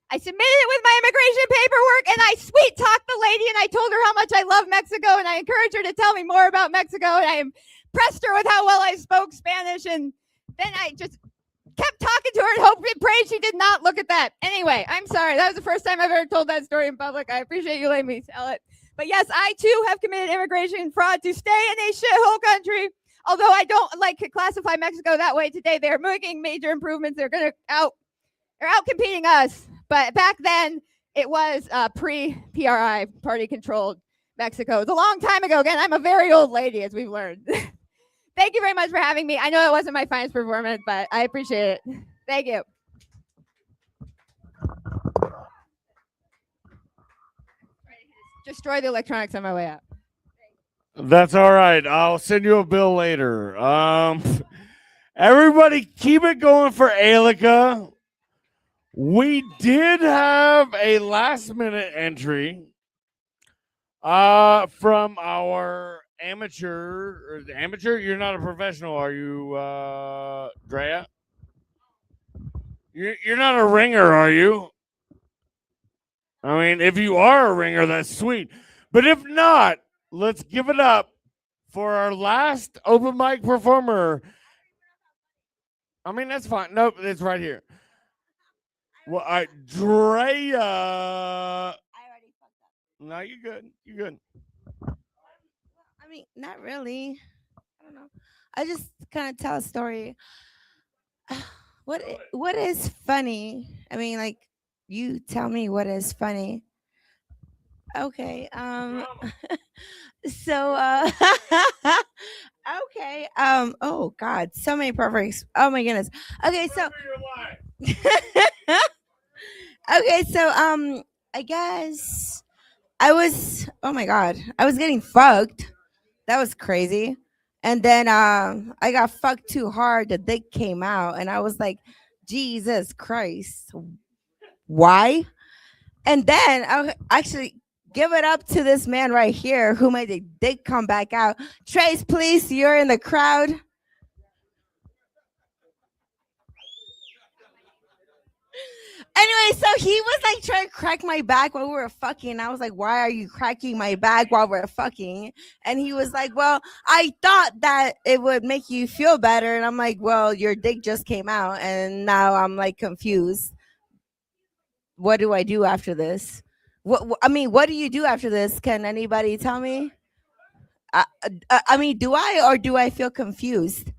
S9: I submitted it with my immigration paperwork, and I sweet talked the lady, and I told her how much I love Mexico, and I encouraged her to tell me more about Mexico, and I impressed her with how well I spoke Spanish, and then I just kept talking to her and hoped and prayed she did not look at that. Anyway, I'm sorry. That was the first time I've ever told that story in public. I appreciate you letting me tell it. But yes, I too have committed immigration fraud to stay in a shithole country. Although I don't like to classify Mexico that way today, they're making major improvements. They're out competing us. But back then, it was pre-PRI, party-controlled Mexico. It was a long time ago. Again, I'm a very old lady, as we've learned. Thank you very much for having me. I know it wasn't my finest performance, but I appreciate it. Thank you. Destroy the electronics on my way out.
S2: That's all right. I'll send you a bill later. Everybody keep it going for Ailica. We did have a last minute entry from our amateur. You're not a professional, are you, Drea? You're not a ringer, are you? I mean, if you are a ringer, that's sweet. But if not, let's give it up for our last open mic performer. I mean, that's fine. Nope, it's right here. Well, Drea.
S10: I already fucked up.
S2: No, you're good. You're good.
S10: I mean, not really. I don't know. I just kind of tell a story. What is funny? I mean, like, you tell me what is funny. Okay. So okay. Oh God, so many perfects. Oh my goodness. Okay, so okay, so I guess I was, oh my God, I was getting fucked. That was crazy. And then I got fucked too hard. The dick came out, and I was like, Jesus Christ, why? And then I actually give it up to this man right here who made the dick come back out. Trace, please, you're in the crowd. Anyway, so he was like trying to crack my back while we were fucking. I was like, why are you cracking my back while we're fucking? And he was like, well, I thought that it would make you feel better. And I'm like, well, your dick just came out. And now I'm like confused. What do I do after this? What do you do after this? Can anybody tell me? I mean, do I, or do I feel confused?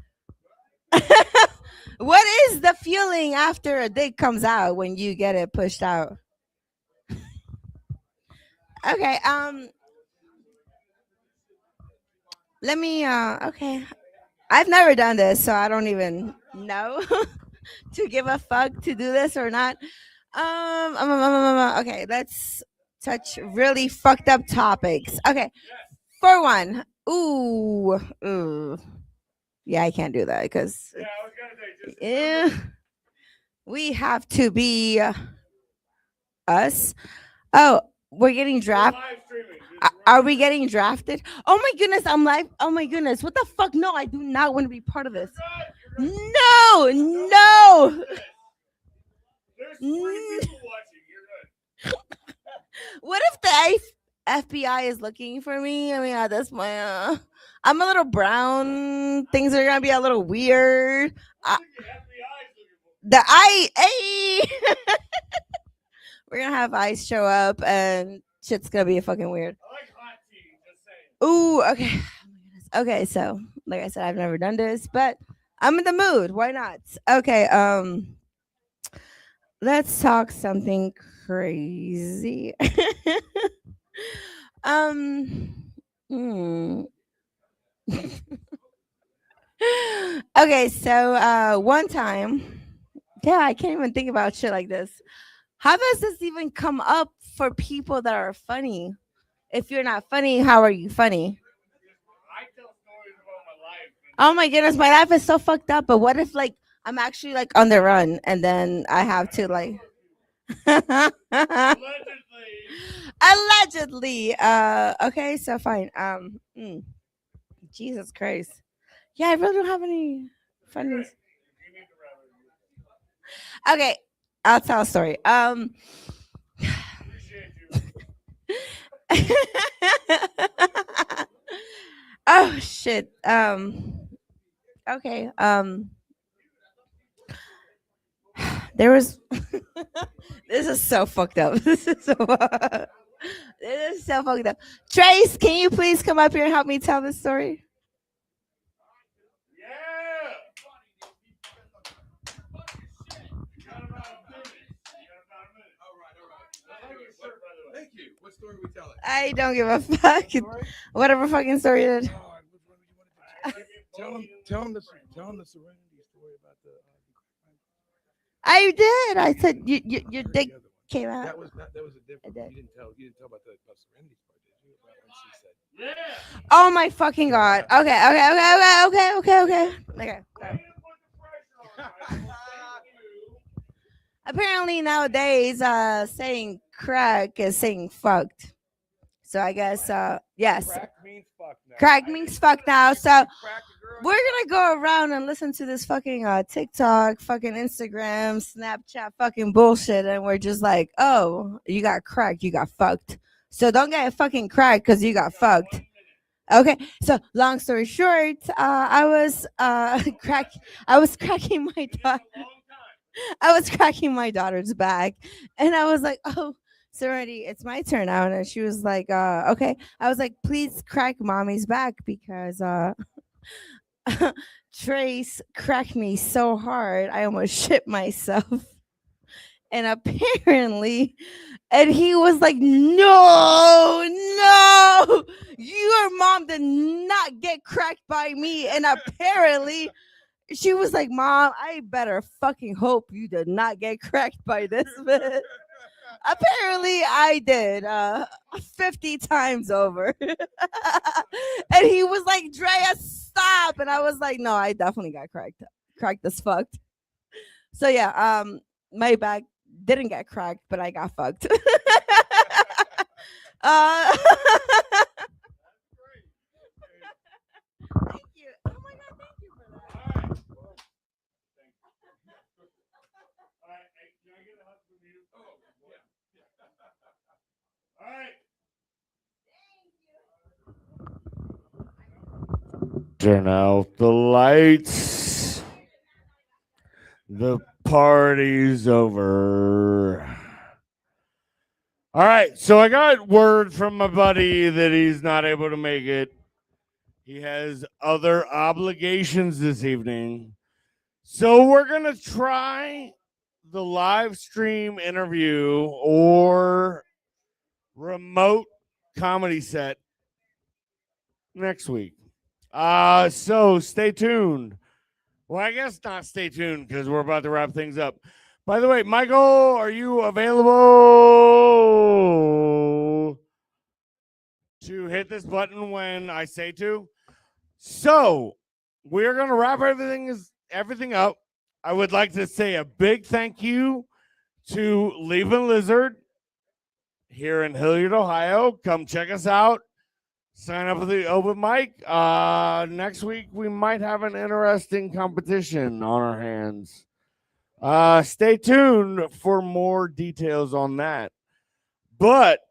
S10: What is the feeling after a dick comes out when you get it pushed out? Okay, let me okay. I've never done this, so I don't even know to give a fuck to do this or not. Okay, let's touch really fucked up topics. Okay, for one, ooh. Yeah, I can't do that because
S2: Yeah, I was gonna say just
S10: yeah, we have to be us. Oh, we're getting drafted.
S2: live streaming.
S10: Are we getting drafted? Oh my goodness, I'm live. Oh my goodness, what the fuck? No, I do not want to be part of this. No, no.
S2: There's 3 people watching. You're good.
S10: What if the FBI is looking for me? I mean, at this point, I'm a little brown. Things are gonna be a little weird. The eye, hey. We're gonna have eyes show up, and shit's gonna be fucking weird.
S2: I like hot tea. Just saying.
S10: Ooh, okay. Okay, so like I said, I've never done this, but I'm in the mood. Why not? Okay, let's talk something crazy. Hmm. Okay, so one time, yeah, I can't even think about shit like this. How does this even come up for people that are funny? If you're not funny, how are you funny?
S2: I tell stories about my life.
S10: Oh my goodness, my life is so fucked up. But what if like I'm actually like on the run and then I have to like allegedly. Okay, so fine. Jesus Christ. Yeah, I really don't have any funny. Okay, I'll tell a story. Oh shit. Okay. There was. This is so fucked up. This is so fucked up. Trace, can you please come up here and help me tell this story?
S2: Yeah.
S1: Thank you. What story are we telling?
S10: I don't give a fuck. Whatever fucking story it is.
S1: Tell him the Serenity story about the.
S10: I did. I said your dick came out.
S1: That was a different. You didn't tell about the Serenity part, did you? About when she said.
S2: Yeah.
S10: Oh my fucking god. Okay. Apparently nowadays, saying crack is saying fucked. So I guess yes.
S3: Crack means fuck now.
S10: Crack means fuck now. So we're gonna go around and listen to this fucking TikTok, fucking Instagram, Snapchat, fucking bullshit, and we're just like, oh, you got cracked, you got fucked. So don't get fucking cracked because you got fucked. Okay, so long story short, I was cracking my daughter. I was cracking my daughter's back, and I was like, oh. Serenity, it's my turn now. And she was like, okay. I was like, please crack mommy's back because Trace cracked me so hard I almost shit myself. And apparently, and he was like, no, your mom did not get cracked by me. And apparently, she was like, Mom, I better fucking hope you did not get cracked by this man. Apparently, I did 50 times over. And he was like, Drea, stop. And I was like, no, I definitely got cracked as fucked. So yeah, my back didn't get cracked, but I got fucked. Thank you. Oh my god, thank you for that.
S2: All right. Turn out the lights. The party's over. All right, so I got word from my buddy that he's not able to make it. He has other obligations this evening. So we're going to try the live stream interview or remote comedy set next week. So stay tuned. Well, I guess not stay tuned because we're about to wrap things up. By the way, Michael, are you available to hit this button when I say to? So we're gonna wrap everything up. I would like to say a big thank you to Leaving Lizard here in Hilliard, Ohio. Come check us out. Sign up for the open mic. Next week we might have an interesting competition on our hands. Stay tuned for more details on that. But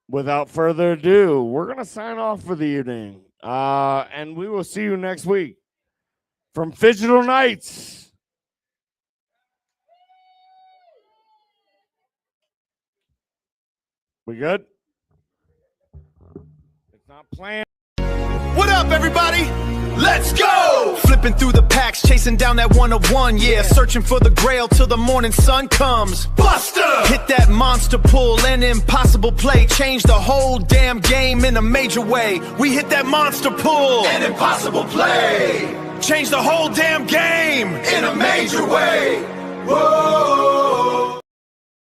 S2: without further ado, we're gonna sign off for the evening. And we will see you next week from Phygital Nights. We good? It's not planned.
S11: What up, everybody? Let's go! Flipping through the packs, chasing down that 101, yeah. Searching for the grail till the morning sun comes. Buster! Hit that monster pull, an impossible play. Change the whole damn game in a major way. We hit that monster pull, an impossible play. Change the whole damn game in a major way. Whoa!